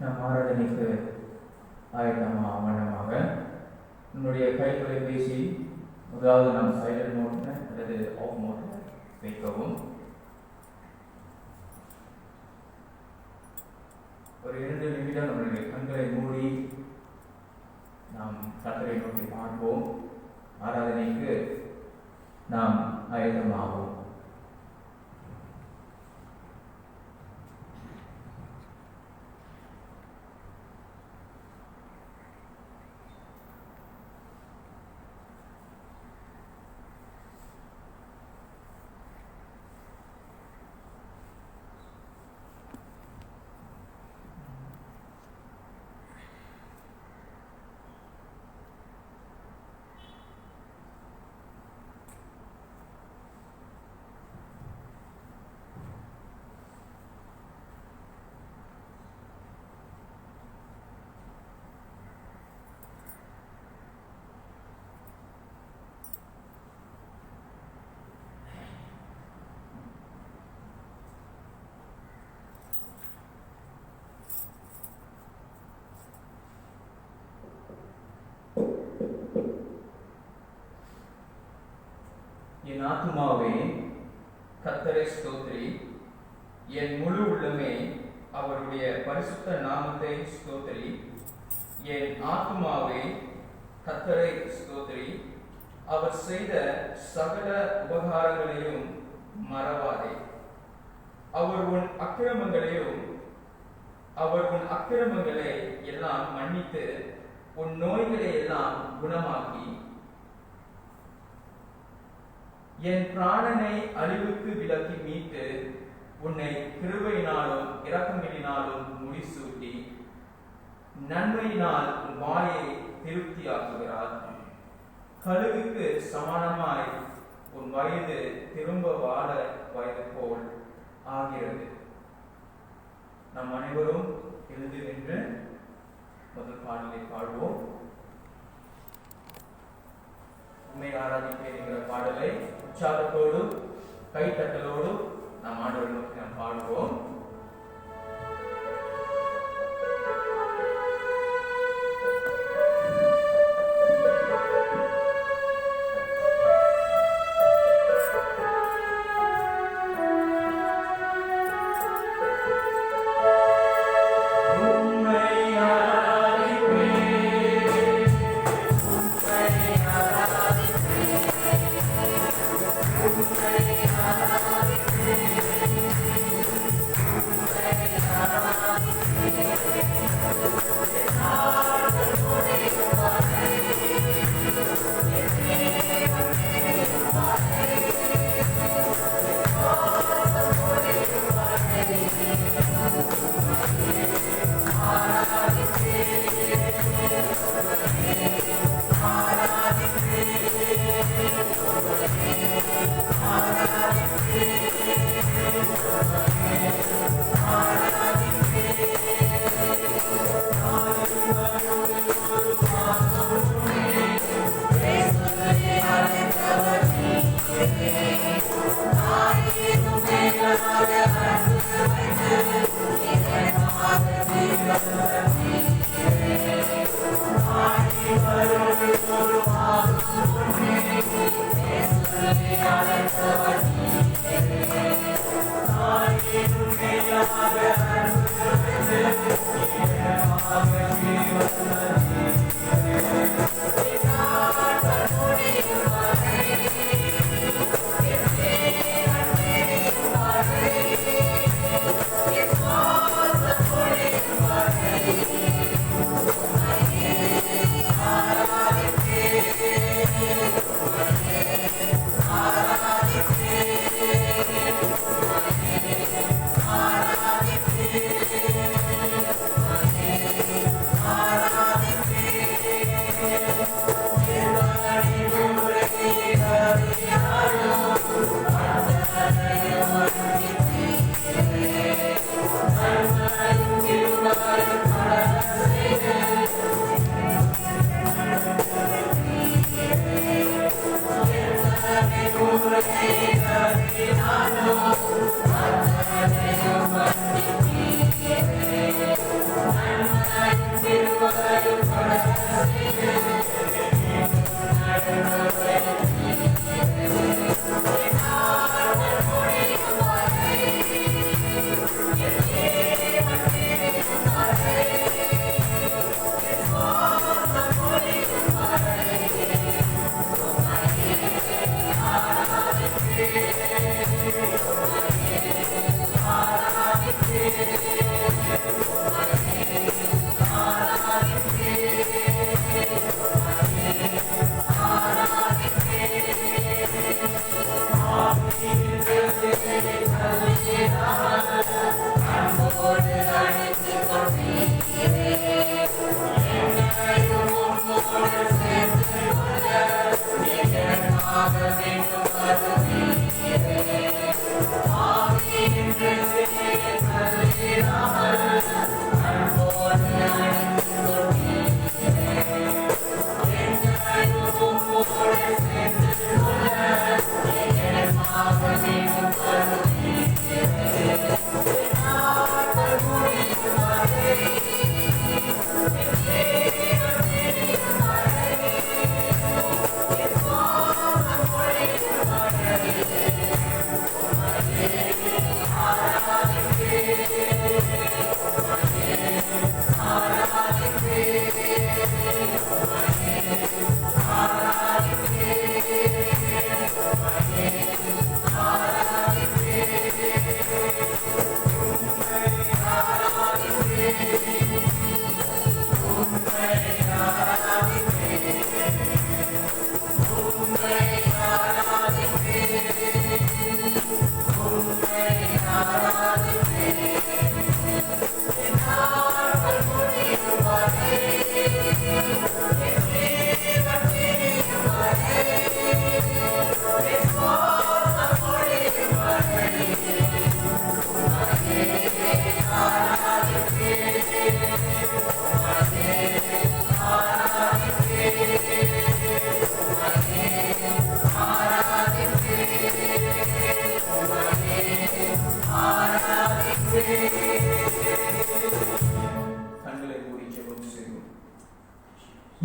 நாம் ஆராதனைக்கு ஆயத்தமாக நம்முடைய கைத்தொலைபேசி முதலாவது நாம் சைலண்ட் மோட்ல அல்லது ஆஃப் மோட்ல வைக்கவும். ஒரு 2 நிமிடம் நம்முடைய கண்களை மூடி நாம் கர்த்தரை நோக்கி பார்ப்போம். ஆராதனைக்கு நாம் ஆயத்தமாகும். என் ஆத்துமாவே கர்த்தரை ஸ்தோத்திரி, என் முழு உள்ளமே அவருடைய பரிசுத்த நாமத்தை ஸ்தோத்திரி. என் ஆத்துமாவே கர்த்தரை ஸ்தோத்திரி, அவர் செய்த சகல உபகாரங்களையும் மறவாதே. அவர் உன் அக்கிரமங்களை எல்லாம் மன்னித்து உன் நோய்களை எல்லாம் குணமாக்கி என் பிராணனை அழிவுக்கு விலக்கி மீட்டு உன்னை கிருபையினாலும் இரக்கங்களினாலும் முடிசூட்டி நன்மையினால் உன் வாயை திருப்தியாக்குகிறார். கழுகுக்கு சமானமாய் உன் வயது திரும்ப வாழ வயது போல் ஆகிறது. நம் அனைவரும் எழுந்து நின்று முதல் பாடலை பாடுவோம். உண்மை ஆராதிப்பேன் என்கிற பாடலை உற்சாகத்தோடு கைத்தட்டலோடு நாம் ஆண்டவரை நோக்கி நாம் பாடுவோம்.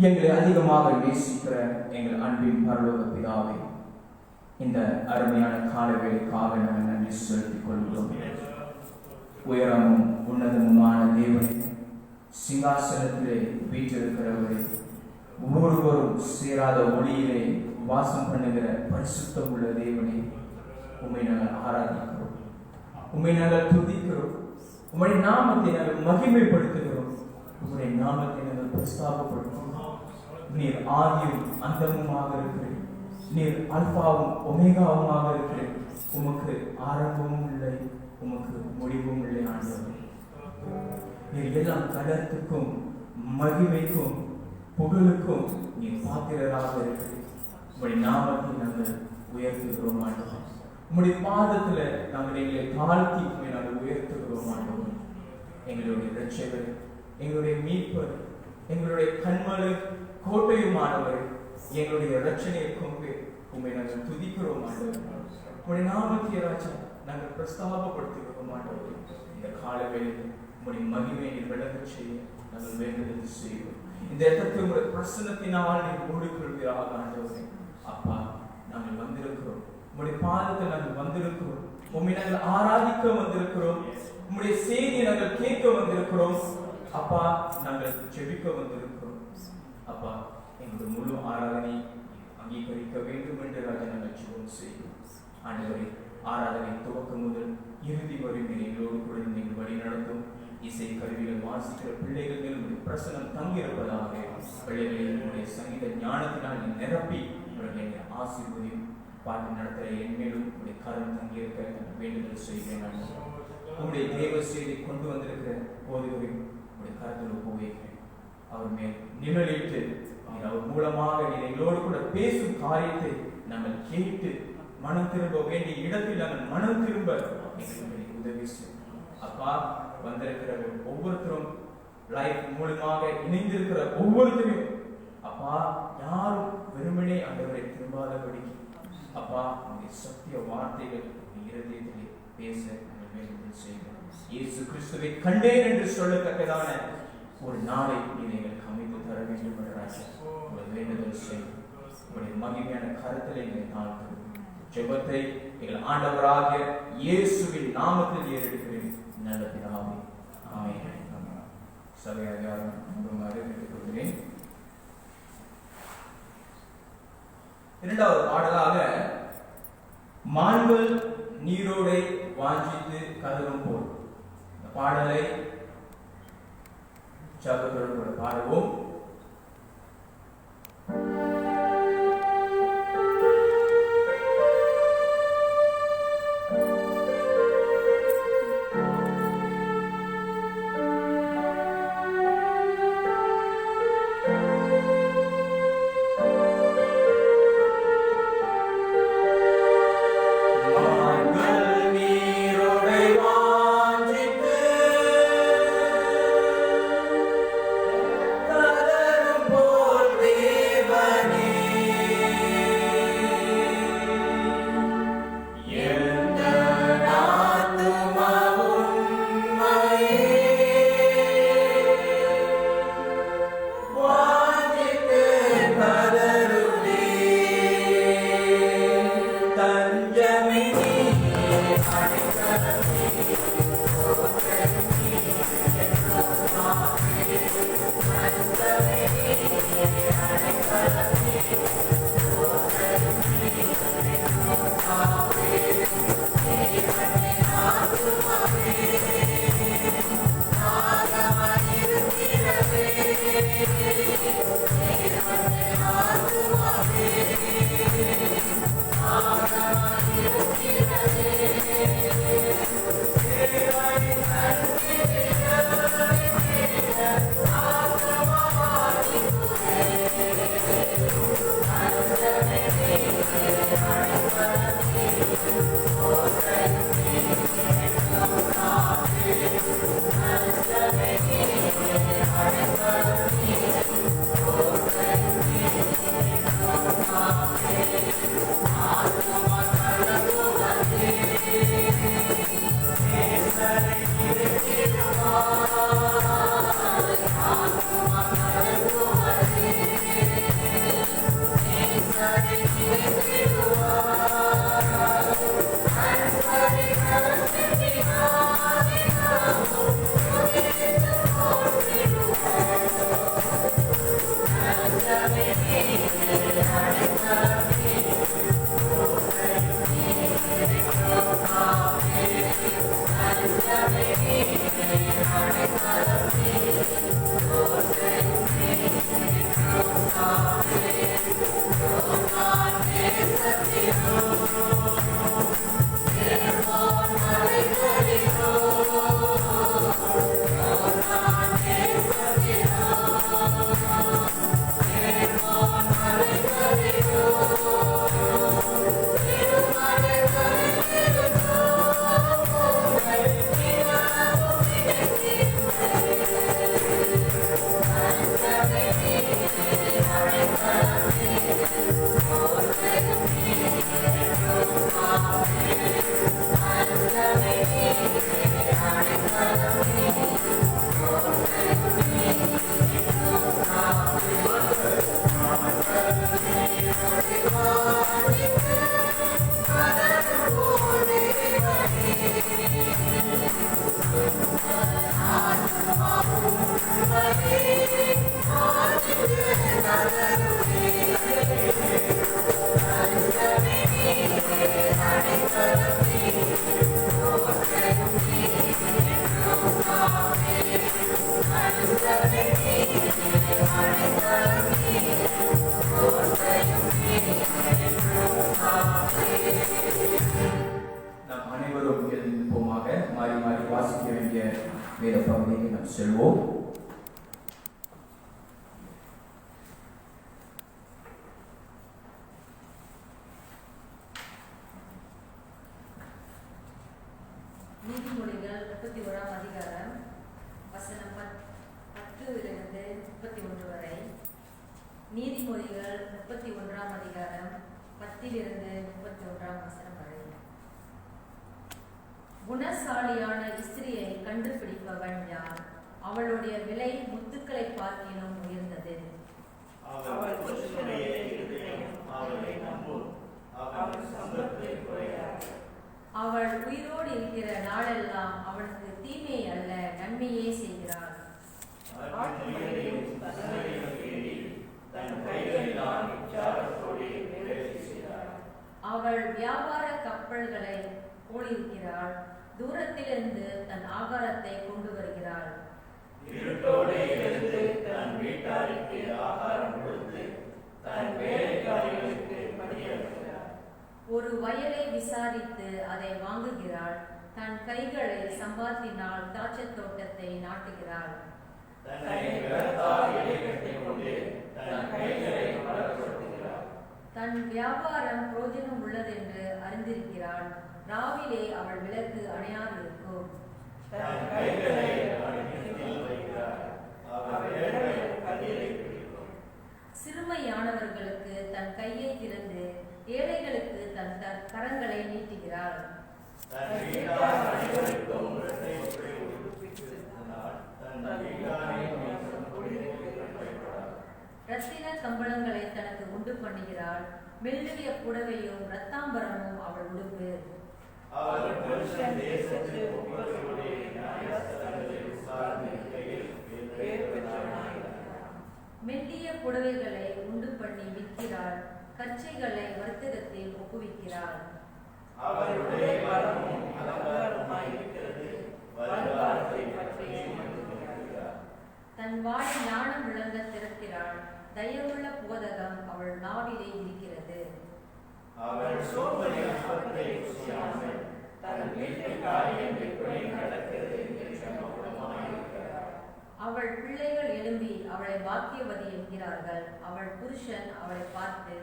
எங்களை அதிகமாக நேசிக்கிற எங்கள் அன்பின் பரலோக பிதாவே, இந்த அருமையான காலவேளைக்காக நாங்கள் நன்றி செலுத்திக் கொள்கிறோம். உயரமும் உன்னதமுமான தேவனே, சிங்காசனத்திலே வீற்றிருக்கிறவரே, ஒவ்வொருவரும் சேராத ஒளியிலே வாசம் பண்ணுகிற பரிசுத்தம் உள்ள தேவனே, உம்மை நாங்கள் ஆராதிக்கிறோம், உம்மை நாங்கள் துதிக்கிறோம், உம்முடைய நாமத்தை நாங்கள் மகிமைப்படுத்துகிறோம், உம்முடைய நாமத்தை நாங்கள் பிரஸ்தாபப்படுத்துகிறோம். நீர் ஆதியும் அந்தமுமாக இருக்கிறேன், நீர் அல்பாவும் ஒமேகாவுமாக இருக்கிறேன். உமக்கு ஆரம்பமும் இல்லை, உமக்கு முடிவும் இல்லை ஆண்டவரே. நீர் எல்லாம் கடத்துக்கும் மகிமைக்கும் புகழுக்கும் நீர் பாத்திரராக இருக்கிறேன். உம்முடைய நாமத்தை நாங்கள் உயர்த்துகிறோம் ஆண்டவரே. உம்முடைய பாதத்துல நாங்கள் எங்களை தாழ்த்தி நாங்கள் உயர்த்துகிறோம் ஆண்டவரே. எங்களுடைய இரட்சகர், எங்களுடைய மீட்பர், எங்களுடைய கண்மலை கோட்டையுமானவர், எங்களுடைய இரட்சணையை கொண்டு உம்மை நாங்கள் துதிக்கிறோம் ஆண்டவரே. உம்முடைய நாமத்தை ராஜா நாங்கள் பிரஸ்தாபப்படுத்துகிறோம் ஆண்டவரே. இந்த காலவேளையில் உம்முடைய மகிமையை விளங்கச் செய்ய நாங்கள் வேண்டுதல் செய்வோம். இந்த இடத்தை உங்களுடைய பிரசன்னத்தினால் நீர் மூடிக்கொள்வீராக ஆண்டவரே. அப்பா, நாங்கள் வந்திருக்கிறோம், உம்முடைய பாதத்தில் நாங்கள் வந்திருக்கிறோம், உம்மை நாங்கள் ஆராதிக்க வந்திருக்கிறோம், உம்முடைய செய்தியை நாங்கள் கேட்க வந்திருக்கிறோம். அப்பா, நாங்கள் ஜெபிக்க வந்திருக்கிறோம். அப்பா, எங்களுடைய முழு ஆராதனை அங்கீகரிக்க வேண்டும் என்று ராஜா நாங்கள் ஜெபம் செய்வோம். ஆண்டவரே, ஆராதனை துவக்கம் முதல் இறுதி வரை எங்களோடு கூட நீங்கள் வழி நடத்தும். இசை கருவிகள் வாசிக்கிற பிள்ளைகள் மேல் பிரசனம் தங்கியிருப்பதாக பிள்ளைகளுடைய சங்கீத ஞானத்தினால் நிரப்பி எங்களை ஆசீர்வதியும். பாட்டு நடத்துகிற என் மேலும் உடைய கரம் தங்கியிருக்க வேண்டுதல் செய்கிறேன். உங்களுடைய தேவ செய்தி கொண்டு வந்திருக்கிற போதுகளை உடைய கரத்தில் ஒப்புவைக்கிறேன். அவர் மேல் நிழலிட்டு அவர் மூலமாக நீர் எங்களோடு கூட பேசும் காரியத்தை நாங்கள் கேட்டு மனம் திரும்ப வேண்டிய இடத்தில் நாங்கள் மனம் திரும்ப எங்களுக்கு உதவி செய்யும். அப்பா, வந்திருக்கிற ஒவ்வொருத்தரும் லைஃப் மூலமாக இணைந்திருக்கிற ஒவ்வொருத்தரையும் அப்பா, யாரும் வெறுமனே ஆண்டவரை திரும்பாதபடி அப்பா, உங்களுடைய சத்திய வார்த்தைகள் இருதயத்திலே பேச நாங்கள் வேண்டுதல் செய்கிறோம். இயேசு கிறிஸ்துவை கண்டேன் என்று சொல்லத்தக்கதான ஒரு நாளை நீர் எங்களுக்கு அமைத்து தர வேண்டும் என்ற உங்கள் வேண்டுதல் செய்யும். உங்களுடைய மகிமையான கருத்தில் எங்களை தாழ்த்துகிறோம். ஜெபத்தை எங்கள் ஆண்டவராகிய இயேசுவின் நாமத்தில் ஏறெடுக்கிறேன் நல்ல பிதாவே, ஆமென். சபையாக கேட்டுக்கொள்கிறேன். இரண்டாவது பாடலாக மான்கள் நீரோடை வாஞ்சித்து கதறும் போல், இந்த பாடலை சபையோடு பாடுவோம். Bye. வேத பகுதிக்கு நாம் செல்வோம். நீதிமொழிகள் 31ஆம் அதிகாரம் வசனம் 10 31 வரை. நீதிமொழிகள் 31ஆம் அதிகாரம் 10 31 வசனம் வரை. குணசாலியான ஸ்திரியை கண்டுபிடிப்பவன் யார்? அவளுடைய விலை முத்துக்களை பார்க்கிலும் உயர்ந்தது. அவள் உயிரோடு இருக்கிற நாளெல்லாம் அவனுக்கு தீமை அல்ல நன்மையே செய்கிறாள். அவள் வியாபார கப்பல்களை போலிருக்கிறாள். தூரத்திலிருந்து தன் ஆகாரத்தை கொண்டு வருகிறாள். ஒரு வயலை விசாரித்து அதை வாங்குகிறாள். தன் கைகளை சம்பாத்தினால் திராட்சைத் தோட்டத்தை நாட்டுகிறாள். தன் வியாபாரம் பிரோஜனம் உள்ளதென்று அறிந்திருக்கிறாள். ராவிலே அவள் விளக்கு அணையாதிருக்கும். சிறுமையானவர்களுக்கு தன் கையை திறந்து ஏழைகளுக்கு தன் கரங்களை நீட்டுகிறாள். ரத்தின கம்பளங்களை தனக்கு உண்டு பண்ணுகிறாள். மெல்லிய புடவையும் இரத்தாம்பரமும் அவள் உடுப்பு. மெல்லிய புடவைகளை உண்டு பண்ணி விற்கிறாள். கச்சைகளை வர்த்தகத்தில் ஒப்புவிக்கிறாள். தன் வாய் ஞானம் விளங்க திறக்கிறாள். தயவுள்ள போதகம் அவள் நாவிலே இருக்கிறது. அவள் பிள்ளைகள் எழும்பி அவளை பாக்கியவதி என்கிறார்கள். அவள் புருஷன் அவளை பார்த்து,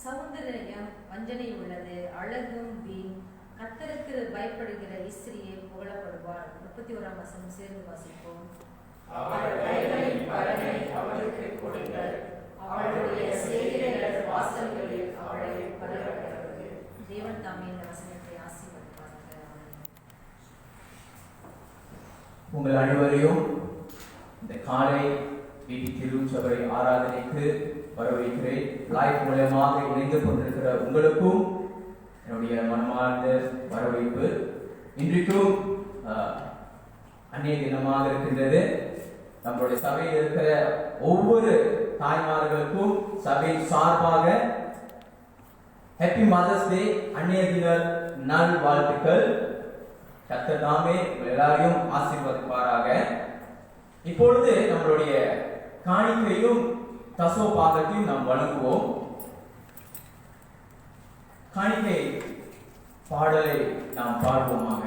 சௌந்தரியம் வஞ்சனை உள்ளது, அழகும் வீண். கர்த்தருக்கு பயப்படுகிற ஸ்திரியை புகழப்படுவாள். 31ஆம் வசனம் சேர்ந்து வாசிப்போம். தேவன் தாமே இந்த வசனத்தை ஆசீர்வதிப்பாராக. உங்கள் அனைவரையும் இந்த காலை வீட்டு திருச்சபை ஆராதனைக்கு வரவேற்கிறேன். லைவ் மூலமாக இணைந்து கொண்டிருக்கிற உங்களுக்கும் என்னுடைய மனமார்ந்த வரவேற்பு. இன்றைக்கும் அன்னைய தினமாக இருக்கின்றது. நம்மளுடைய சபையில் இருக்கிற ஒவ்வொரு தாய்மார்களுக்கும் சபை சார்பாக ஹாப்பி மதர்ஸ் டே, அன்னைய தின நாள் வாழ்த்துக்கள். கர்த்தர் தாமே எல்லாரையும் ஆசீர்வதிப்பாராக. இப்பொழுது நம்மளுடைய காணிக்கையும் தசோபாகத்தையும் நாம் வழங்குவோம். காணிக்கை பாடலை நாம் பாடுவோமாக.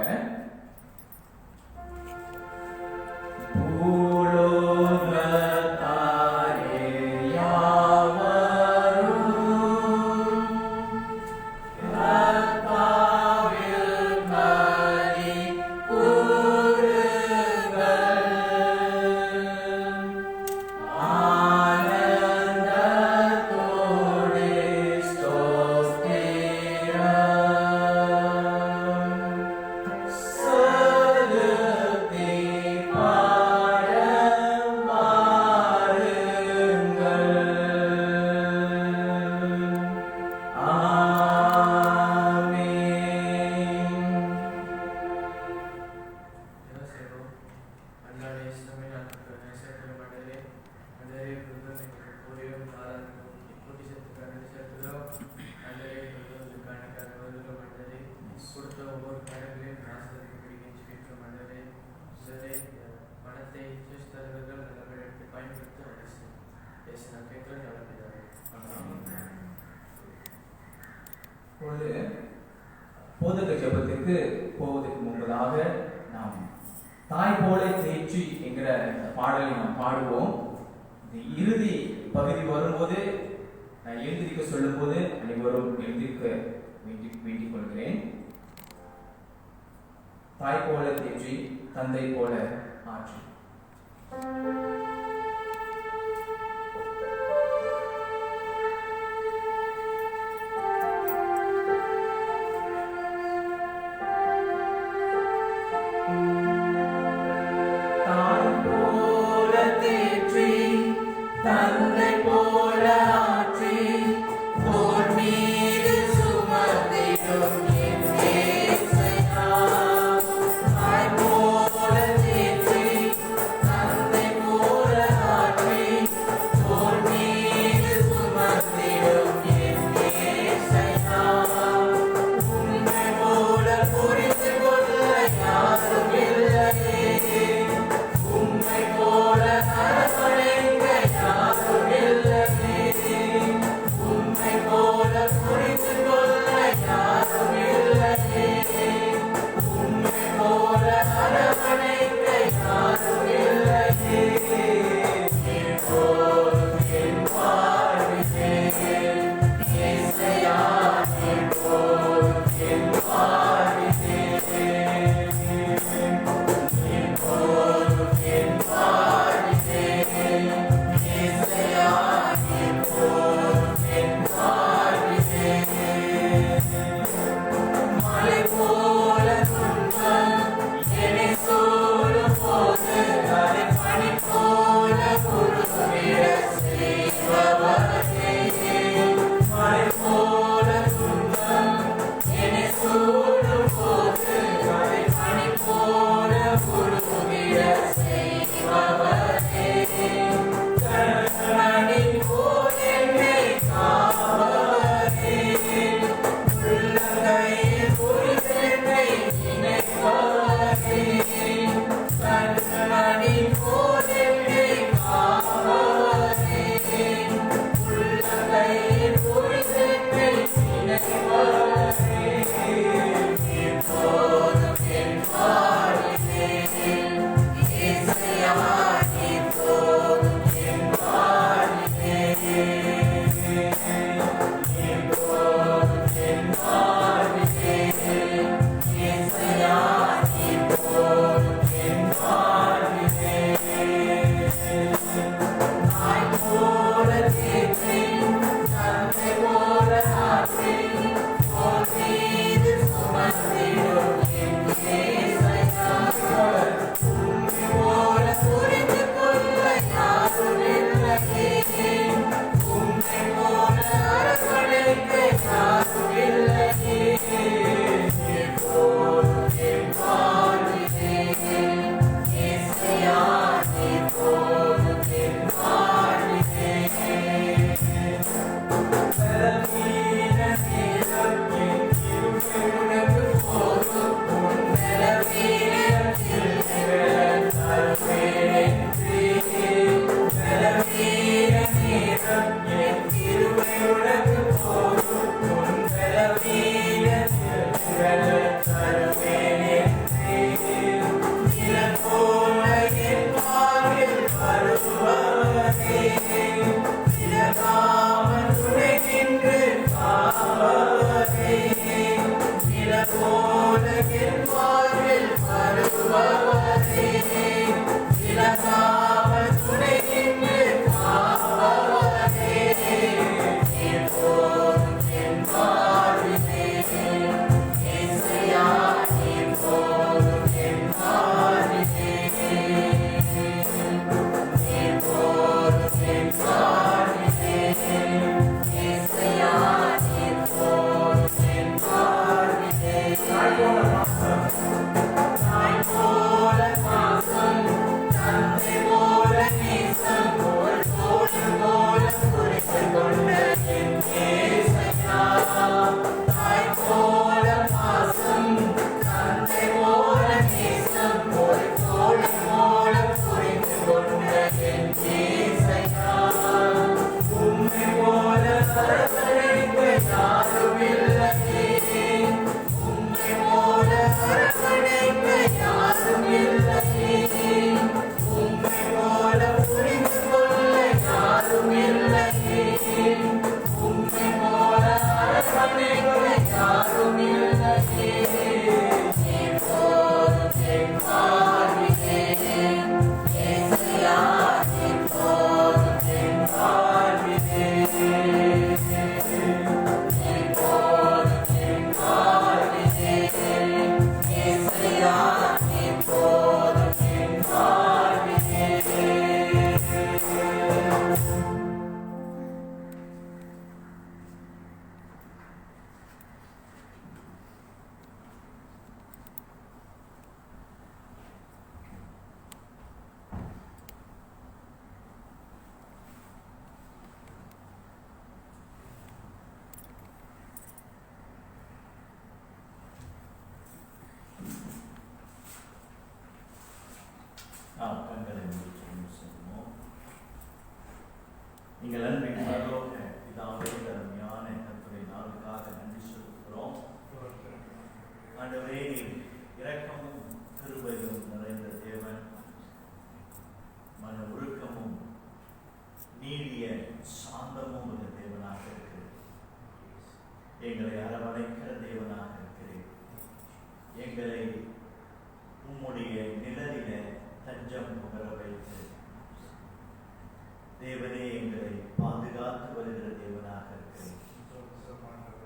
பணத்தை பயன்படுத்த பேசின கேட்கறது போதக ஜெபத்திற்கு போவதற்கு முன்பதாக நாம் தாய் போல தேய்ச்சி என்கிற பாடலை நாம் பாடுவோம். இறுதி பகுதி வரும்போது நான் எழுந்திருக்க சொல்லும் போது அனைவரும் எழுந்திருக்க வேண்டிக் கொள்கிறேன். தாய் போல தேற்றி தந்தை போல ஆற்றி. தந்தை போல ஆற்றி போர் மீது சுமந்திடும் என் இயேசையா. தாய் போல தேற்றி தந்தை போல ஆற்றி போர் மீது சுமந்திடும் என் இயேசையா. உண்மை போல புரிந்து கொள்ள யாரும் இல்லையே, உண்மை போல அரவணைக்க யாரும் இல்லை. எங்கள் அன்பின் பரலோக பிதாவே, அருமையான கர்த்தருடைய நாளுக்காக நன்றி செலுத்துகிறோம். ஆண்டவரே, இரக்கமும் கிருபையும் நிறைந்த தேவன், மன உருக்கமும் நீடிய சாந்தமும் உள்ள தேவனாக இருக்கிறேன். எங்களை அரவணைக்கிற தேவனாக இருக்கிறேன். எங்களை உம்முடைய நிழலில தஞ்சம் புகழ வைத்து தேவனே எங்களை பாதுகாத்து வருகிற தேவனாக இருக்கிறேன்.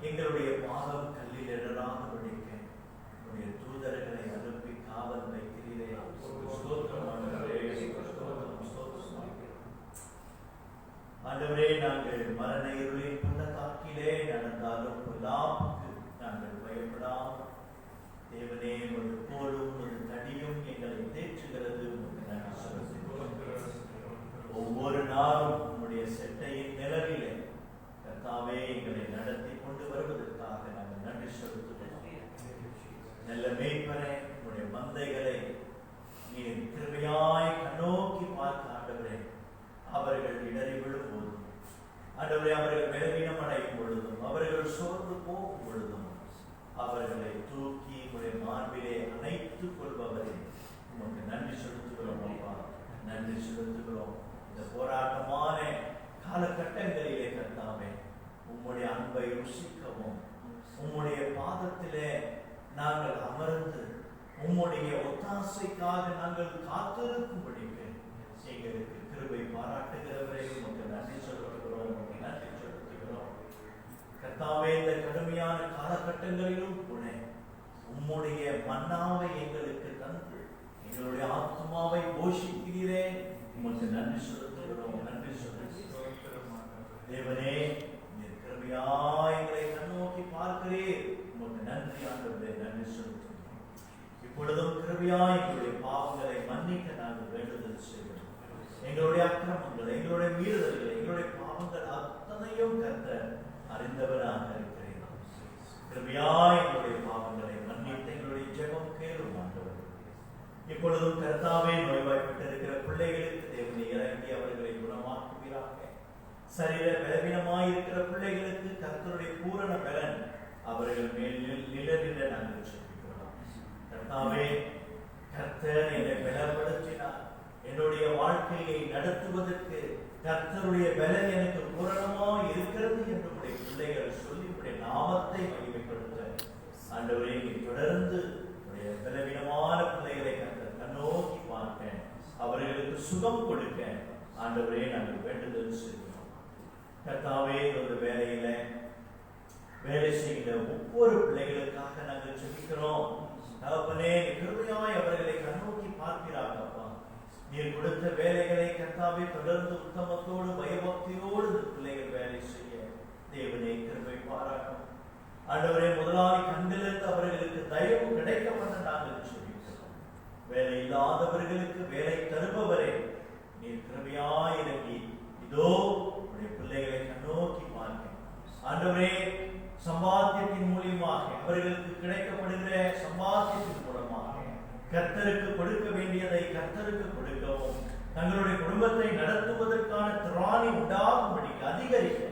எங்களுடைய பாதம் கல்லில் இடராதபடிக்க உடைய தூதர்களை அனுப்பி காவல் வைக்கிறீரே. ஆண்டவரே, நாங்கள் மரண இருளின் பள்ளத்தாக்கிலே நடந்தாலும் பொல்லாப்புக்கு நாங்கள் பயப்படாமல் தேவனே, ஒரு கோலும் ஒரு தடியும் எங்களை தேற்றுகிறது. ஒவ்வொரு நாளும் உங்களுடைய செட்டையின் நிழலிலே கர்த்தாவே எங்களை நடத்தி கொண்டு வருவதற்காக நாங்கள் நன்றி செலுத்துகிறோம். நல்ல மேய்ப்பனே, உங்களுடைய மந்தைகளை நீர் கிருபையாய் கண்ணோக்கி பார்க்க ஆண்டவரே, அவர்கள் இடறி விழும் போதும், ஆண்டவரே அவர்கள் பலவீனம் அடையும் பொழுதும், அவர்கள் சோர்ந்து போகும் பொழுதும் அவர்களை தூக்கி உங்களுடைய மார்பிலே அணைத்துக் கொள்பவரே, உமக்கு நன்றி செலுத்துகிறோம். அப்பா, நன்றி செலுத்துகிறோம். இந்த போராட்டமான காலகட்டங்களிலே கர்த்தாவே, உம்முடைய அன்பை ருசிக்கவும், உம்முடைய பாதத்திலே நாங்கள் அமர்ந்து உம்முடைய ஒத்தாசைக்காக நாங்கள் காத்திருக்கும்படிக்கு எங்களுக்கு கிருபை பாராட்டுகிறவரே, உமக்கு நன்றி செலுத்துகிறோம். நன்றி செலுத்துகிறோம் கர்த்தாவே. இந்த கடுமையான காலகட்டங்களிலும் கூட உம்முடைய மன்னாவை எங்களுக்கு தந்து எங்களுடைய ஆத்மாவை போஷிக்கிறீரே, உமக்கு நன்றி செலுத்துகிறோம். நன்றி செலுத்துகிறோம் தேவனே. நீர் கிருபையாய் எங்களை கண்ணோக்கி பார்க்கிறீர், உமக்கு நன்றி ஆண்டவரே. நன்றி செலுத்துகிறோம். இப்பொழுதும் கிருபையாய் எங்களுடைய பாவங்களை மன்னிக்க நாங்கள் வேண்டுதல் செய்கிறோம். எங்களுடைய அக்கிரமங்கள், எங்களுடைய மீறுதல்கள், எங்களுடைய பாவங்கள் அத்தனையும் கர்த்தர் அறிந்தவராக இருக்கிறேன். கிருபையாய் எங்களுடைய பாவங்களை மன்னித்து எங்களுடைய ஜெபம் கேளும் ஆண்டவரே. இப்பொழுதும் கர்த்தாவே, நோய்வாய்ப்பட்டிருக்கிற பிள்ளைகளுக்கு தேவனை இறங்கி அவர்களை குணமாக்குவீராக. சரீர பலவீனமாயிருக்கிற பிள்ளைகளுக்கு கர்த்தருடைய பூரண பலன் அவர்கள் மேல் நிழலிட நாங்கள் சொல்லிக்கிறோம். கர்த்தாவே, கர்த்தர் என்னை பலப்படுத்தினார். என்னுடைய வாழ்க்கையை நடத்துவதற்கு கர்த்தருடைய பலன் எனக்கு பூரணமாய் இருக்கிறது என்று உடைய பிள்ளைகள் சொல்லி உடைய நாமத்தை மகிமைப்படுத்த ஆண்டவரே, தொடர்ந்து உடைய பலவீனமான பிள்ளைகளை கர்த்தர் கண்ணோக்கி பார்க்க, அவர்களுக்கு சுகம் கொடுக்க ஆண்டவரே நாங்கள் வேண்டுதல் செய்கிறோம். கர்த்தாவே, ஒரு வேலையில வேலை செய்கிற ஒவ்வொரு பிள்ளைகளுக்காக நாங்கள் ஜெபிக்கிறோம். தகப்பனே, கிருபையாய் அவர்களை கண்ணோக்கி பார்க்கிறார்கள். அப்பா, நீர் கொடுத்த வேலைகளை கர்த்தாவே தொடர்ந்து உத்தமத்தோடு பயபக்தியோடு இந்த பிள்ளைகள் வேலை செய்ய தேவனே கிருபை பாராட்டும். ஆண்டவரே, முதலாளி கண்ணிலிருந்து அவர்களுக்கு தயவு கிடைக்க பண்ண நாங்கள் ஜெபிக்கிறோம். வேலை இல்லாதவர்களுக்கு வேலை தருபவரே, நீர் கிருபையாய் இறங்கி இதோ உடைய பிள்ளைகளை கண்ணோக்கி பார்க்க ஆண்டவரே, சம்பாத்தியத்தின் மூலியமாக அவர்களுக்கு கிடைக்கப்படுகிற சம்பாத்தியத்தின் மூலமாக கர்த்தருக்கு கொடுக்க வேண்டியதை கர்த்தருக்கு கொடுக்கவும், தங்களுடைய குடும்பத்தை நடத்துவதற்கான திராணி உண்டாகும்படி அதிகரிக்க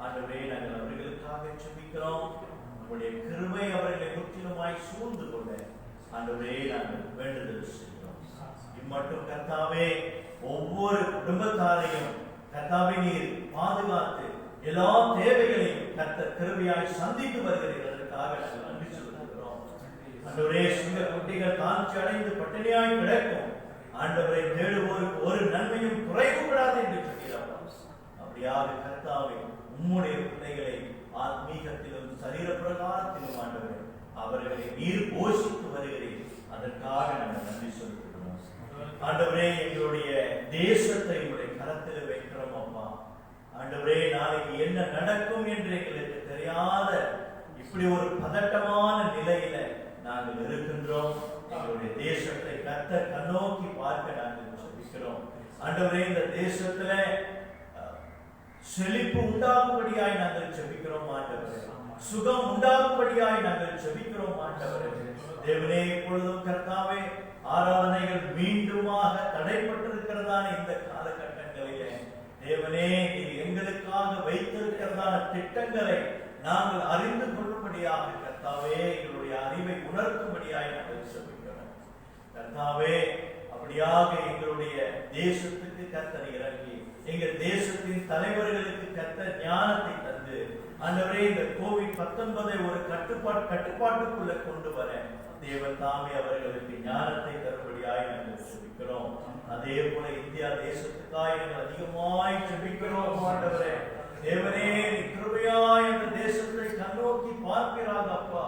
ஆண்டவரே நாங்கள் அவர்களுக்காக ஜெபிக்கிறோம். நம்முடைய கிருபை அவர்களை முற்றிலுமாய் சூழ்ந்து கொள்ள ஆண்டவரே நாங்கள் வேண்டுதல் செய்கிறோம். இம்மட்டும் கர்த்தாவே, ஒவ்வொரு குடும்பத்தாரையும் கர்த்தாவே நீர் பாதுகாத்து எல்லா தேவைகளையும் கர்த்தர் கிருபையாய் சந்தித்து வருகிறதற்காக நாங்கள் நன்றி செலுத்துகிறோம். ஆண்டவரே, சிங்க குட்டிகள் தாழ்ச்சி அடைந்து பட்டினியாய் கிடக்கும் ஆண்டவரை தேடுவோருக்கு ஒரு நன்மையும் குறைவுபடாது என்று சொல்கிறார். அப்படியாக கர்த்தாவே, உம்முடைய பிள்ளைகளை ஆத்மீகத்திலும் சரீர பிரகாரத்திலும் ஆண்டவரே அவர்களை நீர் போஷித்து வருகிறேன். அதற்காக நாங்கள் நன்றி செலுத்துகிறோம். ஆண்டவரே, எங்களுடைய தேசத்தை உங்களுடைய கரத்தில் வைக்கிறோம். அப்பா ஆண்டவரே, நாளைக்கு என்ன நடக்கும் என்று எங்களுக்கு தெரியாத இப்படி ஒரு பதட்டமான நிலையில நாங்கள் இருக்கின்றோம். எங்களுடைய தேசத்தை கர்த்தர் கண்ணோக்கி பார்க்க நாங்கள் ஜெபிக்கிறோம். ஆண்டவரே, இந்த தேசத்துல செழிப்பு உண்டாகும்படியாய் நாங்கள் ஜெபிக்கிறோம். ஆண்டவரே, சுகம் உண்டாகும்படியாய் நாங்கள் ஜெபிக்கிறோம். ஆண்டவரே தேவனே, இப்பொழுதும் கர்த்தாவே, ஆராதனைகள் மீண்டுமாக தடைப்பட்டிருக்கிறதான இந்த காலகட்டங்களிலே தேவனே நீர் எங்களுக்காக வைத்திருக்கிறதான திட்டங்களை நாங்கள் அறிந்து கொள்ளும்படியாக கர்த்தாவே எங்களுடைய அறிவை உணர்த்தும்படியாக நாங்கள் ஜெபிக்கிறோம். கர்த்தாவே அப்படியாக எங்களுடைய தேசத்துக்கு கர்த்தர் இறங்கி எங்கள் தேசத்தின் தலைவர்களுக்கு கர்த்தர் ஞானத்தை தந்து ஆண்டவரே இந்த COVID-19 ஒரு கட்டுப்பாட்டுக்குள்ள கொண்டு வர தேவன் தாமே அவர்களுக்கு ஞானத்தை தரும்படியாய் நாங்கள் ஜெபிக்கிறோம். அதே போல இந்தியா தேசத்துக்காய் நாங்கள் அதிகமாய் ஜெபிக்கிறோம். ஆண்டவரே தேவனே கிருபையாய் அந்த தேசத்தை கண்ணோக்கி பார்க்கிறாங்க அப்பா.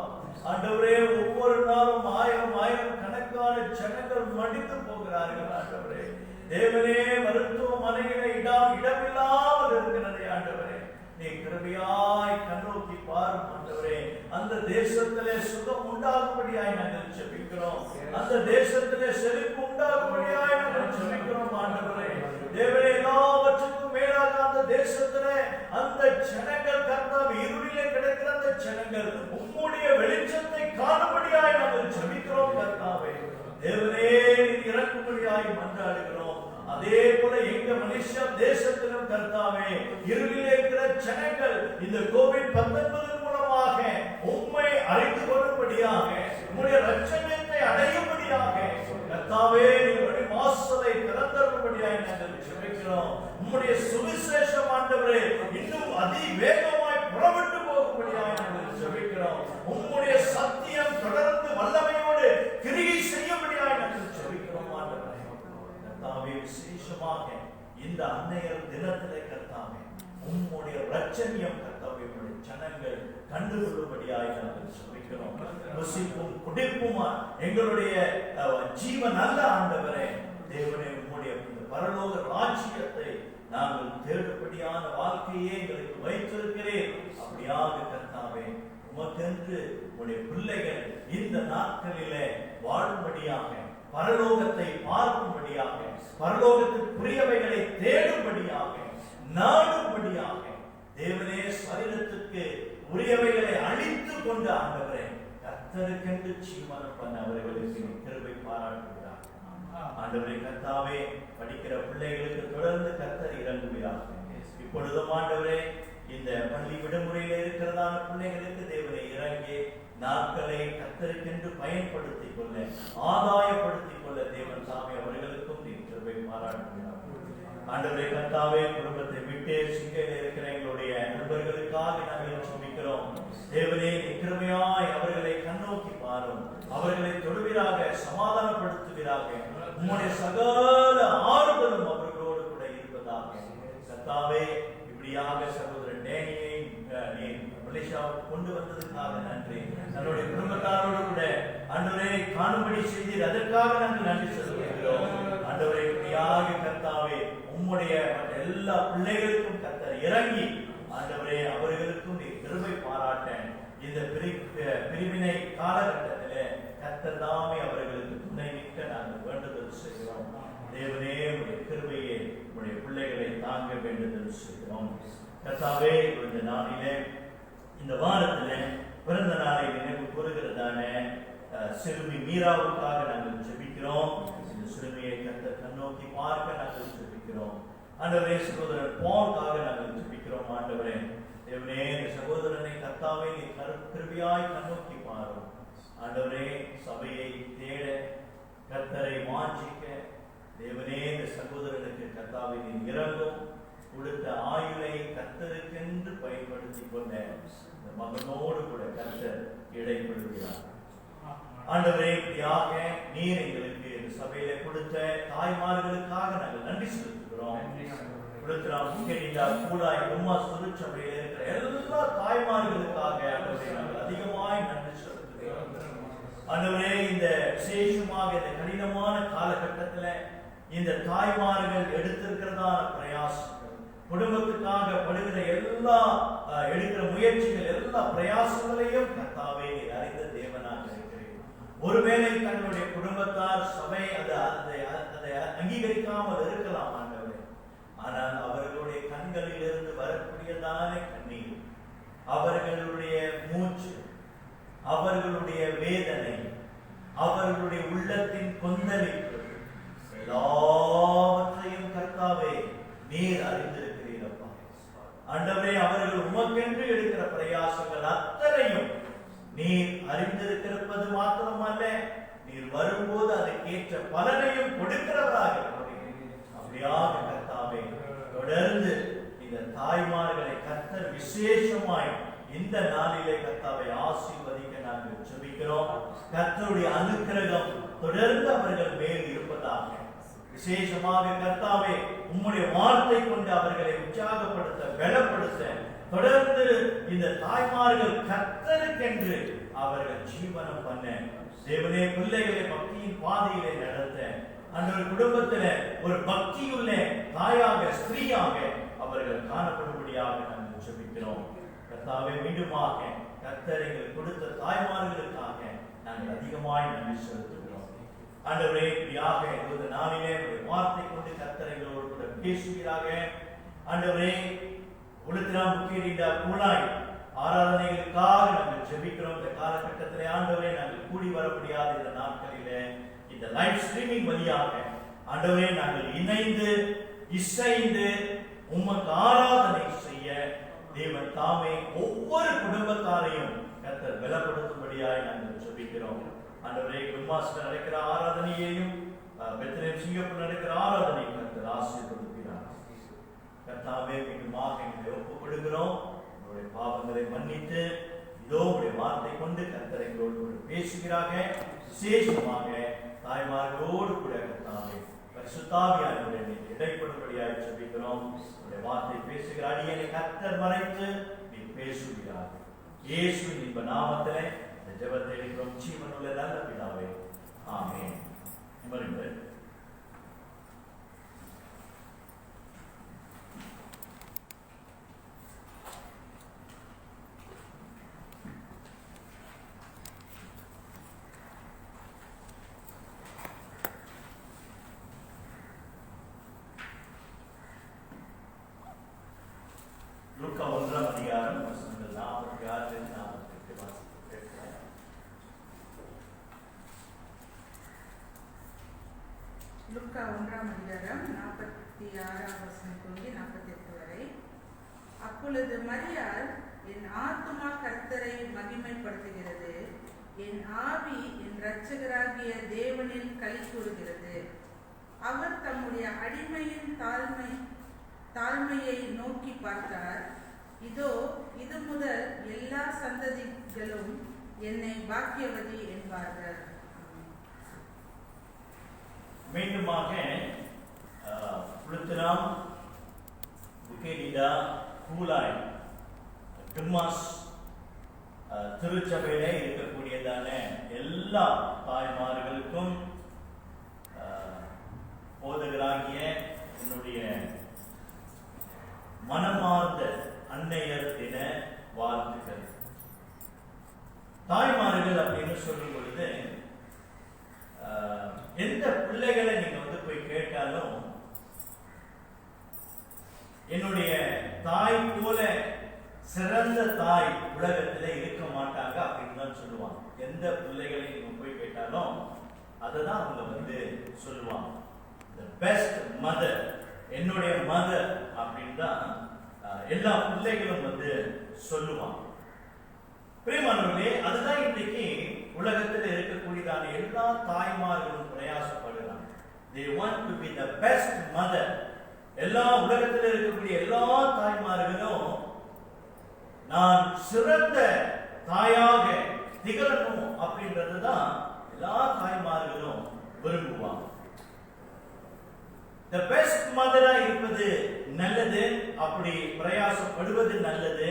ஆண்டவரே ஒவ்வொரு நாளும் ஆயிரம் கணக்கான ஜனங்கள் மடிந்து போகிறார்கள். ஆண்டவரே தேவனே மருத்துவமனையில இடமில்லாமல் இருக்கிறது. ஆண்டவரே நீ கிருபையாய் கண்ணோக்கி பாரும். ஆண்டவரே அந்த தேசத்திலே சுகம் உண்டாகும்படியாய் நாங்கள் ஜெபிக்கிறோம். அந்த தேசத்திலே செழிப்பு உண்டாகும்படியாய் நாங்கள் ஜெபிக்கிறோம். ஆண்டவரே தேவனே எல்லாவற்றுக்கும் மேலாக அந்த தேசத்திலே அந்த ஜனங்கள் கர்த்தாவே இருளிலே கிடக்கிற அந்த ஜனங்கள் உம்முடைய வெளிச்சத்தை காணும்படியாய் நாங்கள் ஜெபிக்கிறோம். கர்த்தாவே தேவனே இறக்கும்படியாய் மன்றாடுகிறோம். அதே போல எங்க மலேசியா தேசத்திலும் கர்த்தாவே இருளிலே இருக்கிற ஜனங்கள் இந்த COVID-19 மூலமாக உம்மை அறிந்து கொள்ளும்படியாக உம்முடைய ரட்சணியத்தை அடையும்படியாக கர்த்தாவே நீர் வாசலை திறந்தருளும்படியாய் நாங்கள் ஜெபிக்கிறோம். உம்முடைய சுவிசேஷம் ஆண்டவரே இன்னும் அதிவேகமாய் புறப்பட்டு போகும்படியாய் நாங்கள் ஜெபிக்கிறோம். உம்முடைய சத்தியம் தொடர்ந்து வல்லமையோடு கிரியை செய்யும்படியாய் நாங்கள் ஜெபிக்கிறோம். ஆண்டவரே கர்த்தாவே விசேஷமாக இந்த அன்னையர் தினத்திலே கர்த்தாவே உம்முடைய ரட்சணியம் கர்த்தாவே உம்முடைய ஜனங்கள் கண்டுகொள்ளும்படியாய் நாங்கள் ஜெபிக்கிறோம். ருசிப்பும் குடிப்புமா எங்களுடைய ஜீவன் நல்ல ஆண்டவரே தேவனே உம்முடைய பரலோக ராஜ்யத்தை நாங்கள் தேடும்படியான வாழ்க்கையே எங்களுக்கு வைத்திருக்கிறேன். அப்படியாக கர்த்தாவே உமக்கென்று உடைய பிள்ளைகள் இந்த நாட்களிலே வாழும்படியாக பரலோகத்தை பார்க்கும்படியாக பரலோகத்துக்குரியவைகளை தேடும்படியாக நாடும்படியாக தேவனே சரீரத்துக்கு உரியவைகளை அழித்து கொண்டு ஆண்டவரே கர்த்தருக்கென்று ஜீவனம் பண்ண அவர்களுக்கு கிருபை பாராட்டுகிறார். ஆண்டவரே கர்த்தாவே படிக்கிற பிள்ளைகளுக்கு தொடர்ந்து கர்த்தர் இறங்குகிறார். இப்பொழுதும் ஆண்டவரே இந்த பள்ளி விடுமுறையில இருக்கிறதான பிள்ளைகளுக்கு தேவனை இறங்கி நாட்களை கர்த்தருக்கென்று பயன்படுத்திக் கொள்ள ஆதாயப்படுத்திக் கொள்ள தேவன் சாமி அவர்களுக்கும் கிருபை பாராட்டுகிறார். ஆண்டவரே கர்த்தாவே குடும்பத்தை விட்டு சிங்கையில் இருக்கிற எங்களுடைய நண்பர்களுக்காக நாங்கள் ஜெபிக்கிறோம். தேவனே கிருபையாய் அவர்களை கண்ணோக்கி பாரும். அவர்களை தொழுவீராக, சமாதானப்படுத்துவீராக. உம்முடைய சகல ஆறுதலும் அவர்களோடு கூட இருப்பதாக. கர்த்தாவே இப்படியாக சகோதரன் டேனியை மலேசியாவுக்கு கொண்டு வந்ததுக்காக நன்றி. தன்னுடைய குடும்பத்தாரோடு கூட ஆண்டவரே காணும்படி செய்தீர். அதற்காக நாங்கள் நன்றி செலுத்துகிறோம். ஆண்டவரே இப்படியாக கர்த்தாவே உம்முடைய எல்லா பிள்ளைகளுக்கும் கர்த்தர் இறங்கி ஆண்டவரே அவர்களுக்கும் நீ கிருபை பாராட்ட இந்த பிரிவினை காலகட்டத்திலே கர்த்தர் தாமே அவர்களுக்கு துணை நிற்க நாங்கள் வேண்டுதல் செய்கிறோம். தேவனே உடைய கிருபையை உடைய பிள்ளைகளை தாங்க வேண்டுதல் செய்கிறோம். கர்த்தாவே இந்த நாளிலே இந்த வாரத்திலே பிறந்த நாளை நினைவு கூறுகிறதான சிறுமி மீராவுக்காக நாங்கள் ஜெபிக்கிறோம். இந்த சிறுமியை கர்த்தர் கண்ணோக்கி பார்க்க நாங்கள் ஜெபிக்கிறோம். ஆண்டவரே சகோதரன் பாலுக்காக நாங்கள் ஜெபிக்கிறோம். ஆண்டவரே தேவனே இந்த சகோதரனை கர்த்தாவே நீ கிருபையாய் கண்ணோக்கி பாரும். ஆண்டவரே சபையை தேட கர்த்தரை வாஞ்சிக்க தேவனே இந்த சகோதரனுக்கு கர்த்தாவே நீ இறங்கும். கொடுத்த ஆயுளை கர்த்தருக்கென்று பயன்படுத்திக் கொண்ட இந்த மகனோடு கூட கர்த்தர் இடைப்படுகிறார். ஆண்டவரே இப்படியாக நீர் எங்களுக்கு இந்த சபையில கொடுத்த தாய்மார்களுக்காக நாங்கள் நன்றி செலுத்துகிறோம். திருச்சபையில இருக்கிற எல்லா தாய்மார்களுக்காக நாங்கள் அதிகமாய் நன்றி செலுத்துகிறோம். ஆண்டவரே இந்த விசேஷமாக இந்த கடினமான காலகட்டத்தில் இந்த தாய்மார்கள் எடுத்திருக்கிறதான பிரயாசங்கள் குடும்பத்துக்காக படுகிற எல்லா எடுக்கிற முயற்சிகள் எல்லா பிரயாசங்களையும் கர்த்தாவே அறிந்த தேவனாக இருக்கிறேன். ஒருவேளை தன்னுடைய குடும்பத்தார் சபை அதை அங்கீகரிக்காமல் இருக்கலாம் ஆண்டவரே. ஆனால் அவர்களுடைய கண்களில் இருந்து வரக்கூடியதான கண்ணீர், அவர்களுடைய மூச்சு, அவர்களுடைய வேதனை, அவர்களுடைய உள்ளத்தின் கொந்தளிப்பு எல்லாவற்றையும் கர்த்தாவே நீர் அறிந்திருக்கிறீர். ஆண்டவரே, அவர்கள் உமக்கென்று எடுக்கிற பிரயாசங்கள் அத்தனையும் நீர் அறிந்திருக்கிறது மாத்திரமல்ல, நீர் வரும்போது அதற்கேற்ற பலனையும் கொடுக்கிறவராக அப்படியாக கர்த்தாவே, தொடர்ந்து இந்த தாய்மார்களை கர்த்தர் விசேஷமாய் இந்த நாளிலே கர்த்தாவை ஆசீர்வதிக்க நாங்கள் ஜெபிக்கிறோம். கர்த்தருடைய அனுக்கிரகம் தொடர்ந்து அவர்கள் மேல் இருப்பதாக. விசேஷமாக கர்த்தாவே, உம்முடைய வார்த்தை கொண்டு அவர்களை உற்சாகப்படுத்த, பலப்படுத்த, தொடர்ந்து இந்த தாய்மார்கள் கர்த்தருக்கென்று அவர்கள் ஜீவனம் பண்ண, தேவனே பிள்ளைகளை பக்தியின் பாதையிலே நடத்த, அந்த குடும்பத்தில் ஒரு பக்தியுள்ள தாயாக, ஸ்திரீயாக அவர்கள் காணப்படும்படியாக நாங்கள் ஜெபிக்கிறோம். கர்த்தாவே, மீண்டுமாக கர்த்தர் எங்களுக்கு கொடுத்த தாய்மார்களுக்காக நாங்கள் அதிகமாய் நன்றி செலுத்துகிறோம். ஆண்டவரே, இப்படியாக இந்த நாளிலே உடைய வார்த்தை கொண்டு கர்த்தர் எங்களோடு கூட பேசுகிறாக. ஆண்டவரே, உலகத்திலாம் முக்கிய கூலாய் ஆராதனைகளுக்காக நாங்கள் ஜெபிக்கிறோம். இந்த காலகட்டத்திலே ஆண்டவரே, நாங்கள் கூடி வர முடியாத இந்த நாட்களிலே இந்த லைவ் ஸ்ட்ரீமிங் வழியாக ஆண்டவரே நாங்கள் இணைந்து இசைந்து உமக்கு ஆராதனை செய்ய தேவன் தாமே ஒவ்வொரு குடும்பத்தாரையும் கர்த்தர் பலப்படுத்தும்படியாய் நாங்கள் ஜெபிக்கிறோம். ஆண்டவரே, குருமாஸ்டர் நடக்கிற ஆராதனையையும் பெத்லகேம் சிங்கப்பூர் நடக்கிற ஆராதனையும் கர்த்தர் ஆசீர்வதிக்கிறார். கர்த்தாவே, மீண்டுமாக எங்களை ஒப்புக் கொடுக்கிறோம். உங்களுடைய பாவங்களை மன்னித்து இதோ உடைய வார்த்தை கொண்டு கர்த்தர் எங்களோடு கூட பேசுகிறாங்க. விசேஷமாக தாய்மார்களோடு கூட கர்த்தாவே பரிசுத்தாவியானவரே இடைப்படும்படியாக ஜெபிக்கிறோம். உடைய வார்த்தை பேசுகிற அடியனை கர்த்தர் மறைத்து நீ பேசுகிறார். இயேசுவின் இன்ப நாமத்திலே இந்த ஜெபத்தை எடுக்கிறோம். ஜீவனுள்ள நல்ல பிதாவே, ஆமென். அமருங்கள். லூக்கா 1ஆம் அதிகாரம் வசனங்கள் 46 48 வாசிக்கிறேன். லூக்கா 1ஆம் அதிகாரம் 46ஆம் வசனம் தொடங்கி 48 வரை. அப்பொழுது மரியாள், என் ஆத்துமா கர்த்தரை மகிமைப்படுத்துகிறது, என் ஆவி என் இரட்சகராகிய தேவனில் களி கூறுகிறது. அவர் தம்முடைய அடிமையின் தாழ்மையை நோக்கி பார்த்தார். இதோ, இது முதல் எல்லா சந்ததிகளும் என்னை பாக்கியவதி என்பார்கள். மீண்டுமாக புளுத்திராம், புகேனிடா, கூலாய், டிம்மாஸ் திருச்சபையிலே இருக்கக்கூடியதான எல்லா தாய்மார்களுக்கும் போதகராகிய என்னுடைய மனமார்ந்த அன்னையர் தின வாழ்த்துக்கள். தாய்மார்கள் அப்படின்னு சொல்லும் பொழுது எந்த பிள்ளைகளை நீங்க போய் கேட்டாலும் என்னுடைய தாய் போல சிறந்த தாய் உலகத்திலே இருக்க மாட்டாங்க அப்படின்னு தான் சொல்லுவாங்க. எந்த பிள்ளைகளை நீங்க போய் கேட்டாலும் அததான் அவங்க சொல்லுவாங்க. The best mother, என்னுடைய மதர் அப்படின்னு தான் எல்லா பிள்ளைகளும் சொல்லுவாங்க. பிரியமானவர்களே, அதுதான் இன்றைக்கு உலகத்தில் இருக்கக்கூடியதான எல்லா தாய்மார்களும் பிரயாசப்படுகிறாங்க. They want to be the best mother. எல்லா உலகத்தில் இருக்கக்கூடிய எல்லா தாய்மார்களும் நான் சிறந்த தாயாக திகழணும் அப்படின்றது தான் எல்லா தாய்மார்களும் விரும்புவாங்க. The best mother-ஆ இருப்பது நல்லது, அப்படி பிரயாசப்படுவது நல்லது,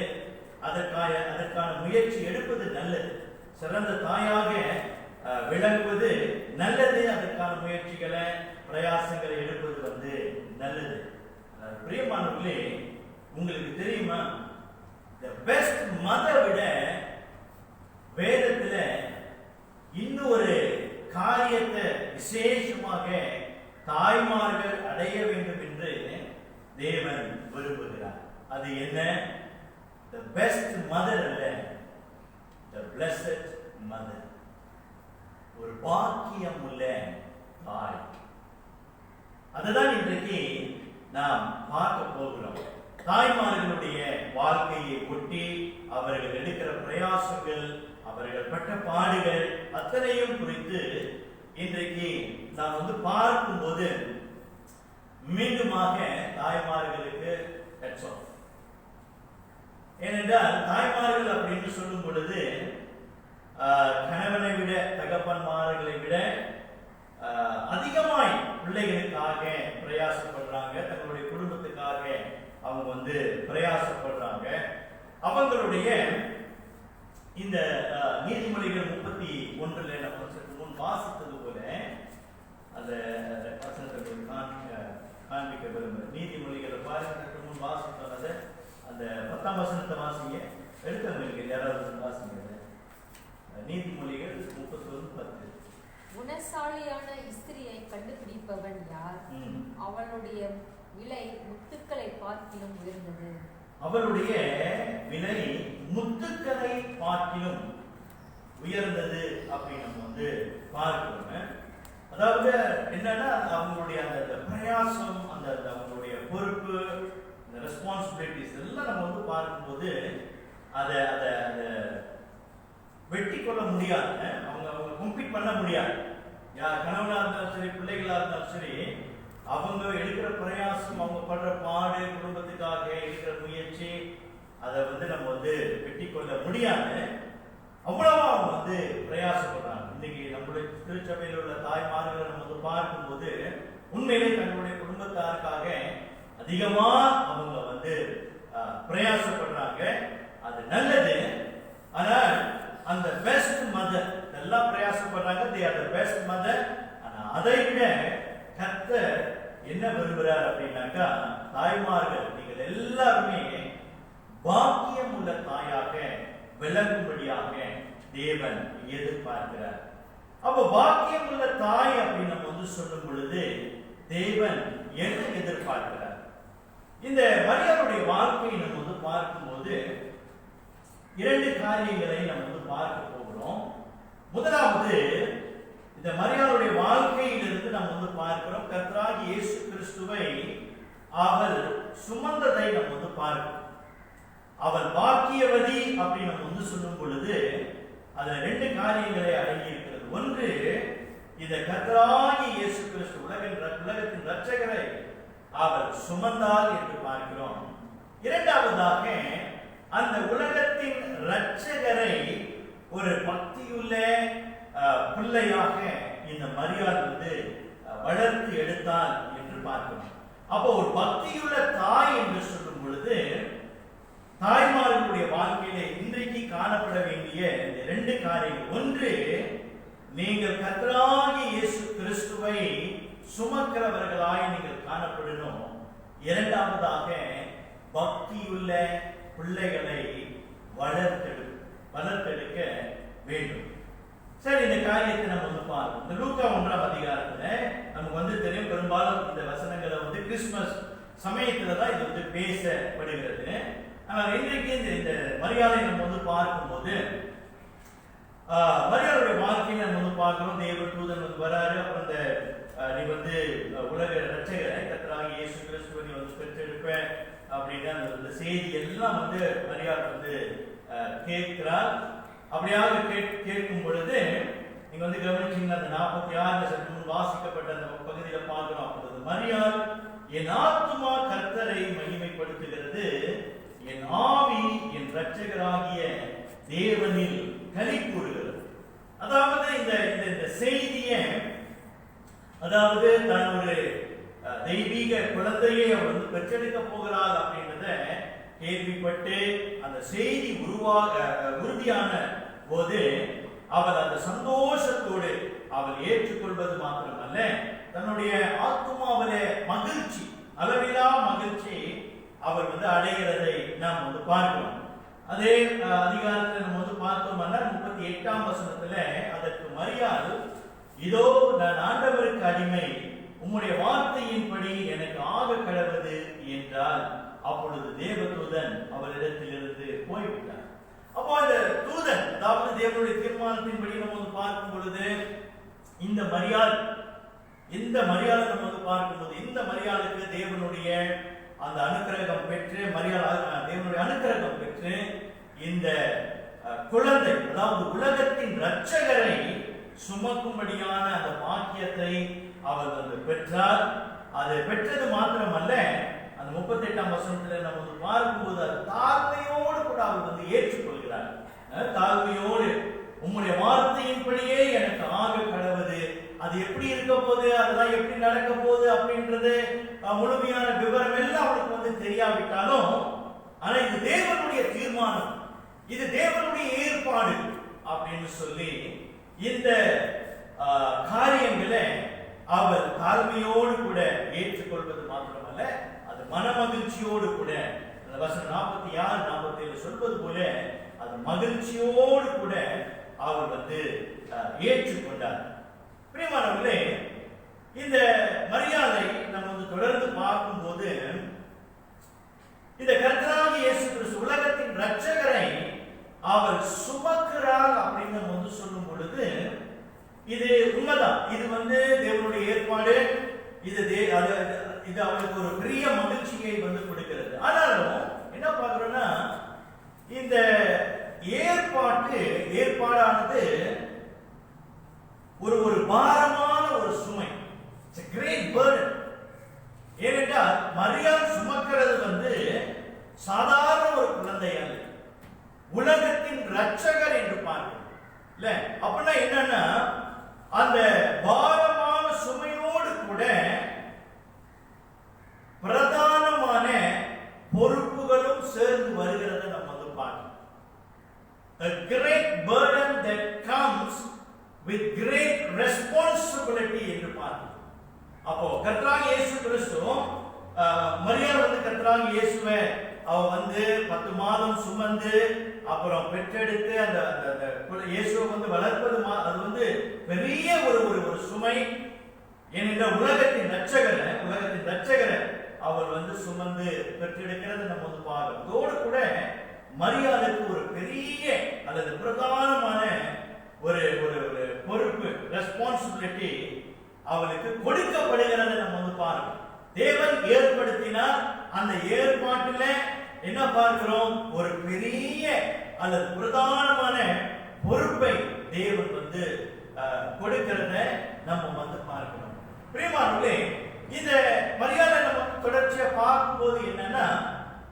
அதற்கான முயற்சி எடுப்பது நல்லது. சிறந்த தாயாக விளங்குவது நல்லது, அதற்கான முயற்சிகளை பிரயாசங்களை எடுப்பது நல்லது. பிரியமானவர்களே, உங்களுக்கு தெரியுமா, the best mother விட வேதத்துல இன்னொரு காரியத்தை விசேஷமாக தாய்மார்கள் அடைய வேண்டும் என்று தேவன் விரும்புகிறார். அது என்ன? The best mother அல்ல, the blessed mother. ஒரு பாக்கியம் உள்ள தாய். அதுதான் இன்றைக்கு நாம் பார்க்க போகிறோம். தாய்மார்களுடைய வாழ்க்கையை ஒட்டி அவர்கள் எடுக்கிற பிரயாசங்கள், அவர்கள் பட்ட பாடுகள் அத்தனையும் குறித்து இன்றைக்கு நாம் பார்க்கும்போது மீண்டுமாக தாய்மார்களுக்கு ஹெட்ஸ் ஆஃப். ஏனென்றால் தாய்மார்கள் அப்படின்னு சொல்லும் பொழுது கணவனை விட, தகப்பன்மார்களை விட அதிகமாய் பிள்ளைகளுக்காக பிரயாசப்படுறாங்க, தங்களுடைய குடும்பத்துக்காக அவங்க பிரயாசப்படுறாங்க. அவங்களுடைய இந்த நீதிமொழிகள் 31 நம்ம சற்று முன் வாசித்தது போல அந்த வசனத்தை காண்பிக்க விரும்புகிறேன். நீதிமொழிகளை பாருங்க, சற்று முன் வாசித்தது அந்த 10ஆம் வசனத்தை வாசிங்க. எடுத்தவங்களுக்கு யாராவது வாசிங்க. நீதிமொழிகள் 31:10. குணசாலியான இஸ்திரியை கண்டுபிடிப்பவன் யார்? அவளுடைய விலை முத்துக்களை பார்க்கிலும் உயர்ந்தது. அவளுடைய விலை முத்துக்களை பார்க்கிலும் உயர்ந்தது அப்படின்னு நம்ம பார்க்கிறோம். அதாவது என்னன்னா, அவங்களுடைய அந்த பிரயாசம், அந்த அவங்களுடைய பொறுப்பு, இந்த ரெஸ்பான்சிபிலிட்டிஸ் எல்லாம் நம்ம பார்க்கும்போது அதை அதை அதை வெட்டி கொள்ள முடியாது. அவங்க கம்பீட் பண்ண முடியாது. யார் கணவனா இருந்தாலும் சரி, பிள்ளைகளா இருந்தாலும் சரி, அவங்க எடுக்கிற பிரயாசம், அவங்க படுற பாடு, குடும்பத்துக்காக எடுக்கிற முயற்சி, அதை நம்ம வெட்டி கொள்ள முடியாது. அவ்வளவா அவங்க பிரயாசப்படுறாங்க. இன்னைக்கு நம்மளுடைய திருச்சபையில் உள்ள தாய்மார்களை நம்ம பார்க்கும்போது உண்மையிலே தங்களுடைய குடும்பத்தாருக்காக அதிகமா அவங்க பிரயாசப்படுறாங்க. அது நல்லது. ஆனால் அந்த பெஸ்ட் மதர் எல்லாம் பிரயாசப்படுறாங்க. they are the best mother. ஆனா அதை விட கர்த்தர் என்ன விரும்புகிறார் அப்படின்னாக்கா, தாய்மார்கள் நீங்கள் எல்லாருமே பாக்கியம் உள்ள தாயாக விளங்கும்படியாக தேவன் எதிர்பார்க்கிறார். அப்போ பாக்கியம் உள்ள தாய் அப்படின்னு நம்ம சொல்லும் பொழுது தேவன் என்ன எதிர்பார்க்கிறார்? இந்த மரியாளுடைய வாழ்க்கையை நம்ம பார்க்கும்போது 2 காரியங்களை நம்ம பார்க்க போகிறோம். முதலாவது, இந்த மரியாளுடைய வாழ்க்கையிலிருந்து நம்ம பார்க்கிறோம் கர்த்தராகிய இயேசு கிறிஸ்துவை அவள் சுமந்ததை நம்ம பார்க்கிறோம். அவள் பாக்கியவதி அப்படின்னு நம்ம சொல்லும் பொழுது அதுல 2 காரியங்களை அடங்கி இருக்கிறது. ஒன்று, இந்த கர்த்தராகிய இயேசு கிறிஸ்து உலகத்தின் இரட்சகரை அவள் சுமந்தாள் என்று பார்க்கிறோம். இரண்டாவதாக, அந்த உலகத்தின் இரட்சகரை ஒரு பக்தியுள்ள பிள்ளையாக இந்த மரியாள் வளர்த்து எடுத்தாள் என்று பார்க்கிறோம். அப்போ ஒரு பக்தியுள்ள தாய் என்று சொல்லும் பொழுது தாய்மார்களுடைய வாழ்க்கையில இன்றைக்கு காணப்பட வேண்டிய இந்த 2 காரியங்கள். ஒன்று, நீங்கள் கர்த்தராகிய இயேசு கிறிஸ்துவை சுமக்கிறவர்களாய் நீங்கள் காணப்படணும். இரண்டாவதாக, பக்தியுள்ள பிள்ளைகளை வளர்த்தெடுக்க வேண்டும். சரி, இந்த காரியத்தை நம்ம பார்ப்போம். இந்த லூக்கா 1ஆம் அதிகாரத்துல நமக்கு தெரியும், பெரும்பாலும் இந்த வசனங்களை கிறிஸ்துமஸ் சமயத்துல தான் இது பேசப்படுகிறது. ஆனால் இன்றைக்கு இந்த மரியாதை நம்ம பார்க்கும்போது மரியாளுடைய வாழ்க்கையை நம்ம பார்க்கிறோம். தேவ தூதன் வராரு. அப்புறம் நீ உலக இரட்சகரை கர்த்தராகிய இயேசு கிறிஸ்துவை நீ பெற்றெடுப்ப அப்படின்னு அந்த செய்தி எல்லாம் மரியாள் கேட்கிறார். அப்படியாக கேட்கும் பொழுது நீங்க கவனிச்சீங்கன்னா அந்த 46 சற்று முன் வாசிக்கப்பட்ட அந்த பகுதியில பார்க்கிறோம். அப்பொழுது மரியாள், என் ஆத்துமா கர்த்தரை மகிமைப்படுத்துகிறது, என் ஆவி என் இரட்சகராகிய தேவனில் களி கூறுகிறது. அதாவது இந்த செய்தியை, அதாவது தான் ஒரு தெய்வீக குழந்தையை அவர் பெற்றெடுக்க போகிறார் அப்படின்றத கேள்விப்பட்டு அந்த செய்தி உறுதியான போது அவள் அந்த சந்தோஷத்தோடு அவள் ஏற்றுக்கொள்வது மாத்திரமல்ல, தன்னுடைய ஆத்துமாவிலே மகிழ்ச்சி, அளவிலா மகிழ்ச்சி அவர் அடைகிறதை நாம் பார்க்கிறோம். அதே அதிகாரத்தில் நம்ம பார்த்தோம்னா 38ஆம் வசனத்துல அதற்கு மரியாள், இதோ நான் ஆண்டவருக்கு அடிமை, உம்முடைய வார்த்தையின்படி எனக்கு ஆக கடவது என்றால், அப்பொழுது தேவதூதன் அவரிடத்திலிருந்து போய்விட்டார். அப்போ அந்த தூதன், அதாவது தேவனுடைய தீர்மானத்தின்படி நம்ம பார்க்கும் பொழுது இந்த மரியாள் நம்ம பார்க்கும்போது இந்த மரியாளுக்கு தேவனுடைய அந்த அனுக்கிரகம் பெற்று மரியாள் தேவனுடைய அனுக்கிரகம் பெற்று இந்த குழந்தை, அதாவது உலகத்தின் இரட்சகரை சுமக்கும்படியான அந்த பாக்கியத்தை அவர் வந்து பெற்றார். அதை பெற்றது மாத்திரமல்ல, அந்த 38ஆம் வசனத்துல நம்ம பார்க்கும்போது அது தாழ்மையோடு கூட அவர் வந்து ஏற்றுக்கொள்கிறார். தாழ்மையோடு உம்முடைய வார்த்தையின்படியே எனக்கு ஆக கடவுது, அது எப்படி இருக்க போகுது, அதெல்லாம் எப்படி நடக்க போகுது அப்படின்றது முழுமையான விவரம் எல்லாம் அவனுக்கு வந்து தெரியாவிட்டாலும், ஆனா இது தேவனுடைய தீர்மானம், இது தேவனுடைய ஏற்பாடு அப்படின்னு சொல்லி இந்த காரியங்களை அவர் தாழ்மையோடு கூட ஏற்றுக்கொள்வது மாத்திரமல்ல, அது மனமகிழ்ச்சியோடு கூட, அந்த வசனம் 46, 47 சொல்வது போல அது மகிழ்ச்சியோடு கூட அவர் வந்து ஏற்றுக்கொண்டார். பிரியமானவர்களே, இந்த மரியாதை நம்ம வந்து தொடர்ந்து பார்க்கும்போது, இந்த கர்த்தராகிய இயேசு கிறிஸ்து உலகத்தின் இரட்சகரை அவர் சுமக்கிறார் அப்படின்னு வந்து சொல்லும் பொழுது இது உண்மைதான். இது வந்து தேவனுடைய ஏற்பாடு, இது அவருக்கு ஒரு பெரிய மகிழ்ச்சியை வந்து கொடுக்கிறது. ஆனாலும் என்ன பார்க்கிறோம்னா, இந்த ஏற்பாடானது ஒரு பாரமான ஒரு சுமை, கிரேட் பர்டன். ஏனென்றால் மரியாள் சுமக்கிறது வந்து சாதாரண ஒரு குழந்தை அல்ல, உலகத்தின் இரட்சகர் என்று பார்க்கிறோம் இல்ல. அப்படின்னா என்னன்னா, அந்த பாரமான சுமையோடு கூட பிரதானமான பொறுப்புகளும் சேர்ந்து வருகிறத நம்ம வந்து பார்க்கிறோம். A great burden that comes with great responsibility என்று பார்க்கிறோம். அப்போ கர்த்தராகிய இயேசு கிறிஸ்து, மரியாள் வந்து கர்த்தராகிய இயேசுவை அவ வந்து 10 மாதம் சுமந்து அப்புறம் பெற்றெடுத்து அந்த இயேசுவை வந்து வளர்ப்பது அது வந்து பெரிய ஒரு சுமை. ஏனென்றால் உலகத்தின் இரட்சகரை அவர் வந்து சுமந்து பெற்றெடுக்கிறது நம்ம வந்து பார்க்கிறோம். அதோடு கூட மரியாளுக்கு ஒரு பெரிய அல்லது பிரதானமான ஒரு பொறுப்பு, ரெஸ்பான்சிபிலிட்டி அவளுக்கு கொடுக்கப்படுகிறத நம்ம வந்து பார்க்கிறோம். தேவன் ஏற்படுத்தினார், அந்த ஏற்பாட்டில் என்ன பார்க்கிறோம், ஒரு பெரிய அல்லது பிரதானமான பொறுப்பை தேவன் வந்து கொடுக்கிறத நம்ம வந்து பார்க்கிறோம். பிரியமானவர்களே, இந்த மரியாதை நம்ம தொடர்ச்சியா பார்க்கும்போது என்னன்னா,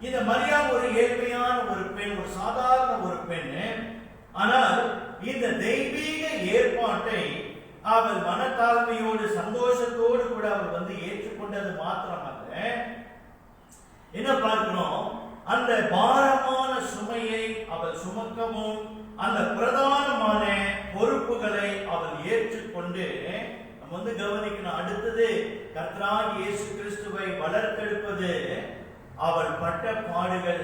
இந்த மரியாள் ஒரு ஏழ்மையான ஒரு பெண், ஒரு சாதாரண ஒரு பெண். ஆனால் இந்த தெய்வீக ஏற்பாட்டை அவள் மனத்தாழ்மையோடு சந்தோஷத்தோடு கூட அவள் வந்து ஏற்றுக்கொண்டது மாத்திரமல்ல, என்ன பார்க்கிறோம், அந்த பாரமான சுமையை அவள் சுமக்கவும் அந்த பிரதானமான பொறுப்புகளை அவள் ஏற்றுக்கொண்டு நம்ம வந்து கவனிக்கணும். அடுத்தது கர்த்தராகிய இயேசு கிறிஸ்துவை வளர்த்தெடுப்பது அவள் பட்ட பாடுகள்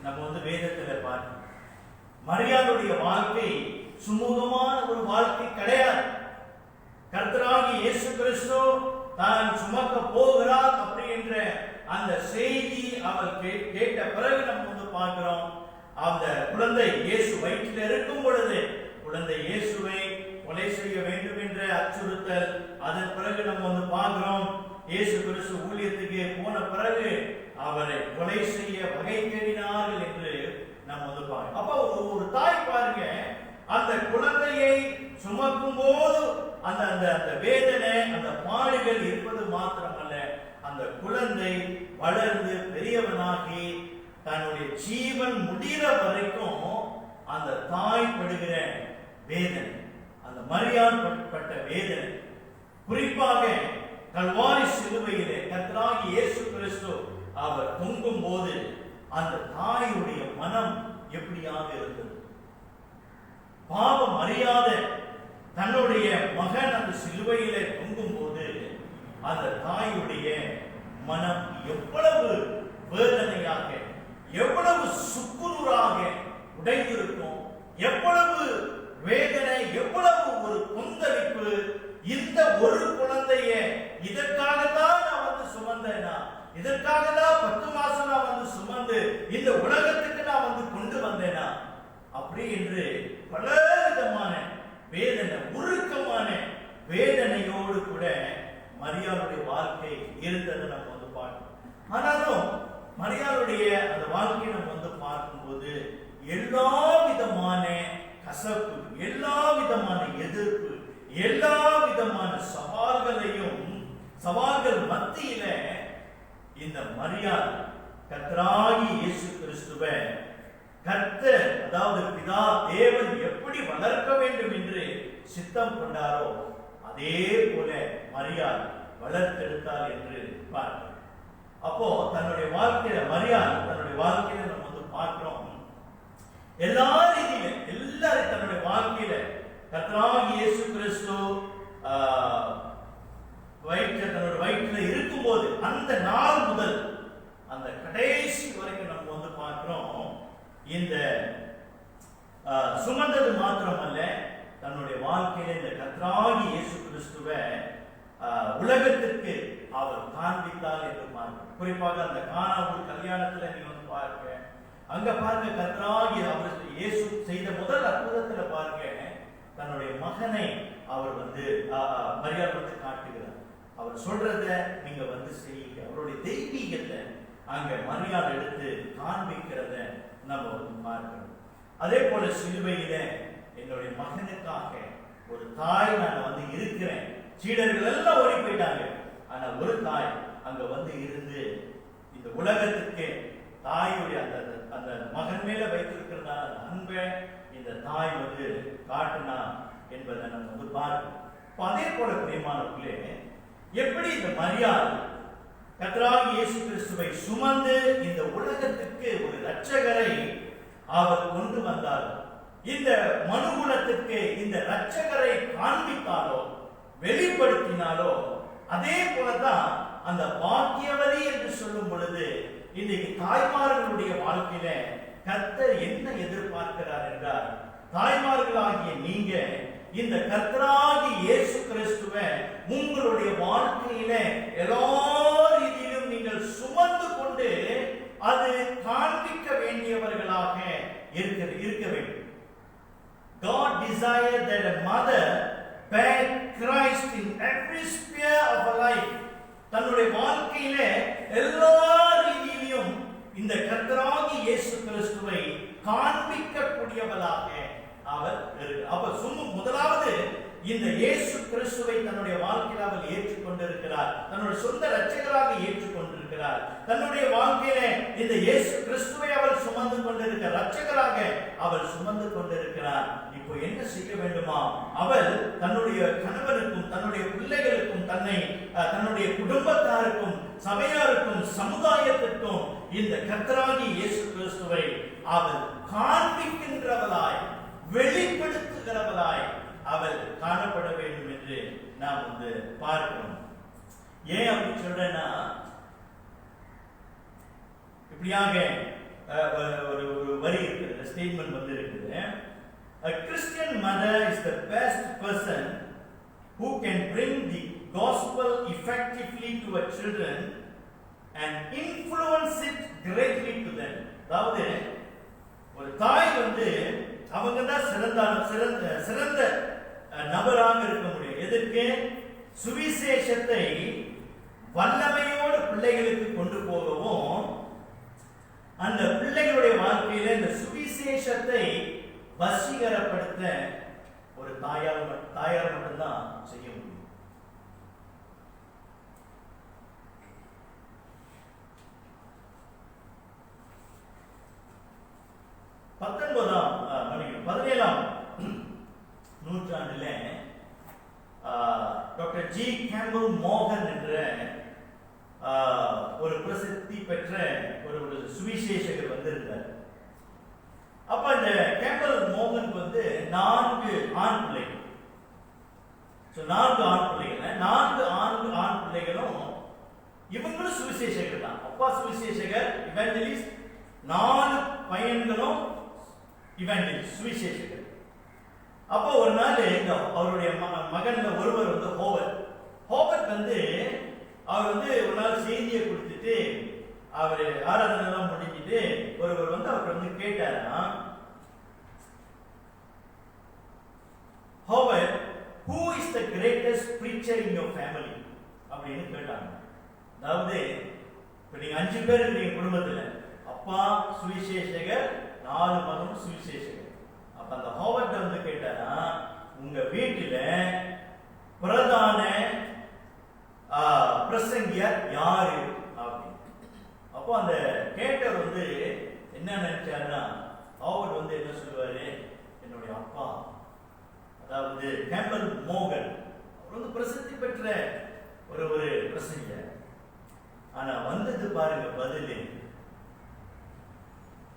நம்ம வந்து வேதத்துல பார்க்கிறோம். மரியாளுடைய வாழ்க்கை சுமூகமான ஒரு வாழ்க்கை கிடையாது. கர்த்தராகிய இயேசு கிறிஸ்து தான் சுமக்க போகிறார் அப்படி என்ற அந்த செய்தி அவள் கேட்ட பிறகு நம்ம வந்து பார்க்கிறோம், அந்த குழந்தை இயேசு வயிற்றில் இருக்கும் பொழுது குழந்தை இயேசுவை கொலை செய்ய வேண்டும் என்ற அச்சுறுத்தல். அதன் பிறகு நம்ம வந்து பார்க்கிறோம், இயேசு கிறிஸ்து ஊழியத்துக்கு போன பிறகு அவரை கொலை செய்ய வகை தேடினார்கள் என்று நம்ம வந்து பார்க்கிறோம். அப்ப ஒரு தாய் பாருங்க, அந்த குழந்தையை சுமக்கும் போது அந்த வேதனை, அந்த பாடுகள் இருப்பது மாத்திரமல்ல, அந்த குழந்தை வளர்ந்து பெரியவனாகி தன்னுடைய ஜீவன் முடிகிற வரைக்கும் அந்த தாய் படுகிற வேதனை, அந்த மரியாள் பட்ட வேதனை, குறிப்பாக கல்வாரி சிலுவையிலே கர்த்தராகிய இயேசு கிறிஸ்து அவர் தொங்கும் போது அந்த தாயுடைய மனம் எப்படியாக இருந்தது. பாவம் அறியாத தன்னுடைய மகன் அந்த சிலுவையிலே தொங்கும் போது அந்த தாயுடைய மனம் எவ்வளவு வேதனையாக, எவ்வளவு சுக்குநூறாக உடைந்திருக்கும், எவ்வளவு வேதனை, எவ்வளவு ஒரு கொந்தளிப்பு. இந்த ஒரு குழந்தைய இதற்காகத்தான் நான் வந்து சுமந்தேனா, இதற்காக தான் 10 மாசம் நான் வந்து சுமந்து இந்த உலகத்துக்கு நான் வந்து கொண்டு வந்தேனா, அப்படி என்று பல விதமான வேதனை, உருக்கமான வேதனையோடு கூட மரியாளுடைய வாழ்க்கை இருந்ததை நம்ம வந்து பார்க்கணும். ஆனாலும் மரியாளுடைய அந்த வாழ்க்கையை நம்ம வந்து பார்க்கும்போது எல்லா விதமான கசப்பு, எல்லா விதமான எதிர்ப்பு, எல்லா விதமான சவால்கள் மத்தியில இந்த மரியாள் கர்த்தராகிய இயேசு கிறிஸ்துவை கர்த்தர், அதாவது பிதா தேவன் எப்படி வளர்க்க வேண்டும் என்று சித்தம் கொண்டாரோ அதே போல மரியாள் வளர்த்தெடுத்தாள் என்று பார்க்கிறோம். அப்போ தன்னுடைய வாழ்க்கையில மரியாள் தன்னுடைய வாழ்க்கையில நம்ம வந்து பார்க்கிறோம், எல்லா ரீதியில எல்லாரும் தன்னுடைய வாழ்க்கையில கர்த்தராகிய இயேசு கிறிஸ்து தன்னுடைய வயிற்றுல இருக்கும்போது அந்த நாள் முதல் அந்த கடைசி வரைக்கும் நம்ம வந்து பார்க்கிறோம், இந்த சுமந்தது மாத்திரமல்ல, தன்னுடைய வாழ்க்கையில இந்த கர்த்தராகிய இயேசு கிறிஸ்துவை உலகத்திற்கு அவர் காண்பித்தார் என்று பார்க்கிறோம். குறிப்பாக அந்த கானாவூர் கல்யாணத்துல நீங்க வந்து பாருங்க, அங்க பாருங்க கர்த்தராகிய அவர் இயேசு செய்த முதல் அற்புதத்துல பாருங்க, தன்னுடைய மகனை அவர் வந்து மரியாதை வந்து காட்டுகிறார். அவர் சொல்றத நீங்க வந்து செய்யுங்க. அவருடைய தெய்வீகத்தை அங்க மரியாதை எடுத்து காண்பிக்கிறத நம்ம வந்து பார்க்கிறோம். அதே போல சிலுவையில என்னுடைய மகனுக்காக ஒரு தாய் நான் வந்து இருக்கிறேன். சீடர்கள் எல்லாம் ஓடி போயிட்டாங்க, ஆனா ஒரு தாய் அங்க வந்து இருந்து இந்த உலகத்துக்கு தாயுடைய அந்த அந்த மகன் மேல வைத்திருக்கிறதான அந்த அன்பை இந்த தாய் வந்து காட்டினா என்பதை நம்ம வந்து பார்க்கிறோம். அதே போல பிரியமானவர்களே, எப்படி இந்த மரியாள் கர்த்தராகிய இயேசு கிறிஸ்துவை சுமந்து இந்த உலகத்துக்கு ஒரு இரட்சகரை அவர் கொண்டு வந்தார், இந்த மனுகுலத்துக்கு இந்த இரட்சகரை காண்பித்தாலோ வெளிப்படுத்தினாலோ, அதே போலதான் அந்த பாக்கியவதி என்று சொல்லும் பொழுது இன்றைக்கு தாய்மார்களுடைய வாழ்க்கையில கர்த்தர் என்ன எதிர்பார்க்கிறார் என்றால், தாய்மார்களாகிய நீங்க இந்த கர்த்தராகிய இயேசு கிறிஸ்துவை உங்களுடைய வாழ்க்கையில எல்லா ரீதியிலும் நீங்கள் சுமந்து கொண்டு அது காண்பிக்க வேண்டியவர்களாக இருக்க வேண்டும். God desired that a mother bear Christ in every sphere of her life. தன்னுடைய வாழ்க்கையில எல்லா ரீதியிலும் இந்த கர்த்தராகிய இயேசு கிறிஸ்துவை காண்பிக்க கூடியவளாக அவர் அப்ப முதலாவது இந்த இயேசு கிறிஸ்துவை தன்னுடைய வாழ்க்கையில் அவர் ஏற்றுக்கொண்டிருக்கிறார், தன்னுடைய சொந்த இரட்சகராக ஏற்றுக்கொண்டிருக்கிறார். தன்னுடைய வாழ்க்கையில இந்த இயேசு கிறிஸ்துவை அவர் சுமந்து கொண்டிருக்கிறார், இரட்சகராக அவர் சுமந்து கொண்டிருக்கிறார். இப்போ என்ன செய்ய வேண்டுமா? அவள் தன்னுடைய கணவனுக்கும் தன்னுடைய பிள்ளைகளுக்கும் தன்னுடைய குடும்பத்தாருக்கும் சபையாருக்கும் சமுதாயத்திற்கும் இந்த கர்த்தராகிய இயேசு கிறிஸ்துவை அவள் காண்பிக்கின்றவளாய் வெளிப்படுத்துகிறவளாய் அவள் காணப்பட வேண்டும் என்று நாம் வந்து பார்க்கிறோம். ஏன் அப்படி சொல்றேன்னா, இப்படியாக ஒரு வரி இருக்குது, ஸ்டேட்மெண்ட் வந்து இருக்குது. A Christian mother is the best person who can bring the gospel effectively to her children and influence it greatly to them. அதாவது ஒரு தாய் வந்து அவங்க தான் சிறந்த நபராக இருக்க முடியும். எதற்கு? சுவிசேஷத்தை வல்லமையோடு பிள்ளைகளுக்கு கொண்டு போகவும், அந்த பிள்ளைகளுடைய வாழ்க்கையில இந்த சுவிசேஷத்தை வசீகரப்படுத்த ஒரு தாயார் மட்டும்தான் செய்ய முடியும். பதினேழாம் நூற்றாண்டில் டாக்டர் ஜி கேம்பல் மோகன் என்ற ஒரு பிரசித்தி பெற்ற ஒரு சுவிசேஷகர் வந்திருந்தார். அப்ப இந்த கேம்பல் மோகனுக்கு வந்து 4 ஆண் பிள்ளைகள். 4 ஆண் பிள்ளைகள், 4 ஆண் பிள்ளைகளும் இவங்களும் சுவிசேஷகர் தான். அப்பா சுவிசேஷகர், இவாஞ்சலிஸ்ட், 4 பையன்களும் இவாஞ்சலிஸ்ட் சுவிசேஷகர். அப்போ ஒரு நாள் அவருடைய மகன்ல ஒருவர் வந்து ஹோவர்ட் வந்து அவர் வந்து ஒரு நாள் செய்தியை கொடுத்துட்டு அவர் ஆராதனை எல்லாம் முடிஞ்சிட்டு ஒருவர் வந்து அவர் வந்து கேட்டாரா, Howard, who is the greatest preacher in your family அப்படின்னு கேட்டாங்க. அதாவது இப்ப நீங்க 5 பேர் இருக்கீங்க குடும்பத்துல, அப்பா சுவிசேஷகர், 4 மகன் சுவிசேஷகர். அப்ப அந்த ஹோவர்ட் வந்து கேட்டாரா, உங்க வீட்டுல பிரதான பிரசங்கியார் யாரு அப்படின்னு. அப்போ அந்த கேட்டவர் வந்து என்ன நினைச்சாருன்னா, ஹோவர்ட் வந்து என்ன சொல்லுவாரு, என்னுடைய அப்பா, அதாவது கேம்பல் மோகன், அவர் வந்து பிரசித்தி பெற்ற ஒரு பிரசங்கியார். ஆனா வந்தது பாருங்க பதில்.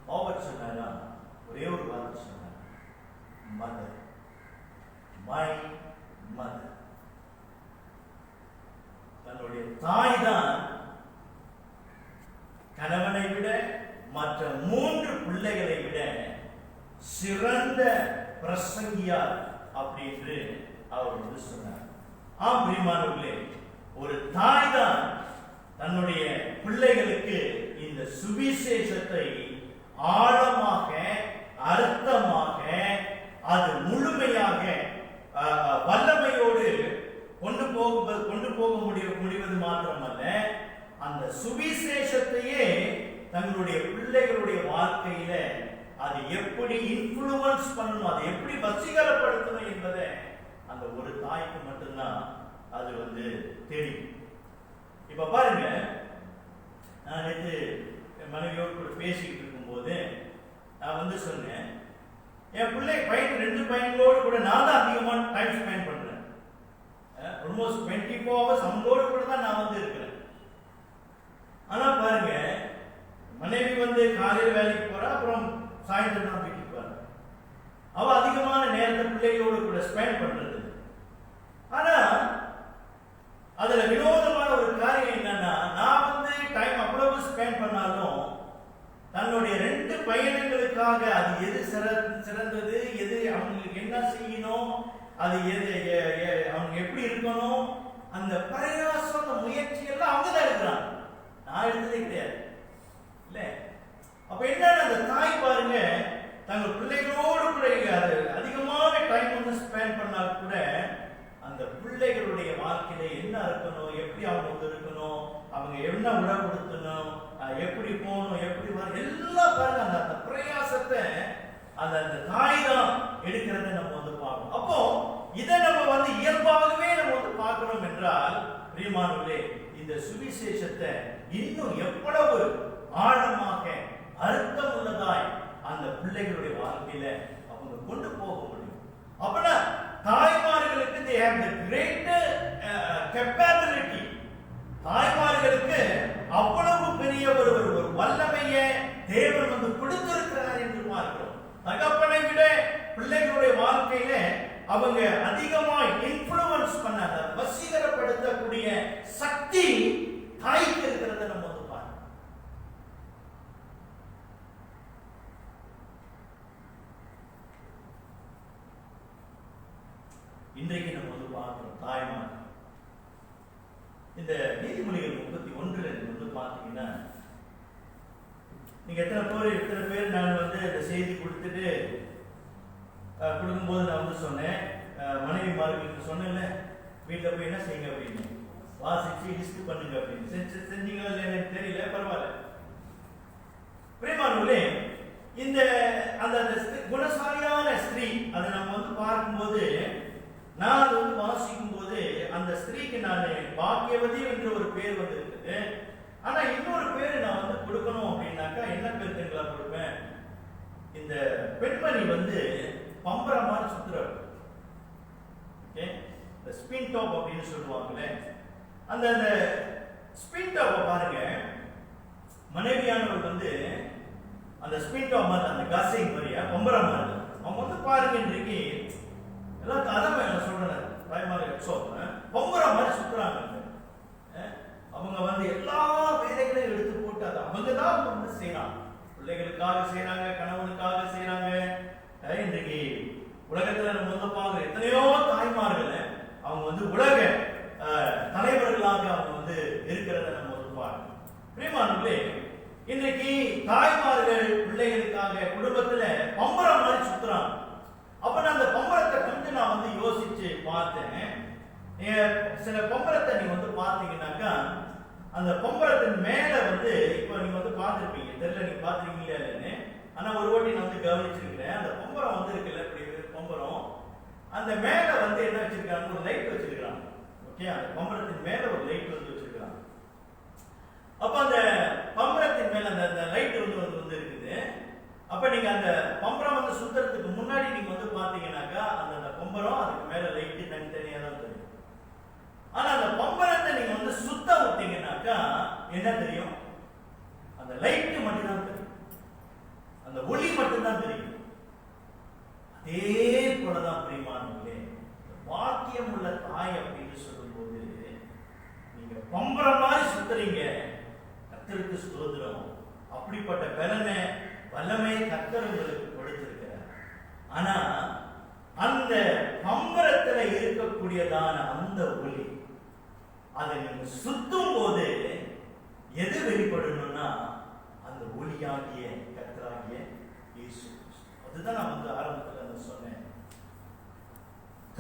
ஹோவர்ட் சொன்னாரா, ஒரே ஒரு வார்த்தை சொன்னார், மதர், மை மதர். தன்னுடைய தாய் தான் கணவனை விட மற்ற 3 பிள்ளைகளை விட சிறந்த பிரசங்கியார் அப்படின்னு அவர் வந்து சொன்னார். ஆம் பிரியமானவர்களே, ஒரு தாய் தான் தன்னுடைய பிள்ளைகளுக்கு இந்த சுவிசேஷத்தை ஆழமாக, அர்த்தமாக, அது முழுமையாக வல்லமையோடு கொண்டு போக முடிவது மாத்திரமல்ல, அந்த சுவிசேஷத்தையே தங்களுடைய பிள்ளைகளுடைய வாழ்க்கையில அது எப்படி இன்ஃப்ளூயன்ஸ் பண்ணணும், அதை எப்படி வசீகரப்படுத்தணும் என்பதை அந்த ஒரு தாய்க்கு மட்டும்தான் அது வந்து தெரியும். இப்ப பாருங்க, நான் நேற்று மனைவியோடு கூட பேசிக்கிட்டு இருக்கும்போது நான் வந்து சொன்னேன், என் பிள்ளை பையன் 2 பையன்களோடு கூட நான் தான் அதிகமாக டைம் ஸ்பெண்ட் பண்றேன். ஆல்மோஸ்ட் 24 hours அவங்களோடு கூட தான் நான் வந்து இருக்கிறேன். ஆனா பாருங்க, மனைவி வந்து காலையில் வேலைக்கு போறா, அப்புறம் சாயந்தரம் தான் வீட்டுக்கு போறா. அவ அதிகமான நேரத்தை பிள்ளைகளோடு கூட ஸ்பெண்ட் பண்றது. ஆனா அதுல வினோதமான ஒரு காரியம் என்னன்னா, நான் வந்து டைம் அவ்வளவு ஸ்பெண்ட் பண்ணாலும் தன்னுடைய 2 பையன்களுக்காக அது எது சிறந்தது, எது அவங்களுக்கு என்ன செய்யணும், அது எது அவங்க எப்படி இருக்கணும், அந்த பிரயாசம், அந்த முயற்சி எல்லாம் அவங்க தான் எடுக்கிறாங்க. நான் எடுத்ததே கிடையாது இல்ல. அப்ப என்ன, அந்த தாய் பாருங்க, தங்கள் பிள்ளைகளோடு கூட அது அதிகமான டைம் வந்து ஸ்பெண்ட் பண்ணா கூட அந்த பிள்ளைகளுடைய வாழ்க்கையில என்ன இருக்கணும், எப்படி அவங்க இருக்கணும், அவங்க என்ன உணவுப்படுத்தணும், எப்படி போகணும், எப்படி வரும், எல்லாம் பாருங்க அந்த பிரயாசத்தை அந்த தாய் தான் எடுக்கிறத நம்ம வந்து பார்க்கணும். அப்போ இதை நம்ம வந்து இயல்பாகவே நம்ம வந்து பார்க்கணும் என்றால் பிரியமானவர்களே, இந்த சுவிசேஷத்தை இன்னும் எவ்வளவு ஆழமாக அர்த்தம் உள்ளதாய் அந்த பிள்ளைகளுடைய வாழ்க்கையில அவங்க கொண்டு போக முடியும். அப்பனா தாய்மார்களுக்கு they have the greater capability. தாய்மார்களுக்கு அவ்வளவு பெரிய ஒரு வல்லமையை தேவன் வந்து கொடுத்திருக்கிறார் என்று பார்க்கிறோம். தகப்பனை விட பிள்ளைகளுடைய வாழ்க்கையில அவங்க அதிகமா இன்ஃப்ளூயன்ஸ் பண்ண, வசீகரப்படுத்தக்கூடிய சக்தி தாய்க்கு இருக்கிறத நம்ம வந்து பார்க்கிறோம். இன்றைக்கு நம்ம வந்து பார்க்கிறோம் தாய்மார். இந்த நீதிமொழிகள் 31 வந்து பார்த்தீங்கன்னா, நீங்க எத்தனை பேர் நான் வந்து இந்த செய்தி கொடுத்துட்டு கொடுக்கும்போது நான் வந்து சொன்னேன், மனைவி மார்களுக்கு சொன்னேன்ல, வீட்டில் போய் என்ன செய்யுங்க அப்படின்னு, வாசிச்சு லிஸ்ட் பண்ணுங்க அப்படின்னு. செஞ்சீங்களா இல்லை எனக்கு தெரியல, பரவாயில்ல. பிரியமானவர்களே, இந்த அந்த குணசாலியான ஸ்திரீ அதை நம்ம வந்து பார்க்கும்போது, நான் அதை வந்து வாசிக்கும் போது அந்த ஸ்திரீக்கு நான் பாக்கியவதி என்ற ஒரு பேர் வந்து இருக்குது. ஆனா இன்னொரு பேர் நான் வந்து கொடுக்கணும் அப்படின்னாக்கா என்ன பேர் தெரியுங்களா கொடுப்பேன், இந்த பெண்மணி வந்து பம்பர மாதிரி சுத்துறாரு. ஓகே, இந்த ஸ்பின் டாப் அப்படின்னு சொல்லுவாங்களே, அந்த ஸ்பின் டாப்பை பாருங்க, மனைவியானவர் வந்து அந்த ஸ்பின் டாப் மாதிரி, அந்த கசிங் மாதிரியா பம்பர மாதிரி அவங்க வந்து பாருங்க, இன்றைக்கு எல்லாம் கதமை சொல்றேன் பயமாக பம்பர மாதிரி சுத்துறாங்க. அவங்க வந்து எல்லா வேலைகளையும் எடுத்து போட்டு அதை அவங்க தான் வந்து செய்யறாங்க, பிள்ளைகளுக்காக செய்யறாங்க, கணவனுக்காக செய்யறாங்க. இன்றைக்கு உலகத்துல நம்ம வந்து பார்க்குற எத்தனையோ தாய்மார்கள் அவங்க வந்து உலக தலைவர்களாக அவங்க வந்து இருக்கிறத நம்ம வந்து பார்க்கணும். பிரியமானவர்களே, இன்றைக்கு தாய்மார்கள் பிள்ளைகளுக்காக குடும்பத்துல பம்பரம் மாதிரி சுத்துறாங்க. அப்ப நான் அந்த பம்பரத்தை கொஞ்சம் நான் வந்து யோசிச்சு பார்த்தேன். சில பம்பரத்தை நீங்க வந்து பார்த்தீங்கன்னாக்கா அந்த பம்பரத்தின் மேல வந்து இப்போ நீங்க வந்து பார்த்துருப்பீங்க, தெரியல நீங்க பார்த்துருக்கீங்களா இல்லைன்னு, ஆனா ஒரு வாட்டி நான் வந்து கவனிச்சிருக்கிறேன். அந்த பம்பரம் வந்து இருக்குல்ல, இப்படி பம்பரம், அந்த மேல வந்து என்ன வச்சிருக்காங்க, ஒரு லைட் வச்சிருக்காங்க. ஓகே, அந்த பம்பரத்தின் மேல ஒரு லைட் வந்து வச்சிருக்காங்க. அப்ப அந்த பம்பரத்தின் மேல அந்த லைட் வந்து இருக்குது. அப்ப நீங்க அந்த பம்பரம் வந்து சுத்துறதுக்கு முன்னாடி நீங்க வந்து பாத்தீங்கன்னாக்கா அந்த பம்பரம் அதுக்கு மேல லைட் தனித்தனியா தான் தெரியும். ஆனா அந்த பம்பரத்தை நீங்க வந்து சுத்த விட்டீங்கன்னாக்கா என்ன தெரியும்? அந்த லைட் மட்டும் தான் தெரியும், அந்த ஒளி மட்டும் தான் தெரியும். அதே போலதான் பிரியமானவர்களே, வாக்கியம் உள்ள தாய் அப்படின்னு சொல்லும்போது நீங்க பம்பரம் மாதிரி சுத்துறீங்க. கர்த்தருக்கு ஸ்தோத்திரம். அப்படிப்பட்ட பலனை வல்லமை கர்த்தர் உங்களுக்கு கொடுத்திருக்கிறார். ஆனா அந்த பம்பரத்துல இருக்கக்கூடியதான அந்த ஒளி, அதை நீங்க சுத்தும் போது எது வெளிப்படணும்னா அந்த ஒளியாகிய கர்த்தராகிய இயேசு. அதுதான் நான் வந்து ஆரம்பத்தில் சொன்னேன்.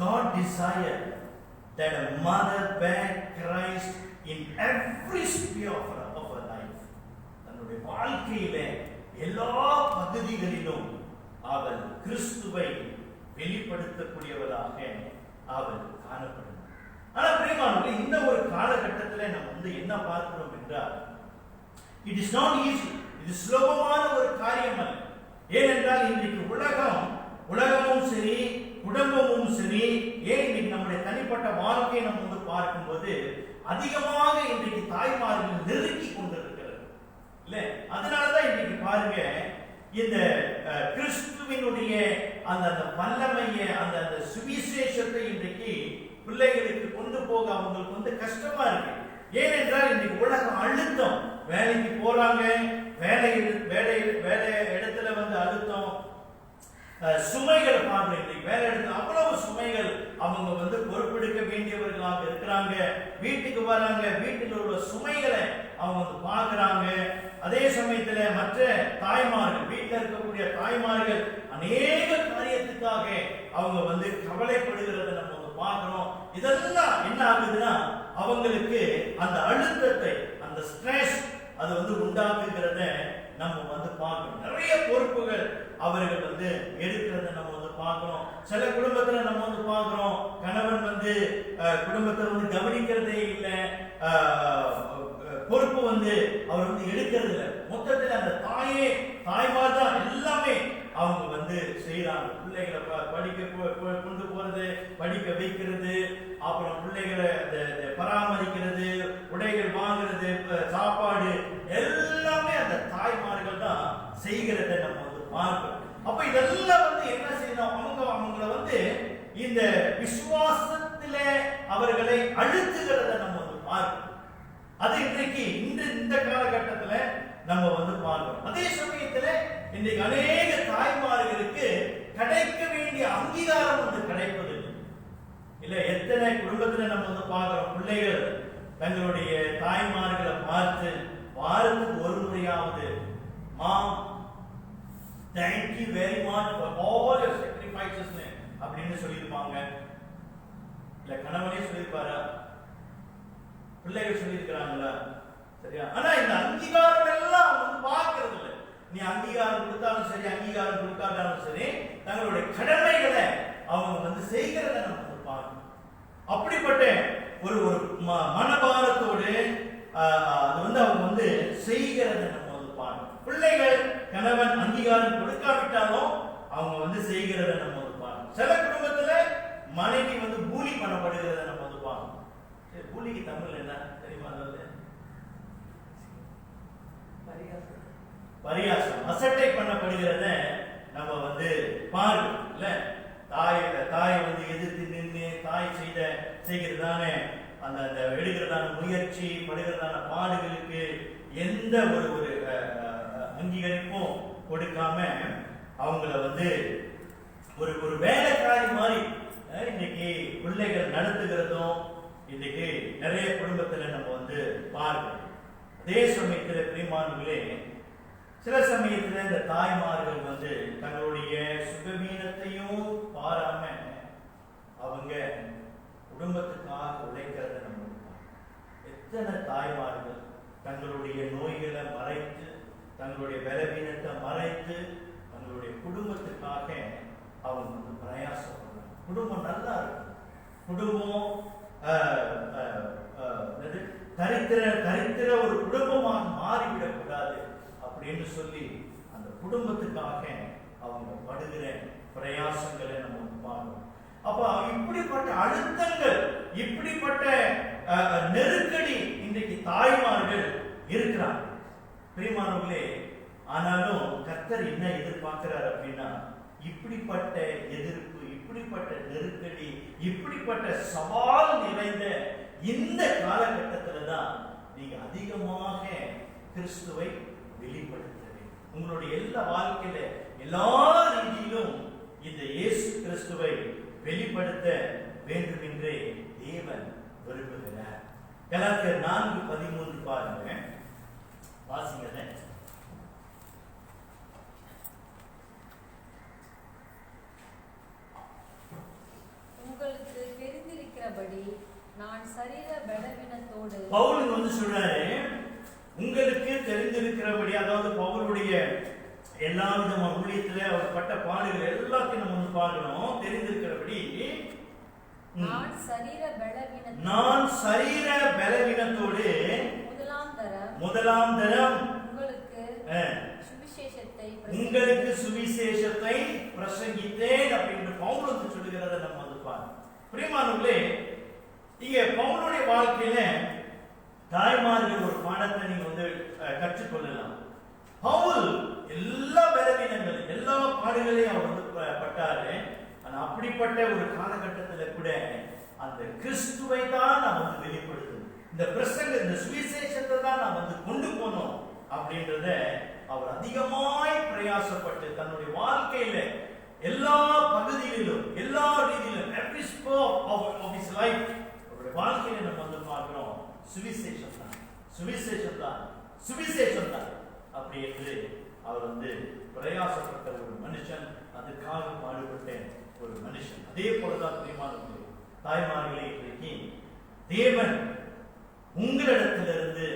God desired that a mother bear Christ in every sphere of her life. தன்னுடைய வாழ்க்கையில எல்லா பகுதிகளிலும் அவள் கிறிஸ்துவை வெளிப்படுத்தக்கூடியவளாக அவள் காணப்படும். ஆனா பிரியமானவர்களே, இந்த ஒரு காலகட்டத்தில் நம்ம வந்து என்ன பார்க்கிறோம் என்றால், இட் இஸ் நாட் ஈஸி. இது சுலபமான ஒரு காரியம் அல்ல. ஏனென்றால் இன்றைக்கு உலகமும் சரி, குடும்பமும் சரி, ஏன் இன்னைக்கு நம்முடைய தனிப்பட்ட வாழ்க்கையை நம்ம வந்து பார்க்கும்போது அதிகமாக இன்றைக்கு தாய்மார்கள் நெருக்கி கொண்டிருக்கிறது இல்ல. அதனாலதான் இன்றைக்கு பாருங்க, இந்த கிறிஸ்துவினுடைய அந்த வல்லமையை, அந்த சுவிசேஷத்தை இன்றைக்கு பிள்ளைகளுக்கு கொண்டு போக அவங்களுக்கு வந்து கஷ்டமா இருக்கு. ஏனென்றால் இன்றைக்கு உலக அழுத்தம், வேலைக்கு போறாங்க, வேலை இடத்துல வந்து அழுத்தம், சுமைகளை பார்க்க, இன்றைக்கு வேலை இடத்துல அவ்வளவு சுமைகள், அவங்க வந்து பொறுப்பெடுக்க வேண்டியவர்களாக இருக்கிறாங்க. வீட்டுக்கு வராங்க, வீட்டில் உள்ள சுமைகளை அவங்க வந்து பார்க்கிறாங்க. அதே சமயத்துல மற்ற தாய்மார்கள், வீட்டில் இருக்கக்கூடிய தாய்மார்கள் அநேக காரியத்துக்காக அவங்க வந்து கவலைப்படுகிறத நம்ம வந்து பார்க்கிறோம். இதெல்லாம் என்ன ஆகுதுன்னா, அவங்களுக்கு அந்த அழுத்தத்தை, அந்த ஸ்ட்ரெஸ் அது வந்து உண்டாக்குகிறத நம்ம வந்து பார்க்கணும். நிறைய பொறுப்புகள் அவர்கள் வந்து எடுக்கிறத நம்ம வந்து பார்க்கிறோம். சில குடும்பத்துல நம்ம வந்து பார்க்கிறோம், கணவன் வந்து குடும்பத்தை வந்து கவனிக்கிறதே இல்லை, பொறுப்பு வந்து அவர் வந்து எடுக்கிறது இல்லை. மொத்தத்தில் அந்த தாய்மார் தான் எல்லாமே அவங்க வந்து செய்யறாங்க. பிள்ளைகளை படிக்க கொண்டு போறது, படிக்க வைக்கிறது, அப்புறம் பிள்ளைகளை பராமரிக்கிறது, உடைகள் வாங்குறது, சாப்பாடு, எல்லாமே அந்த தாய்மார்கள் தான் செய்கிறத நம்ம வந்து பார்க்கிறோம். அப்ப இதெல்லாம் வந்து என்ன செய்யணும், அவங்களை வந்து இந்த விசுவாசத்தில அவர்களை அழுத்துகிறத நம்ம வந்து பார்க்கிறோம். அது இன்றைக்கு இந்த காலகட்டத்தில் நம்ம வந்து பார்க்கிறோம். அதே சமயத்துல இன்றைக்கு அநேக தாய்மார்களுக்கு கிடைக்க வேண்டிய அங்கீகாரம் வந்து கிடைப்பதில்லை இல்ல. எத்தனை குடும்பத்துல நம்ம வந்து பார்க்கிறோம், பிள்ளைகள் தங்களுடைய தாய்மார்களை பார்த்து வாரத்துக்கு ஒரு முறையாவது, mom thank you very much for all your sacrifices அப்படின்னு சொல்லியிருப்பாங்க. இல்ல கணவனே சொல்லியிருப்பாரா, பிள்ளைகள் சொல்லியிருக்கிறாங்களா? சரியா? ஆனா இந்த அங்கீகாரம் எல்லாம் வந்து பார்க்கறது இல்லை. நீ அங்கீகாரம் கொடுத்தாலும் சரி, அங்கீகாரம் கொடுக்காட்டாலும் சரி, தங்களுடைய கடமைகளை அவங்க வந்து செய்கிறத நம்ம வந்து பார்க்கணும். அப்படிப்பட்ட ஒரு மனபாரத்தோடு அது வந்து அவங்க வந்து செய்கிறத நம்ம வந்து பார்க்கணும். பிள்ளைகள் கணவன் அங்கீகாரம் கொடுக்காவிட்டாலும் அவங்க வந்து செய்கிறத நம்ம வந்து பார்க்கணும். சில குடும்பத்துல மனைவி வந்து பூலி பண்ணப்படுகிறத நம்ம வந்து பார்க்கணும். பூலிக்கு தமிழ் என்ன தெரியுமா? பரியாசம், அசட்டை பண்ணப்படுகிறத நம்ம வந்து பார்க்கணும் இல்ல. தாயை வந்து எதிர்த்து நின்று தாய் செய்கிறதான அந்த எடுக்கிறதான முயற்சி, படுகிறதான பாடுகளுக்கு எந்த ஒரு அங்கீகரிப்பும் கொடுக்காம அவங்கள வந்து ஒரு வேலைக்காரி மாதிரி இன்னைக்கு பிள்ளைகள் நடத்துகிறதும் இன்னைக்கு நிறைய குடும்பத்துல நம்ம வந்து பார்க்கிறோம். அதே சமயத்தில் பிரியமானவர்களே, சில சமயத்துல இந்த தாய்மார்கள் வந்து தங்களுடைய சுகவீனத்தையும் பாராம அவங்க குடும்பத்துக்காக உழைக்கிறத நம்ம எத்தனை தாய்மார்கள் தங்களுடைய நோய்களை மறைத்து, தங்களுடைய பலவீனத்தை மறைத்து, தங்களுடைய குடும்பத்துக்காக அவங்க வந்து பிரயாசப்படுறாங்க. குடும்பம் நல்லா இருக்கும். குடும்பம் தரித்திர ஒரு குடும்பமாக மாறிவிடக்கூடாது அப்படின்னு சொல்லி அந்த குடும்பத்துக்காக அவங்க படுகிற பிரயாசங்களை நம்ம பார்க்கணும். அப்ப இப்படிப்பட்ட அழுத்தங்கள், இப்படிப்பட்ட நெருக்கடி இன்றைக்கு தாய்மார்கள் இருக்கிறாங்க பிரியமானவர்களே. ஆனாலும் கர்த்தர் என்ன எதிர்பார்க்கிறார் அப்படின்னா, இப்படிப்பட்ட எதிர்ப்பு, இப்படிப்பட்ட நெருக்கடி, இப்படிப்பட்ட சவால் நிறைந்த இந்த காலகட்டத்துல தான் நீங்க அதிகமாக கிறிஸ்துவை வெளிப்படுத்த வேண்டும். உங்களுடைய எல்லா வாழ்க்கையில எல்லா ரீதியிலும் இந்த இயேசு கிறிஸ்துவை வெளிப்படுத்த வேண்டும் என்றே தேவன் விரும்புகிறார். கலாத்தியர் 4:13 பாருங்க, வாசிங்க. உங்களுக்கு தெரிந்திருக்கிறபடி நான் சரீர பலவீனத்தோடு, பவுல் வந்து சொல்றாரு, உங்களுக்கு தெரிந்திருக்கிறபடி, அதாவது பவுலுடைய எல்லா விதமான ஊழியத்துல அவர் பட்ட பாடுகள் எல்லாத்தையும் நம்ம வந்து பார்க்கணும். தெரிந்திருக்கிறபடி நான் சரீர பலவீனத்தோடு முதலாம் தரம் உங்களுக்கு சுவிசேஷத்தை பிரசங்கித்தேன் அப்படின்னு பவுல் வந்து சொல்லுகிறத நம்ம வந்து பார்க்கணும். பிரியமானவர்களே, இங்க பவுலுடைய வாழ்க்கையில தாய்மார்கள் ஒரு பாடத்தை நீங்க வந்து கற்றுக்கொள்ளலாம். பவுல் எல்லா பலவீனங்கள், எல்லா பாடுகளையும் அவர் வந்து பட்டாரு. ஆனா அப்படிப்பட்ட ஒரு காலகட்டத்தில் கூட அந்த கிறிஸ்துவை தான் நான் வந்து வெளிப்படுத்தணும், இந்த பிரசங்க, இந்த சுவிசேஷத்தை தான் நான் வந்து கொண்டு போனோம் அப்படின்றத அவர் அதிகமாய் பிரயாசப்பட்டு தன்னுடைய வாழ்க்கையில எல்லா பகுதிகளிலும், எல்லா ரீதியிலும், every sphere of his life, அவருடைய வாழ்க்கையில நம்ம வந்து பார்க்கிறோம், சுவிசேஷம் தான், சுவிசேஷம் தான், சுவிசேஷம் தான் அப்படி என்று அவர் வந்து பிரயாசப்பட்ட ஒரு மனுஷன், அதுக்காக பாடுபட்ட ஒரு மனுஷன். அதே போலதான் பிரியமானவர்களே, தாய்மார்களே, இன்றைக்கு தேவன் உங்களிடத்திலிருந்து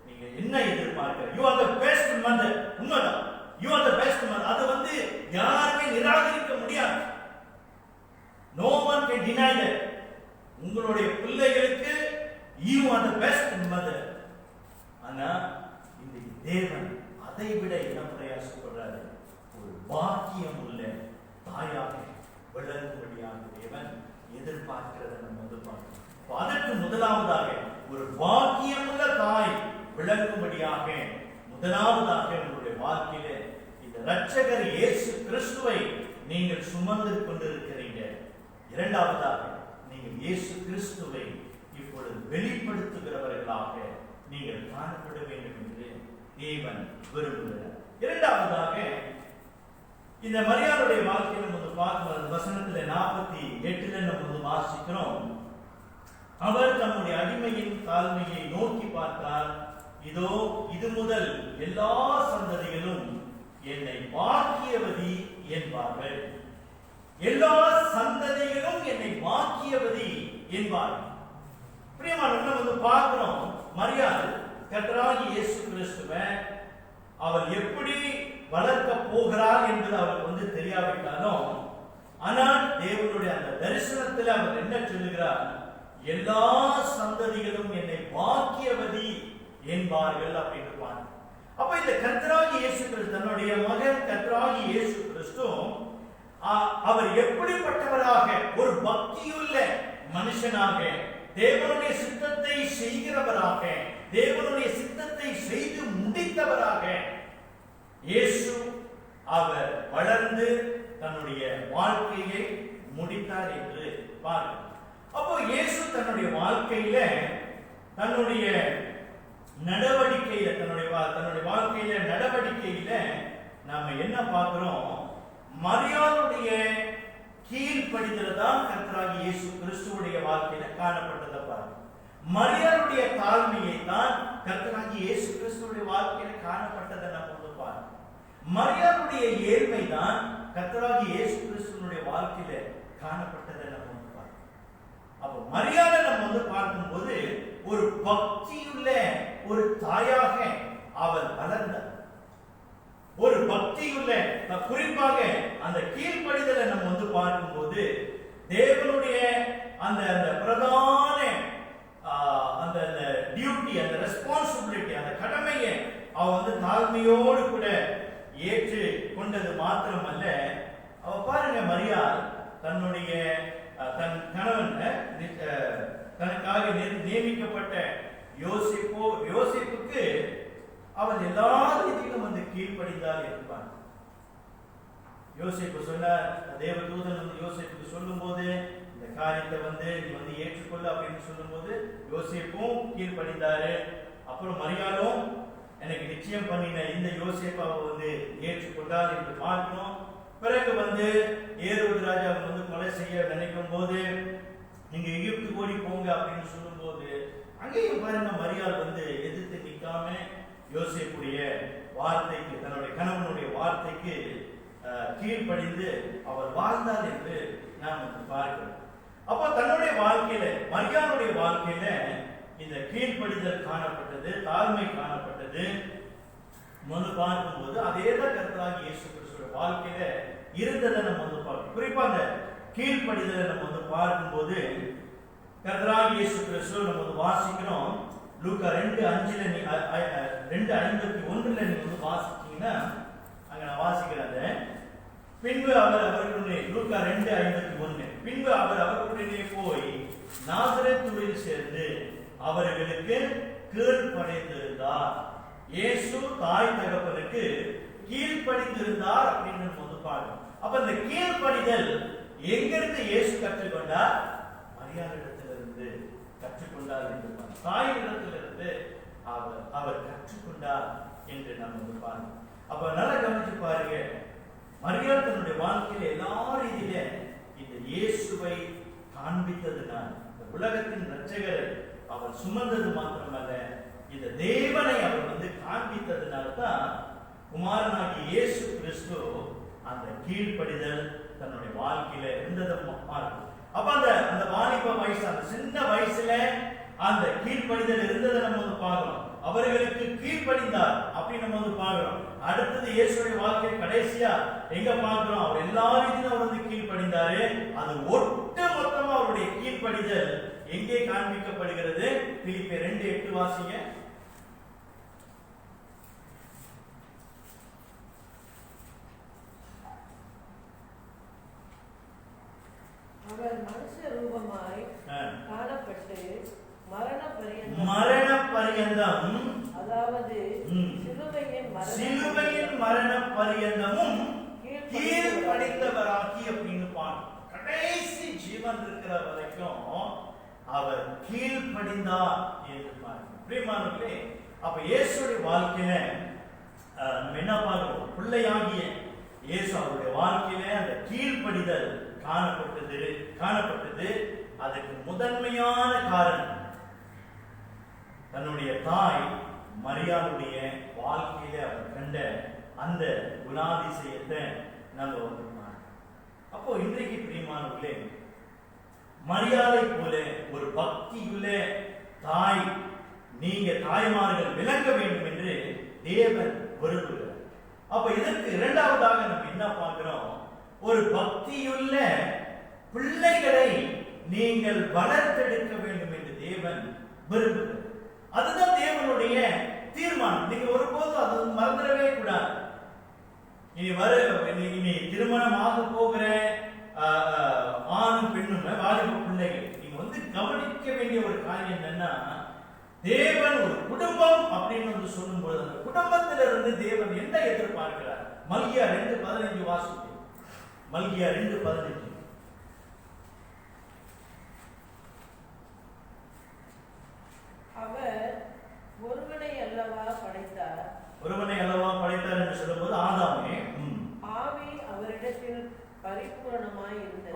நீங்க என்ன எதிர்பார்க்கிற? You are the best mother. உண்மைதான், you are the best mother. அது வந்து யாருமே நிராகரிக்க முடியாது. No one can deny that. உங்களுடைய பிள்ளைகளுக்கு you are the best mother. ஆனா இந்த தேவன் அதை விட என்ன பிரயாசப்படுறாரு? ஒரு பாக்கியம் உள்ள தாயாக விளங்கும்படியாக தேவன் எதிர்பார்க்கிறத நம்ம வந்து பார்க்கிறோம். அதற்கு முதலாவதாக ஒரு பாக்கியமுள்ள தாய் விளங்கும்படியாக முதலாவதாக உங்களுடைய வாழ்க்கையில இந்த இரட்சகர் இயேசு கிறிஸ்துவை நீங்கள் சுமந்து கொண்டிருக்கிறீங்க. இரண்டாவதாக நீங்கள் இயேசு கிறிஸ்துவை இப்பொழுது வெளிப்படுத்துகிறவர்களாக நீங்கள் காணப்பட வேண்டும் என்று தேவன் விரும்புகிறார். இரண்டாவதாக இந்த மரியாளுடைய வாழ்க்கையை நம்ம பார்க்கும் வசனத்துல 48 நம்ம வந்து வாசிக்கிறோம். அவர் தம்முடைய அடிமையின் தாழ்மையை நோக்கி பார்த்தார். இதோ இது முதல் எல்லா சந்ததிகளும் என்னை பாக்கியவதி என்பார்கள். எல்லா சந்ததிகளும் என்னை பாக்கியவதி என்பார்கள். பிரியமானவர்களே, நம்ம வந்து பார்க்கிறோம், மரியாள் கர்த்தராகிய இயேசு கிறிஸ்துவை அவள் எப்படி வளர்க்க போகிறார் என்பது அவருக்கு வந்து தெரியாவிட்டாலும், ஆனால் தேவனுடைய அந்த தரிசனத்தில் அவர் என்ன சொல்லுகிறார்? எல்லா சந்ததிகளும் என்னை பாக்கியவதி என்பார்கள் அப்படின்னு பாருங்க. அப்ப இந்த கர்த்தராகிய இயேசு கிறிஸ்து, தன்னுடைய மகன் கர்த்தராகிய இயேசு கிறிஸ்து, அவர் எப்படிப்பட்டவராக, ஒரு பக்தியுள்ள மனுஷனாக, தேவனுடைய சித்தத்தை செய்கிறவராக, தேவனுடைய சித்தத்தை செய்து முடித்தவராக இயேசு அவர் வளர்ந்து தன்னுடைய வாழ்க்கையை முடித்தார் என்று பாருங்கள். அப்போ இயேசு தன்னுடைய வாழ்க்கையில, தன்னுடைய நடவடிக்கையில, தன்னுடைய வாழ்க்கையில நடவடிக்கையில நாம என்ன பார்க்கிறோம்? மரியாளுடைய கீழ்ப்படிதல் தான் கர்த்தராகிய இயேசு கிறிஸ்துவுடைய வாழ்க்கையில காணப்பட்டதை பாருங்க. மரியாளுடைய தாழ்மையை தான் கர்த்தராகிய இயேசு கிறிஸ்துவுடைய வாழ்க்கையில காணப்பட்டதை நம்ம வந்து பாருங்க. மரியாளுடைய ஏழ்மை தான் கர்த்தராகிய இயேசு கிறிஸ்துவுடைய வாழ்க்கையில காணப்பட்டதை நம்ம வந்து பாருங்க. அப்போ மரியாதை நம்ம வந்து பார்க்கும்போது ஒரு பக்தியுள்ள ஒரு தாயாக அவள் வளர்ந்தார். ஒரு பக்தியுள்ள, குறிப்பாக அந்த கீழ்ப்படிதலை நம்ம வந்து பார்க்கும்போது தேவனுடைய அந்த பிரதான அந்த டியூட்டி, அந்த ரெஸ்பான்சிபிலிட்டி, அந்த கடமையை அவ வந்து தாழ்மையோடு கூட ஏற்று கொண்டது மாத்திரமல்ல, அவ பாருங்க, மரியாள் தன்னுடைய தன் கணவன் தனக்காக நியமிக்கப்பட்ட யோசேப்புக்கு அவள் எல்லா ரீதியிலும் வந்து கீழ்ப்படிந்தால் இருப்பார். யோசேப்பு சொன்னார், தேவதூதன் வந்து யோசேப்புக்கு சொல்லும் போது இந்த காரியத்தை வந்து நீ வந்து ஏற்றுக்கொள்ள அப்படின்னு சொல்லும் போது யோசேப்பும் கீழ்ப்படிந்தாரு. அப்புறம் மரியாளும் எனக்கு நிச்சயம் பண்ணின இந்த யோசேப்பாவை வந்து ஏற்றுக்கொண்டார் என்று பார்க்கணும். பிறகு வந்து ஏரோது ராஜா வந்து கொலை செய்ய நினைக்கும் போது நீங்க எகிப்து ஓடி போங்க அப்படின்னு சொல்லும் போது அங்கேயும் பாருங்க, மரியாள் வந்து எதிர்த்து நிற்காம யோசேப்புடைய வார்த்தைக்கு, தன்னுடைய கணவனுடைய வார்த்தைக்கு கீழ்ப்படிந்து அவர் வாழ்ந்தார் என்று நாம் பார்க்கிறோம். அப்போ தன்னுடைய வாழ்க்கையில, மரியாளுடைய வாழ்க்கையில இந்த கீழ்ப்படிதல் காணப்பட்டது, தாழ்மை காணப்பட்டது. முதல் பார்க்கும்போது அதேதான் கர்த்தராகிய இயேசு கிறிஸ்துவோட வாழ்க்கையில இருந்ததை நம்ம வந்து பார்க்கணும். குறிப்பா அந்த கீழ்ப்படிதலை நம்ம வந்து பார்க்கும்போது கர்த்தராகிய இயேசு கிறிஸ்து நம்ம வந்து வாசிக்கிறோம். லூக்கா 2:5 2:51 நீங்க வந்து வாசிச்சீங்கன்னா அங்க நான் வாசிக்கிறேன். பின்பு அவர் அவர்களுடைய, லூக்கா 2:51, பின்பு அவர் அவர்களுடனே போய் நாசரேத் ஊரில் சேர்ந்து அவர்களுக்கு கீழ்ப்படிந்திருந்தார். இயேசு தாய் தகப்பனுக்கு கீழ்ப்படிந்திருந்தார் அப்படின்னு வந்து பார்க்கணும். அப்ப இந்த கீழ்ப்படிதல் எங்கிருந்து இயேசு கற்றுக்கொண்டார்? மரியாளிடத்திலிருந்து கற்றுக்கொண்டார் என்று தாயிடத்திலிருந்து அவர் கற்றுக்கொண்டார் என்று நம்ம வந்து பாருங்க. அப்ப நல்லா கவனிச்சு பாருங்க, மரியாள் தன்னுடைய வாழ்க்கையில எல்லா ரீதியில இந்த இயேசுவை காண்பித்ததுனால், இந்த உலகத்தின் இரட்சகரை அவர் சுமந்தது மாத்திரமல்ல, இந்த தேவனை அவர் வந்து காண்பித்ததுனால தான் குமாரனாகிய இயேசு கிறிஸ்து அந்த கீழ்ப்படிதல் தன்னுடைய வாழ்க்கையில இருந்ததை பார்க்கணும். அப்ப அந்த வாலிப வயசு, அந்த சின்ன வயசுல அந்த கீழ்ப்படிதல் இருந்ததை நம்ம வந்து பார்க்கிறோம். அவர்களுக்கு கீழ்ப்படிந்தார் அப்படின்னு நம்ம வந்து பார்க்கிறோம். அடுத்தது இயேசுடைய வாழ்க்கை கடைசியா எங்க பார்க்கிறோம்? அவர் எல்லா ரீதியிலும் அவர் வந்து கீழ்ப்படிந்தாரு. அது ஒட்டு மொத்தமா அவருடைய கீழ்ப்படிதல் எங்கே காண்பிக்கப்படுகிறது? பிலிப்பியர் 2:8 வாசிங்க. அவர் மனுஷ ரூபமாய் காணப்பட்டு மரண பரியந்தம், அதாவது சிலுவையின் மரண பரியந்தமும் கீழ்ப்படிந்தவராகி அப்படின்னு பாருங்க. கடைசி ஜீவன் இருக்கிற வரைக்கும் அவர் கீழ்ப்படிந்தார் என்று பாருங்க. பிரியமானவர்களே, அப்ப இயேசுடைய வாழ்க்கையில நம்ம என்ன பார்க்கிறோம்? பிள்ளையாகிய இயேசு அவருடைய வாழ்க்கையில அந்த கீழ்ப்படிதல் காணப்பட்டது. அதுக்கு முதன்மையான காரணம் தன்னுடைய தாய் மரியாளுடைய வாழ்க்கையில அவர் கண்ட அந்த குணாதிசயத்தை நம்ம வந்து பார்க்கிறோம். அப்போ இன்றைக்கு பிரியமானவர்களே, மரியாதை போல ஒரு பக்தியுள்ள தாய் நீங்க தாய்மார்கள் விளங்க வேண்டும் என்று தேவன் விரும்புகிறார். அப்ப இதற்கு இரண்டாவதாக நம்ம என்ன பார்க்கிறோம்? ஒரு பக்தியுள்ள பிள்ளைகளை நீங்கள் வளர்த்தெடுக்க வேண்டும் என்று தேவன் விரும்புகிறார். அதுதான் தேவனுடைய தீர்மானம். நீங்க ஒருபோதும் அது மறந்துடவே கூடாது. இனி திருமணம் ஆக போகிற ஆணும் பெண்ணும் வாலிப பிள்ளைகள், நீங்க வந்து கவனிக்க வேண்டிய ஒரு காரியம் என்னன்னா, தேவன் ஒரு குடும்பம் அப்படின்னு வந்து சொல்லும்போது அந்த குடும்பத்திலிருந்து தேவன் என்ன எதிர்பார்க்கிறார்? மல்கியா 2:15 வாசிக்கும். மல்கியா 2:15. அவர் ஒருவனை அல்லவா படைத்தார் என்று சொல்லும்போது ஆதாமே, ஆவி அவரிடத்தில் பரிபூரணமாய் இருந்தது.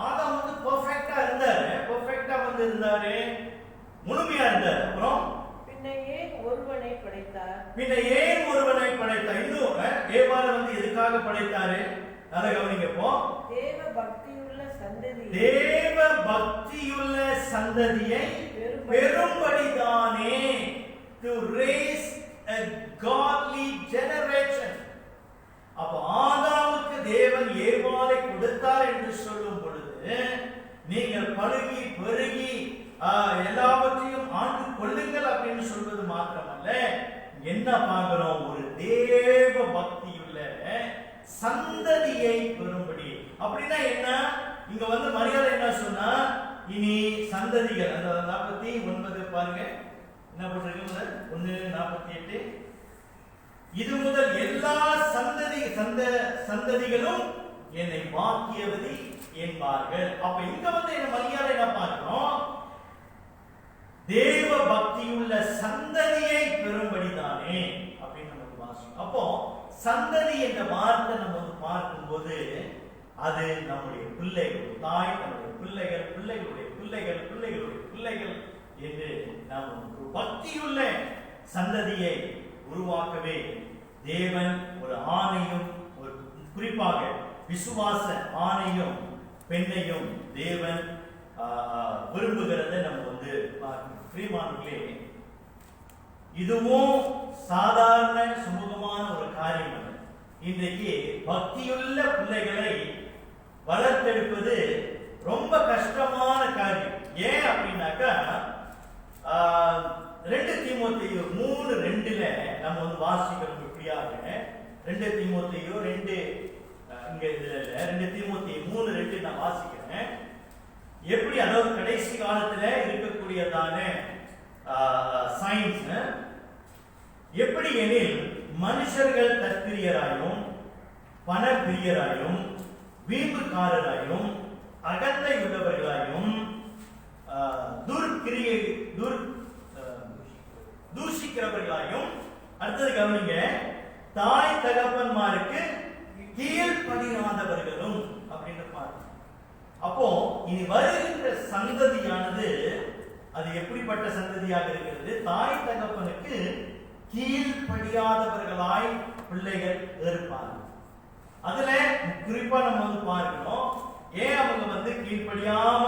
ஆதாம் வந்து பெர்ஃபெக்ட்டா இருந்தாரு, முழுமையா இருந்தாரு. அப்புறம் பின்ன ஏன் ஒருவனை படைத்தார்? இன்னும் ஏவாளை வந்து எதுக்காக படைத்தாரு? அதை கவனிங்க. இப்போ தேவ பக்தியுள்ள சந்ததி, தேவ பக்தியுள்ள சந்ததியை பெரும்படிதானே, to raise a godly generation. அப்ப ஆதாமுக்கு தேவன் ஏவாளை கொடுத்தார் என்று சொல்லும் பொழுது, நீங்கள் பழுகி பெருகி எல்லாவற்றையும் ஆண்டு கொள்ளுங்கள் அப்படின்னு சொல்வது மாத்திரமல்ல, என்ன பார்க்கிறோம்? ஒரு தேவ பக்தியுள்ள சந்ததியை பெறும்படி. அப்படின்னா என்ன? இங்க வந்து மரியாதை என்ன சொன்னா, இனி சந்ததிகள். அந்த 49 பாருங்க என்ன போட்டிருக்கு, 1:48. இது முதல் எல்லா சந்ததிகளும் என்னை பாக்கியவதி என்பார்கள். அப்ப இங்க வந்து என்ன மரியாதை என்ன பார்க்கிறோம்? தேவ பக்தியுள்ள சந்ததியை பெறும்படிதானே அப்படின்னு நமக்கு வாசிக்கும். அப்போ சந்ததி என்ற வார்த்தை நம்ம வந்து பார்க்கும்போது அது நம்முடைய பிள்ளைகள், தாய் தன்னுடைய பிள்ளைகள், பிள்ளைகளுடைய பிள்ளைகள், பிள்ளைகளுடைய பிள்ளைகள் என்று நாம் ஒரு பக்தியுள்ள சந்ததியை உருவாக்கவே தேவன் ஒரு ஆணையும், ஒரு குறிப்பாக விசுவாச ஆணையும் பெண்ணையும் தேவன் விரும்புகிறத நம்ம வந்து பார்க்கணும். பிரியமானவர்களே, இதுவும் சாதாரண சுமூகமான ஒரு காரியம் அல்ல. இன்றைக்கு பக்தியுள்ள பிள்ளைகளை வளர்த்தெடுப்பது ரொம்ப கஷ்டமான காரியம். ஏன் அப்படின்னாக்கா 2 தீமோத்தேயு 3:2 நம்ம வந்து வாசிக்கிறோம். இப்படியாக 2 தீமோத்தேயு 2 இங்க இதுல 2 தீமோத்தேயு 3:2 நான் வாசிக்கிறேன். எப்படி, அதாவது கடைசி காலத்துல இருக்கக்கூடியதான சயின்ஸ் எப்படி எனில், மனுஷர்கள் தற்பிரியராயும் பணப்பிரியராயும் வீம்புக்காரராயும் அகந்தை உள்ளவர்களாயும் தூஷிக்கிறவர்களாயும், அடுத்தது கவனிங்க, தாய் தகப்பன்மாருக்கு கீழ்ப்படியாதவர்களும் அப்படின்னு பாருங்க. அப்போ இனி வருகின்ற சந்ததியானது அது எப்படிப்பட்ட சந்ததியாக இருக்கிறது? தாய் தகப்பனுக்கு கீழ்ப்படியாதவர்களாய் பிள்ளைகள் இருப்பார்கள். அதுல குறிப்பா நம்ம வந்து பார்க்கணும், ஏன் அவங்க வந்து கீழ்ப்படியாம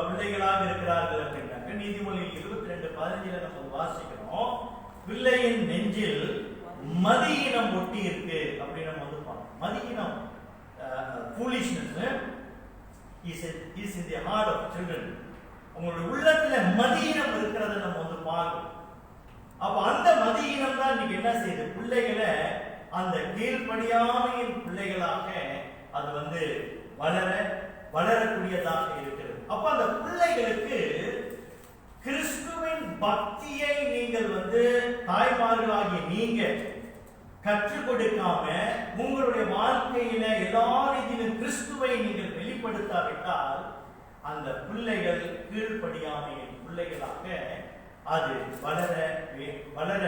பிள்ளைகளாக இருக்கிறார்கள் அப்படின்னாக்க, நீதிமொழியில் 22:15 நம்ம வாசிக்கிறோம், பிள்ளையின் நெஞ்சில் மதியினம் ஒட்டி இருக்கு அப்படின்னு நம்ம வந்து பார்க்கணும். மதியினம், foolishness is in the heart of children. உங்களுடைய உள்ளத்துல மதியினம் இருக்கிறத நம்ம வந்து பார்க்கணும். அப்ப அந்த மதியினம் தான் இன்னைக்கு என்ன செய்யுது? பிள்ளைகளை அந்த கீழ்ப்படியாமையின் பிள்ளைகளாக அது வந்து வளரக்கூடியதாக இருக்கிறது. அப்ப அந்த பிள்ளைகளுக்கு கிறிஸ்துவின் பக்தியை நீங்கள் வந்து தாய்மார்களாகிய நீங்க கற்றுக் கொடுக்காம, உங்களுடைய வாழ்க்கையில எல்லா ரீதியிலும் கிறிஸ்துவை நீங்கள் வெளிப்படுத்தாவிட்டால் அந்த பிள்ளைகள் கீழ்ப்படியாமையின் பிள்ளைகளாக அது வளர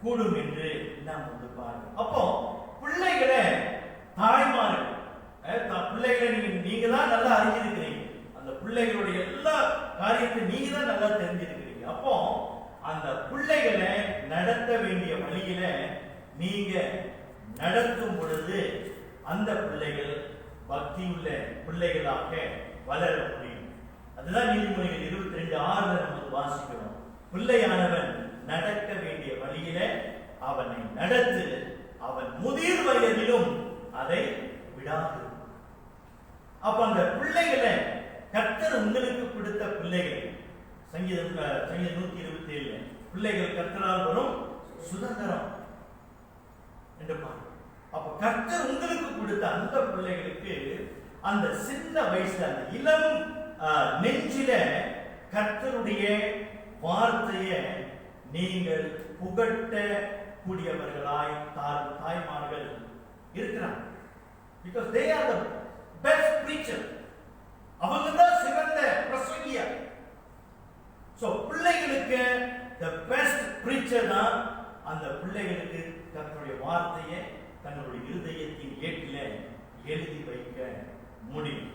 கூடும் என்று நாம் வந்து பார்க்கிறோம். அப்போ பிள்ளைகளை தாய்மார்கள், பிள்ளைகளை நீங்க தான் நல்லா அறிஞ்சிருக்கிறீங்க, அந்த பிள்ளைகளுடைய எல்லா காரியத்தையும் நீங்க தான் நல்லா தெரிஞ்சிருக்கிறீங்க. அப்போ அந்த பிள்ளைகளை நடத்த வேண்டிய வழியில நீங்க நடத்தும் பொழுது அந்த பிள்ளைகள் பக்தியுள்ள பிள்ளைகளாக வளர முடியும். அதுதான் நீதிமொழிகள் 22:6 நம்ம வாசிக்கிறோம். பிள்ளையானவன் நடக்க வேண்டிய வழியில அவனை நடத்து, அவன் முதிர் வயதிலும் அதை விடாது. அப்ப அந்த பிள்ளைகளை கர்த்தர் உங்களுக்கு கொடுத்த பிள்ளைகள், சங்கீதம் 127 பிள்ளைகள் கர்த்தரால் வரும் சுதந்திரம் என்று பாருங்க. அப்ப கர்த்தர் உங்களுக்கு கொடுத்த அந்த பிள்ளைகளுக்கு அந்த சின்ன வயசுல, அந்த இளம் நெஞ்சில கர்த்தருடைய வார்த்தையை நீங்கள் புகட்ட கூடியவர்களாய் தாய்மார்கள் இருக்கிறாங்க. Because they are the best preacher. அவங்க தான் சிறந்த பிரசங்கியார். So பிள்ளைகளுக்கு the best preacher தான் அந்த பிள்ளைகளுக்கு கர்த்தருடைய வார்த்தையை தன்னுடைய இருதயத்தின் ஏட்டில எழுதி வைக்க முடியும்.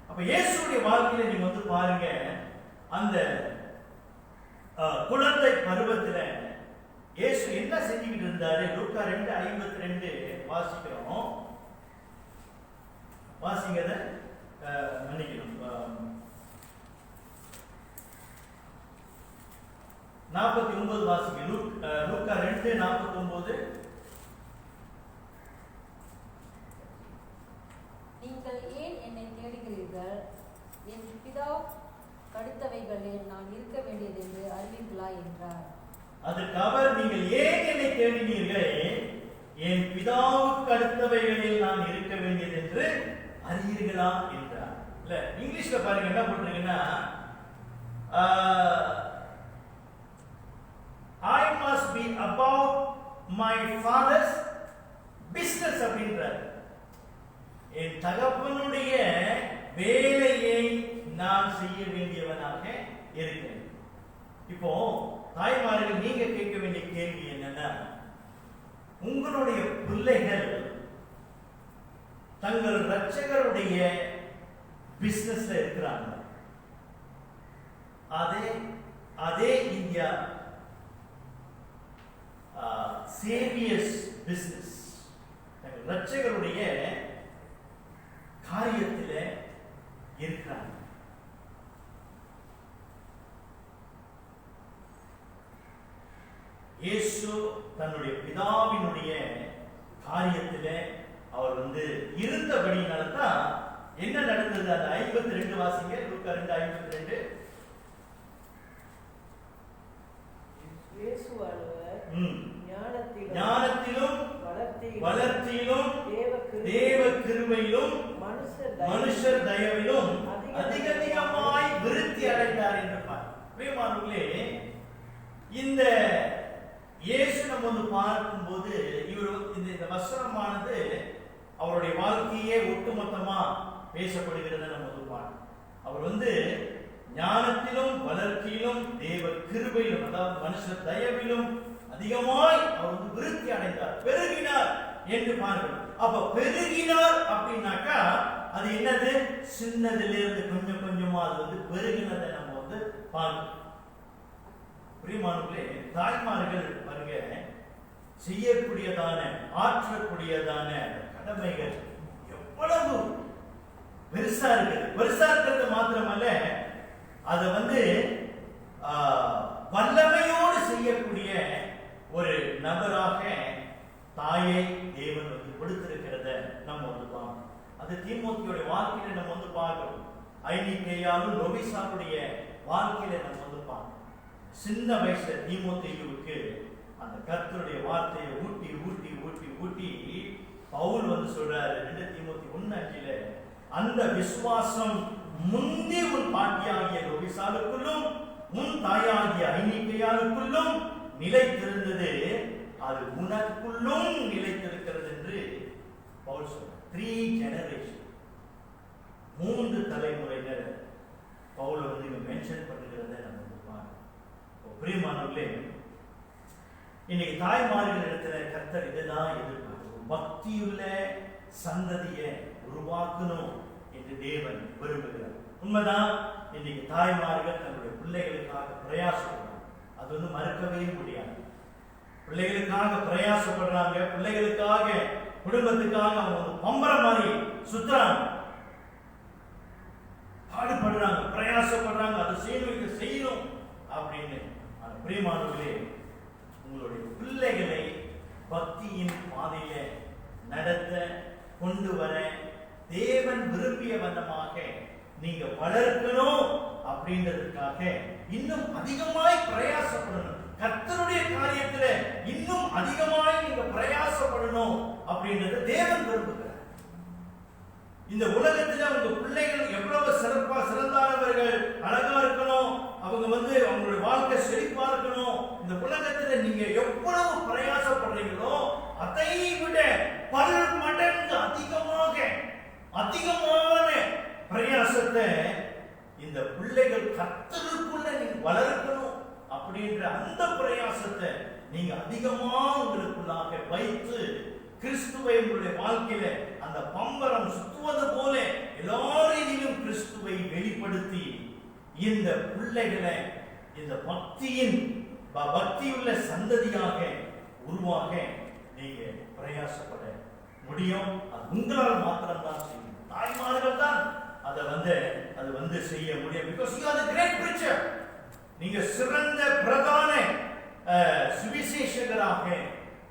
அப்ப இயேசுடைய வாழ்க்கையில நீங்க வந்து பாருங்க, அந்த குழந்தை பருவத்துல இயேசு என்ன செஞ்சுக்கிட்டு இருந்தாரு? லூக்கா 2:52 வாசிக்கிறோம். வாசிங்கத மன்னிக்கணும் 49 வாசிங்க. லூக்கா 2:49. நீங்கள் ஏன் என்னை தேடுகிறீர்கள்? என் பிதா கடுத்தவைகளில் நான் இருக்க வேண்டியது என்று அறிவீர்களா என்றார். அதுக்கு அவர், நீங்கள் ஏன் என்னை தேடினீர்கள்? என் பிதாவுக்கு அடுத்தவைகளில் நான் இருக்க வேண்டியது என்று அறியீர்களா என்றார். இல்ல, இங்கிலீஷ்ல பாருங்க என்ன போட்டிருக்குன்னா, I must be about my father's business அப்படின்றார். என் தகப்பனுடைய வேலையை நான் செய்ய வேண்டியவனாக இருக்கிறேன். இப்போ தாய்மார்கள், நீங்க கேட்க வேண்டிய கேள்வி என்னன்னா, உங்களுடைய பிள்ளைகள் தங்கள் இரட்சகருடைய பிசினஸ்ல இருக்கிறாங்க. அதே இந்தியா சேவியர்ஸ் பிசினஸ், தங்கள் இரட்சகருடைய காரியத்தில் இருக்கிறாங்க. இயேசு தன்னுடைய பிதாவினுடைய காரியத்தில் அவர் இருந்தபடியினால தான் என்ன நடந்தது? அந்த 52 வாசிங்க. லூக்கா 2:52. ஞானத்திலும் வளர்ச்சியிலும் தேவ கிருபையிலும் மனுஷர் தயவிலும் அதிகமாய் விருத்தி அடைந்தார் என்று பிரியமானவர்களே, இந்த இயேசு நம்ம பார்க்கும்போது இவர் இந்த வசனமானது அவருடைய வாழ்க்கையே ஒட்டுமொத்தமா பேசப்படுகிறத நம்ம பார்க்கணும். அவர் ஞானத்திலும் வளர்ச்சியிலும் தேவ கிருபையிலும், அதாவது மனுஷர் தயவிலும் அதிகமாய் அவர் விருத்தி அடைந்தார், பெருகினார் என்று பார்க்கணும். அப்ப பெருகினார் அப்படின்னாக்கா அது என்னது? சின்னதிலிருந்து கொஞ்சம் கொஞ்சமா அது பெருகினதை நம்ம பார்க்கணும். பிரியமானவர்களே, தாய்மார்கள் பாருங்க, செய்யக்கூடியதான ஆற்றக்கூடியதான கடமைகள் எவ்வளவு பெருசா இருக்குது. பெருசா இருக்கிறது மாத்திரமல்ல, அதை வல்லமையோடு செய்யக்கூடிய ஒரு நபராக தாயை தேவன் கொடுத்திருக்கிறத நம்ம பார்க்கணும். அது தீமோத்தேயுடைய வாழ்க்கையில நம்ம பார்க்கணும். ஐனிக்கேயாலும் லோபிசாவுடைய வாழ்க்கையில நம்ம பார்க்கணும். சின்ன வயசுல தீமோத்தேயுவுக்கு அந்த கர்த்தருடைய வார்த்தையை ஊட்டி ஊட்டி ஊட்டி ஊட்டி பவுல் சொல்றாரு 2 தீமோத்தேயு 1:5, அந்த விசுவாசம் முந்தி உன் பாட்டியாகிய லோபிசாலுக்குள்ளும் உன் தாயாகிய ஐனிக்கேயாளுக்குள்ளும் நிலைத்திருந்தது, அது உனக்குள்ளும் நிலைத்திருக்கிறது என்று பவுல் சொல்றார். 3 ஜெனரேஷன், 3 தலைமுறையினர் பவுல் இங்க மென்ஷன் பண்ணுகிறத நம்ம பார்க்கணும். பிரியமானவர்களே, இன்னைக்கு தாய்மார்கள் இடத்துல கர்த்தர் இதுதான் எதிர்பார்க்கிறோம். பக்தியுள்ள சந்ததியை உருவாக்கணும் என்று தேவன் விரும்புகிறார். உண்மைதான், இன்னைக்கு தாய்மார்கள் தன்னுடைய பிள்ளைகளுக்காக பிரயாசப்படுறாங்க. அது மறுக்கவே முடியாது. பிள்ளைகளுக்காக பிரயாசப்படுறாங்க, பிள்ளைகளுக்காக குடும்பத்துக்காக அவங்க பம்பர மாதிரி சுத்துறாங்க, பாடுபடுறாங்க, பிரயாசப்படுறாங்க, அதை செய்யணும் இதை செய்யணும் அப்படின்னு. பிரியமானவர்களே, உங்களுடைய பிள்ளைகளை பக்தியின் பாதையில நடத்த கொண்டு வர தேவன் விரும்பிய வண்ணமாக நீங்க வளர்க்கணும் அப்படின்றதுக்காக இன்னும் அதிகமாய் பிரயாசப்படணும். கர்த்தருடைய காரியத்துல இன்னும் அதிகமாய் நீங்க பிரயாசப்படணும் அப்படின்றத தேவன் விரும்புகிறார். இந்த உலகத்துல உங்க பிள்ளைகள் எவ்வளவு சிறந்தானவர்கள், அழகா இருக்கணும், அவங்க அவங்களுடைய வாழ்க்கை செழிப்பா இருக்கணும். இந்த உலகத்துல நீங்க எவ்வளவு பிரயாசப்படுறீங்களோ அதை விட பல மடங்கு அதிகமான பிரயாசத்தை இந்த பிள்ளைகள் கர்த்தருக்குள்ள நீங்க வளர்க்கணும் அப்படின்ற அந்த பிரயாசத்தை நீங்க அதிகமா உங்களுக்குள்ளாக வைத்து கிறிஸ்துவை உங்களுடைய வாழ்க்கையில அந்த பம்பரம் சுத்துவது போல எல்லாரிலும் கிறிஸ்துவை வெளிப்படுத்தி இந்த பிள்ளைகளை இந்த பக்தியுள்ள சந்ததியாக உருவாக நீங்க பிரயாசப்பட முடியும். அது உங்களால் மாத்திரம்தான் செய்யும். தாய்மார்கள் தான் அது வந்து செய்ய முடியும். because you are the great preacher. நீங்க சிறந்த பிரதான சுவிசேஷகராக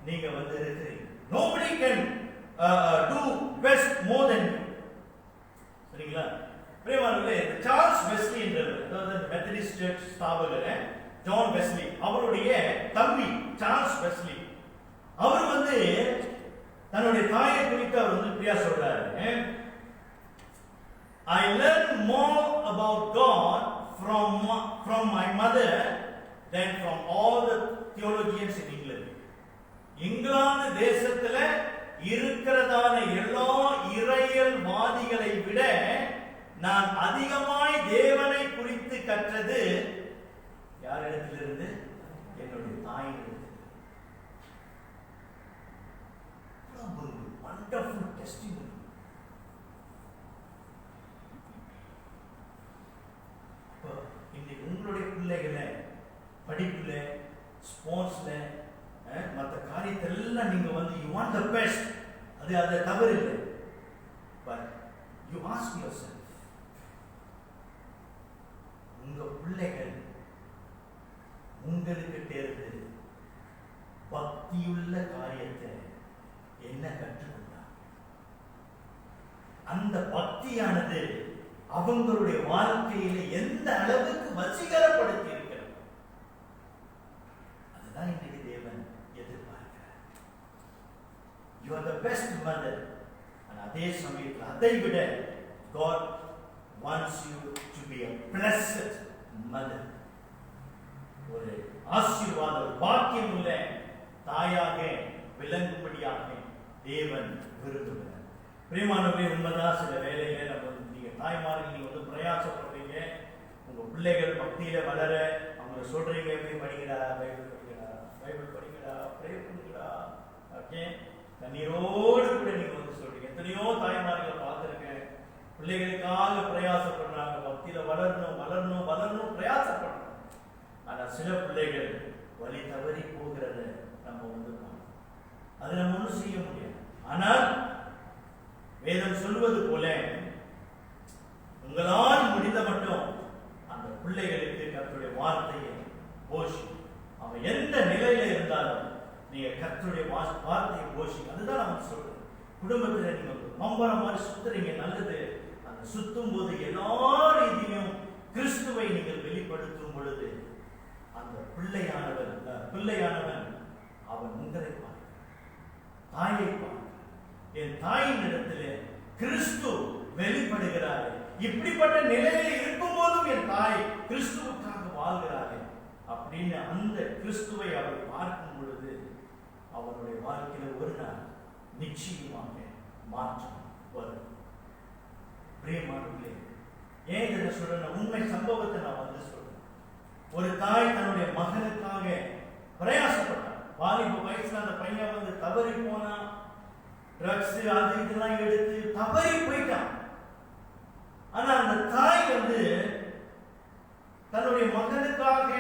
நீங்க வந்து இருக்கிறீங்க. nobody can do best more than you. சரிங்களா? பிரேமானவர்களே, சார்ல்ஸ் வெஸ்லி என்றவர், அதாவது மெத்தடிஸ்ட் சர்ச் ஸ்தாபகர் ஜான் வெஸ்லி, அவருடைய தம்பி சார்ல்ஸ் வெஸ்லி, அவர் வந்து தன்னுடைய தாயை குறித்து அவர் வந்து இப்படியா சொல்றாரு, I learned more about God from my mother than from all the theologians in England. England தேசத்துல இருக்கிறதான எல்லா இறையியல்வாதிகளை விட நான் அதிகமாய் தேவனை குறித்து கற்றது யாரிடத்திலிருந்து? என்னுடைய தாயிடத்திலிருந்து. Wonderful testimony. இன்னைக்கு உங்களுடைய பிள்ளைகளை படிப்புல, ஸ்போர்ட்ஸ்ல, மற்ற காரியத்தெல்லாம் நீங்க வந்து you want the best, அது தவறு இல்லை. But you ask yourself, உங்க பிள்ளைகள் உங்களுக்கு தேர்ந்து பக்தியுள்ள காரியத்தை என்ன கற்றுக்கொண்டார்? அந்த பக்தியானது அவங்களுடைய வாழ்க்கையில எந்த அளவுக்கு வசீகரப்படுத்தி இருக்கிறது? அதுதான் இன்றைக்கு தேவன் எதிர்பார்க்கிறார். You are the best mother. அதே சமயத்தில் அதை விட God wants you to be a blessed mother. ஒரு ஆசீர்வாத பாக்கியம் உள்ள தாயாக விளங்கும்படியாக தேவன் விரும்புகிறார். பிரியமானவர்களே, உண்மைதான், சில வேலைகளை நம்ம நீங்க தாய்மார்கள் நீங்க வந்து பிரயாசப்படுறீங்க, உங்க பிள்ளைகள் பக்தியில வளர அவங்க சொல்றீங்க, போய் படிக்கடா, பைபிள் படிக்கடா, ப்ரே பண்ணுங்கடா, ஓகே, கண்ணீரோடு கூட நீங்க வந்து சொல்றீங்க. எத்தனையோ தாய்மார்களை பார்த்திருக்கேன், பிள்ளைகளுக்காக பிரயாசப்படுறாங்க, பக்தியில வளரணும் பிரயாசப்படுறாங்க. ஆனா சில பிள்ளைகள் வழி தவறி போகிறத நம்ம வந்து அது நம்ம ஒன்றும் செய்ய முடியாது. ஆனால் வேதம் சொல்வது போல உங்களால் முடிந்த மட்டும் அந்த பிள்ளைகளுக்கு கர்த்தருடைய வார்த்தையை போஷி, அவன் எந்த நிலையில இருந்தாலும் நீங்க கர்த்தருடைய வார்த்தையை போஷி. அதுதான் நம்ம சொல்றோம். குடும்பத்துல நீங்க மம்பரம் மாதிரி சுத்துறீங்க, நல்லது. அந்த சுத்தும் போது எல்லா ரீதியும் கிறிஸ்துவை நீங்கள் வெளிப்படுத்தும் பொழுது அந்த பிள்ளையானவன் அவன் உங்களை பார்க்க, தாயை பார்க்க, என் தாயின் இடத்திலே கிறிஸ்து வெளிப்படுகிறாரே, இப்படிப்பட்ட நிலையில இருக்கும் போதும் என் தாய் கிறிஸ்துவுக்காக வாழ்கிறாரே அப்படின்னு அந்த கிறிஸ்துவை அவர் பார்க்கும் பொழுது அவருடைய வாழ்க்கையில ஒரு நாள் நிச்சயமாக மாற்றம் வரும். பிரியமானவர்களே, ஏன் இதை சொல்றேன்? உண்மை சம்பவத்தை நான் வந்து சொல்றேன். ஒரு தாய் தன்னுடைய மகனுக்காக பிரயாசப்பட்டார். வாலிப வயசுல அந்த பையன் வந்து தவறி போனா, ட்ரக்ஸ் அது இதெல்லாம் எடுத்து தவறி போயிட்டான். ஆனா அந்த தாய் வந்து தன்னுடைய மகனுக்காக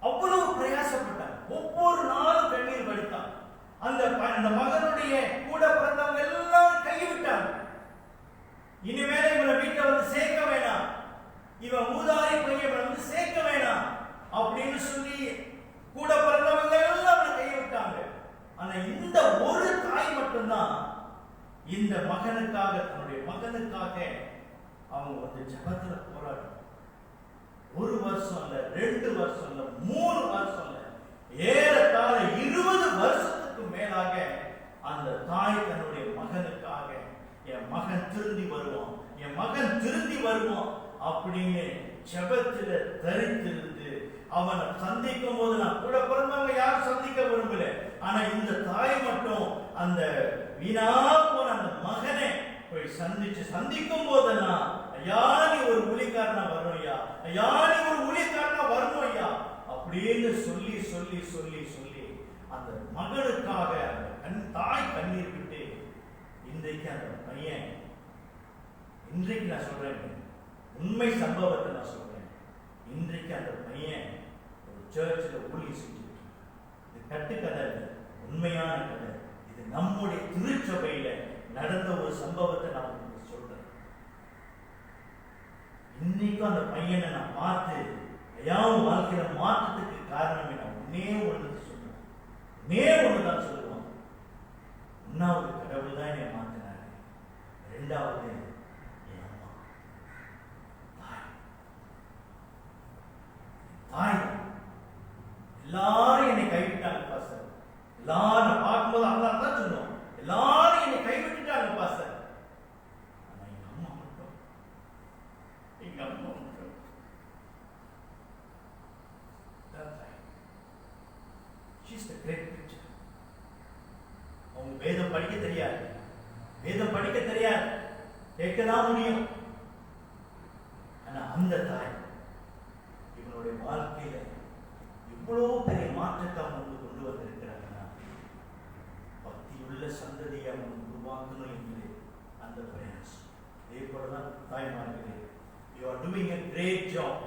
அவ்வளவு பிரயாசப்பட்டார். ஒவ்வொரு நாளும் கண்ணீர் வடித்தான். அந்த மகனுடைய கூட பிறந்தவங்க எல்லாரும் கைவிட்டாங்க. இனிமேல இவனை வீட்டை வந்து சேர்க்க வேணாம், இவன் ஊதாரி பையன் வந்து சேர்க்க வேணாம் அப்படின்னு சொல்லி கூட பிறந்தவங்க எல்லாம் கைவிட்டாங்க. ஆனா இந்த ஒரு தாய் மட்டும்தான் இந்த மகனுக்காக, தன்னுடைய மகனுக்காக அவங்க வந்து ஜெபத்துல போராடும். 1 வருஷம் இல்ல, 2 வருஷம் இல்ல, 3 வருஷம் இல்ல, ஏறத்தாழ 20 வருஷத்துக்கு மேலாக அந்த தாய் தன்னுடைய மகனுக்காக, என் மகன் திருந்தி வருவான், என் மகன் திருந்தி வருவான் அப்படின்னு ஜெபத்துல தரித்திருந்து அவனை சந்திக்கும் போது, நான் கூட பிறந்தவங்க யாரும் சந்திக்க விரும்பல, ஆனா இந்த தாய் மட்டும் அந்த வீணா போன அந்த மகனை போய் சந்திக்கும் போதெல்லாம், ஐயா நீ ஒரு ஊழியக்காரனா வரணும் ஐயா, ஐயா நீ ஒரு ஊழியக்காரனா வரணும் ஐயா அப்படின்னு சொல்லி சொல்லி சொல்லி சொல்லி அந்த மகனுக்காக அந்த தாய் கண்ணீர் விட்டு இன்றைக்கு அந்த பையன், இன்றைக்கு நான் சொல்றேன், உண்மை சம்பவத்தை நான் சொல்றேன், இன்றைக்கு அந்த பையன் ஒரு சர்ச்சில் ஊழியம் செஞ்சுட்டு, இது கட்டுக்கதை இல்லை, உண்மையான கதை. இது நம்முடைய திருச்சபையில நடந்த ஒரு சம்பவத்தை நான் உங்களுக்கு சொல்றேன். இன்னைக்கும் அந்த பையனை நான் பார்த்து ஐயாவும் வாழ்க்கையில மாற்றத்துக்கு காரணம் என்ன ஒன்னே ஒன்று சொல்லுவேன். ஒன்னே ஒண்ணுதான் சொல்லுவான். ஒன்னாவது கடவுள் தான் என்னை மாத்தினாரு, ரெண்டாவது என் அம்மா தாய். எல்லாரும் என்னை கைவிட்டாங்க பாஸ்டர். எல்லாரும் பார்க்கும்போது அல்லாஹ் தான் சொல்லுவோம், எல்லாரும் என்னை கைவிட்டுட்டாங்க பாஸ்டர். ஆனா எங்க அம்மா மட்டும் she's the great picture. அவங்க வேதம் படிக்க தெரியாது, வேதம் படிக்க தெரியாது, கேட்கதான் முடியும். ஆனா அந்த தாய் இவனுடைய வாழ்க்கையில இவ்வளவு பெரிய மாற்றத்தை அவங்க கொண்டு வந்திருக்கிறாங்கன்னா பக்தியுள்ள சந்ததியை அவங்க உருவாக்கணும் என்று அந்த பிரயாசம். இதே போலதான் தாய்மார்களே, you are doing a great job.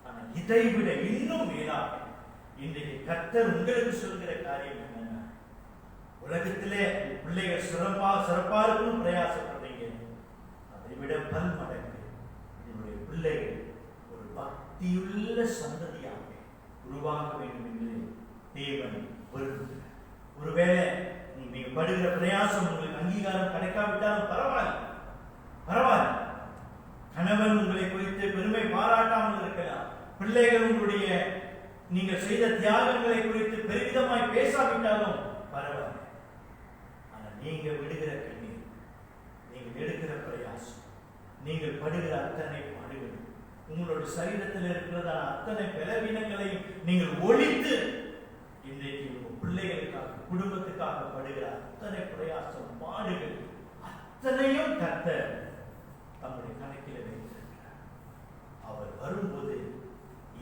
ஆனா இதை விட இன்னும் மேலாக இன்றைக்கு கர்த்தர் உங்களுக்கு சொல்கிற காரியம் என்னன்னா, உலகத்திலே பிள்ளைகள் சிறப்பா இருக்கணும் பிரயாசப்படுறீங்க, அதை விட பன்மடங்கு உங்களுடைய பிள்ளைகள் ஒரு பக்தியுள்ள சந்ததியாக உருவாக வேண்டும் என்று தேவன் விரும்புகிறார். ஒருவேளை நீங்க படுகிற பிரயாசம் உங்களுக்கு அங்கீகாரம் கிடைக்காவிட்டாலும் பரவாயில்ல. கணவன் உங்களை குறித்து பெருமை பாராட்டாமல் இருக்கலாம், பிள்ளைகள் உங்களுடைய நீங்கள் செய்த தியாகங்களை குறித்து பெருமிதமாய் பேசாவிட்டாலும் பரவாயில்லை. ஆனா நீங்க விடுகிற கண்ணீர், நீங்கள் எடுக்கிற பிரயாசம், நீங்கள் படுகிற அத்தனை பாடுகள், உங்களுடைய சரீரத்தில் இருக்கிறதான அத்தனை பலவீனங்களையும் நீங்கள் ஒழித்து இன்றைக்கு உங்கள் பிள்ளைகளுக்காக குடும்பத்துக்காக படுகிற அத்தனை பிரயாசம் பாடுகள் அத்தனையும் கர்த்தர் தம்முடைய கணக்கில் வைத்திருக்கிறார். அவர் வரும்போது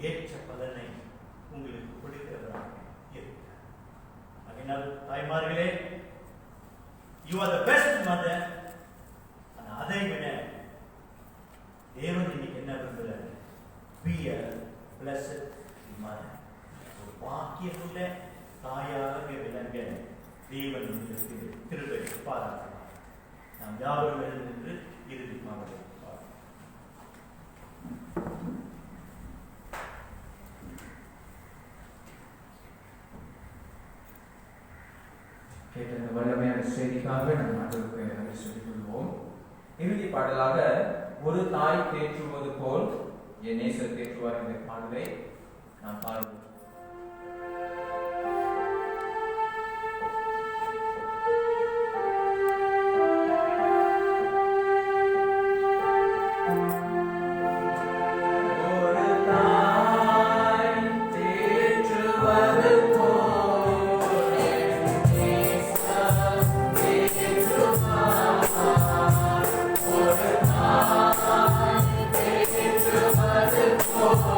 ஏற்ற பலனை உங்களுக்கு கொடுக்கிறவராக இருக்கிறார். அதனால் தாய்மார்களே, you are the best mother. அதை விட தேவன் இன்னைக்கு என்ன விரும்புகிறார்? Be a blessed mother. ஒரு பாக்கியமுள்ள தாயாக விளங்க தேவன் உங்களுக்கு கிருபை பாராட்டுவார். நாம் யாரும் எழுந்து இறுதி மாதிரி கேட்ட இந்த வல்லமையான செய்திக்காக நம் ஆண்டவருக்கு நன்றி சொல்லிக் கொள்வோம். இறுதி பாடலாக ஒரு தாய் தேற்றுவது போல் என் நேசர் தேற்றுவார் என்ற பாடலை நாம் பாடுவோம். Oh,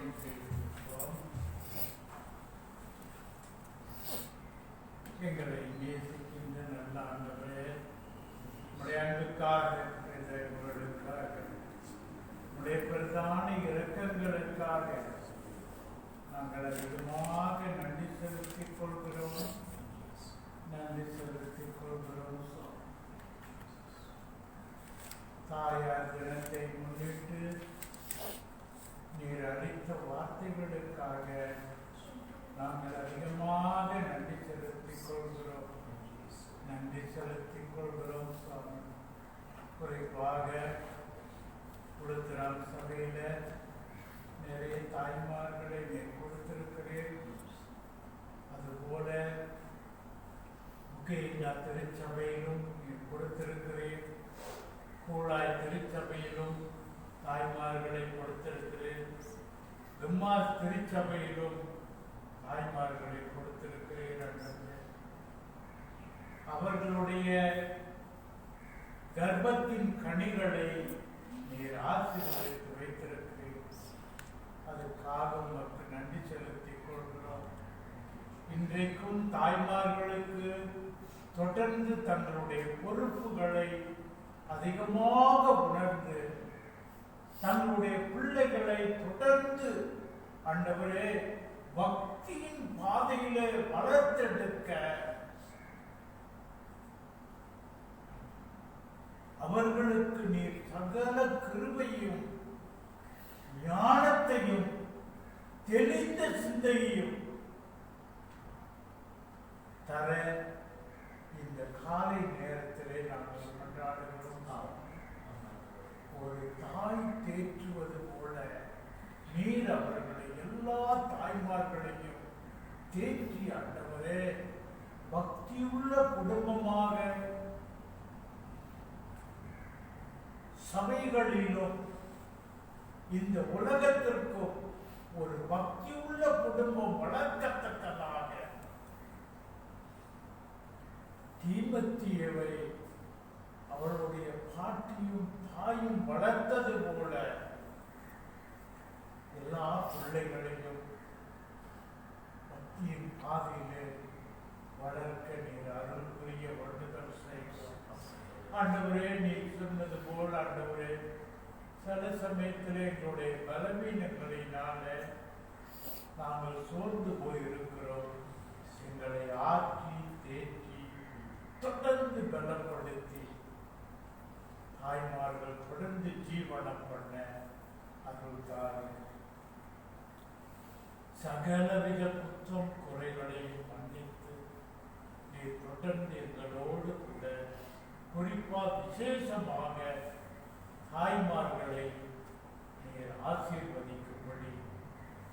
ஜெபம் செய்திருக்கிறோம். எங்களை நேசிக்கின்ற நல்ல ஆண்டவரே, உடைய அன்புக்காக எங்களுக்காக உடைய பிரதான இரக்கங்களுக்காக நாங்கள் அதிகமாக நன்றி செலுத்திக் கொள்கிறோம். நன்றி செலுத்திக் கொள்கிறோம். தாயார் தினத்தை முன்னிட்டு நீர் அளித்த வார்த்தைகளுக்காக நாங்கள் அதிகமாக நன்றி செலுத்திக் கொள்கிறோம். நன்றி செலுத்திக் கொள்கிறோம் சுவாமி. குறிப்பாக கொடுத்திராம் சபையில நிறைய தாய்மார்களை நீர் கொடுத்திருக்கிறேன். அதுபோல முக்கிய திருச்சபையிலும் நீர் கொடுத்திருக்கிறேன். கூழாய் திருச்சபையிலும் தாய்மார்களை கொடுத்திருக்கிறேன். விம்மாஸ் திருச்சபையிலும் தாய்மார்களை கொடுத்திருக்கிறேன். அவர்களுடைய கர்ப்பத்தின் கனிகளை நீர் ஆசீர்வதித்து வைத்திருக்கிறேன். அதுக்காக உமக்கு நன்றி செலுத்திக் கொள்கிறோம். இன்றைக்கும் தாய்மார்களுக்கு தொடர்ந்து தங்களுடைய பொறுப்புகளை அதிகமாக உணர்ந்து தங்களுடைய பிள்ளைகளை தொடர்ந்து ஆண்டவரே பக்தியின் பாதையிலே வளர்த்தெடுக்க அவர்களுக்கு நீர் சகல கிருபையும் ஞானத்தையும் தெளிந்த சிந்தையையும் தர இந்த காலை நேரத்திலே நாங்கள் கொண்டாடுகிறோம். ஒரு தாய் தேற்றுவது போல நீர் அவர்களை எல்லா தாய்மார்களையும் தேற்றி ஆண்டவரே பக்தியுள்ள குடும்பமாக சபைகளிலும் இந்த உலகத்திற்கும் ஒரு பக்தியுள்ள குடும்பம் வளர்க்கத்தக்கதாக தீமோத்தேயுவை அவளுடைய பாட்டியும் தாயும் வளர்த்தது போல எல்லா பிள்ளைகளையும் பக்தியின் பாதையிலே வளர்க்க நீர் அருள் புரிய வேண்டுதல் செய்கிறோம். ஆண்டவரே நீர் சொன்னது போல் ஆண்டவரே சில சமயத்திலே எங்களுடைய பலவீனங்களினால நாங்கள் சோர்ந்து போயிருக்கிறோம். எங்களை ஆற்றி தேற்றி தொடர்ந்து பலப்படுத்தி தாய்மார்கள் தொடர்ந்து ஜீவனம் பண்ண அருள்தார். சகலவித குற்றம் குறைகளையும் மன்னித்து நீர் தொடர்ந்து எங்களோடு கூட குறிப்பா விசேஷமாக தாய்மார்களை நீர் ஆசீர்வதிக்கும்படி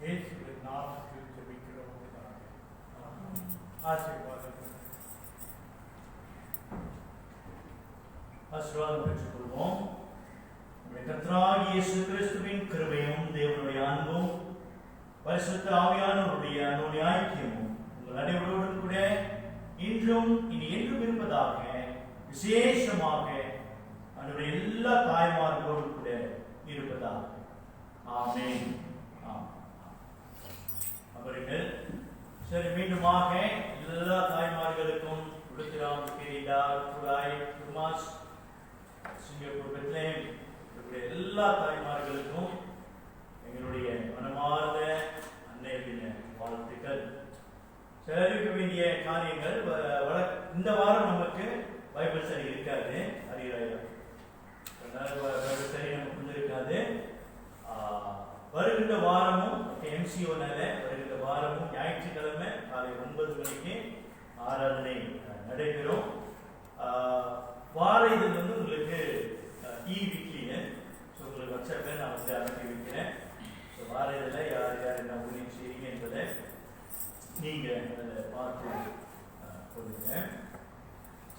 இயேசுவின் நாமத்தில் ஜெபிக்கிறோம். ஆசீர்வாதங்கள். ஆசீர்வாதம் பெற்றுக் கொள்வோம். கர்த்தராகிய இயேசு கிறிஸ்துவின் கிருபையும் தேவனுடைய அன்பும் பரிசுத்த ஆவியானவருடைய அன்புடைய ஐக்கியமும் உங்கள் அனைவரோடும் கூட இன்றும் இனி என்றும் இருப்பதாக விசேஷமாக அவருடைய எல்லா தாய்மார்களோடும் கூட இருப்பதாக. ஆமென். அவர்கள் சரி மீண்டுமாக எல்லா தாய்மார்களுக்கும் உடுத்திராம் கிரீடா குழாய் குர்மாஸ் சிங்கப்பூர் பெத்லேம் எல்லா தாய்மார்களுக்கும் எங்களுடைய மனமார்ந்த அன்னைய வாழ்த்துக்கள். செலவிக்க வேண்டிய காரியங்கள் இந்த வாரம் நமக்கு பைபிள் ஸ்டடி இருக்காது. அறிகிறாயா பைபிள் ஸ்டடி நமக்கு இருக்காது. வருகின்ற வாரமும் எம்சிஓனால வருகின்ற வாரமும் ஞாயிற்றுக்கிழமை காலை 9 மணிக்கு ஆராதனை நடைபெறும். வார இதில் வந்து உங்களுக்கு வீக்லின்னு உங்களுக்கு வாட்ஸ்அப்பில் நான் வந்து அனுப்பி வைக்கிறேன். ஸோ வார இதில் யார் யார் என்ன ஊழியம் செய்றீங்க என்பதை நீங்கள் அதை பார்த்து கொடுங்க.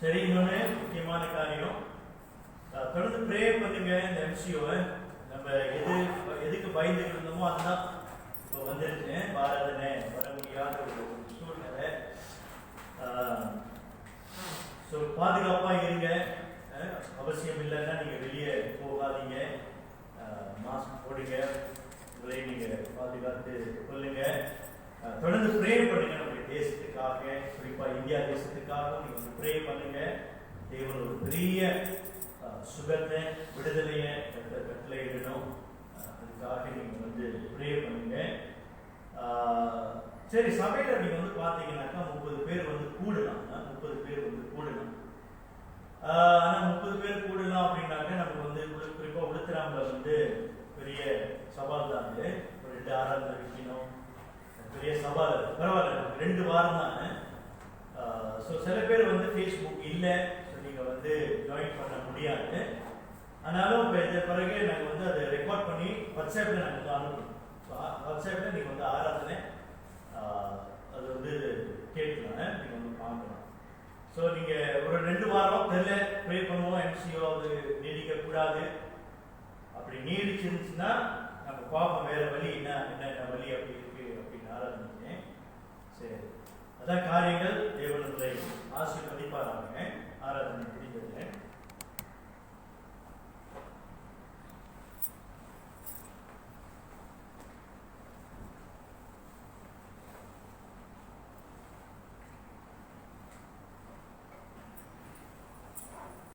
சரி, இன்னொன்று முக்கியமான காரியம், தொடர்ந்து ப்ரே பண்ணுங்க. இந்த எம்சிஓவை நம்ம எதுக்கு பயந்துட்டு இருந்தோமோ அதுதான் இப்போ வந்துருச்சு. ஆராதனை வர முடியாத ஒரு சூழ்நிலை. ஸோ பாதுகாப்பாக இருங்க. அவசியம் இல்லைன்னா நீங்கள் வெளியே போகாதீங்க. மாஸ்க் போடுங்க. உங்களை நீங்கள் பாதுகாத்து தொடர்ந்து ப்ரே பண்ணுங்க நம்முடைய தேசத்துக்காக, குறிப்பா இந்தியா தேசத்துக்காக நீங்க வந்து ப்ரே பண்ணுங்க. தேவன் ஒரு பெரிய சுகத்தை, விடுதலையை கட்டளையிடணும். அதுக்காக நீங்க வந்து ப்ரே பண்ணுங்க. சரி, சபையில நீங்க வந்து பாத்தீங்கன்னாக்கா 30 பேர் வந்து கூடலாம். 30 பேர் வந்து கூடலாம். ஆனா 30 பேர் கூடலாம் அப்படின்னாக்க நமக்கு வந்து குறிப்பா உளுத்திராமல வந்து பெரிய சவால் தான். அது ஒரு 2 ஆராதனை வைக்கணும், பெரிய சவால். பரவாயில்ல, 2 வாரம் தான். ஸோ சில பேர் வந்து ஃபேஸ்புக் இல்லை, ஸோ நீங்கள் வந்து ஜாயின் பண்ண முடியாது. ஆனாலும் இப்போ இந்த பிறகு நாங்கள் வந்து அதை ரெக்கார்ட் பண்ணி வாட்ஸ்அப்பில் நாங்கள் வந்து அனுப்பணும். ஸோ வாட்ஸ்அப்பில் நீங்கள் வந்து ஆராதனை அது வந்து கேட்கலாம், நீங்கள் வந்து பார்க்கலாம். ஸோ நீங்கள் ஒரு 2 வாரம் தெரியல ப்ரே பண்ணுவோம், எம்சிஓ அது நீடிக்கக்கூடாது. அப்படி நீடிச்சிருந்துச்சுன்னா நம்ம பார்ப்போம் வேற வழி என்ன வழி அப்படி இருக்கு அப்படின்னு ஆராதனை. சரி, அதான் காரியங்கள். தேவனுடைய ஆசீர்வதிப்பாராங்க. ஆராதனை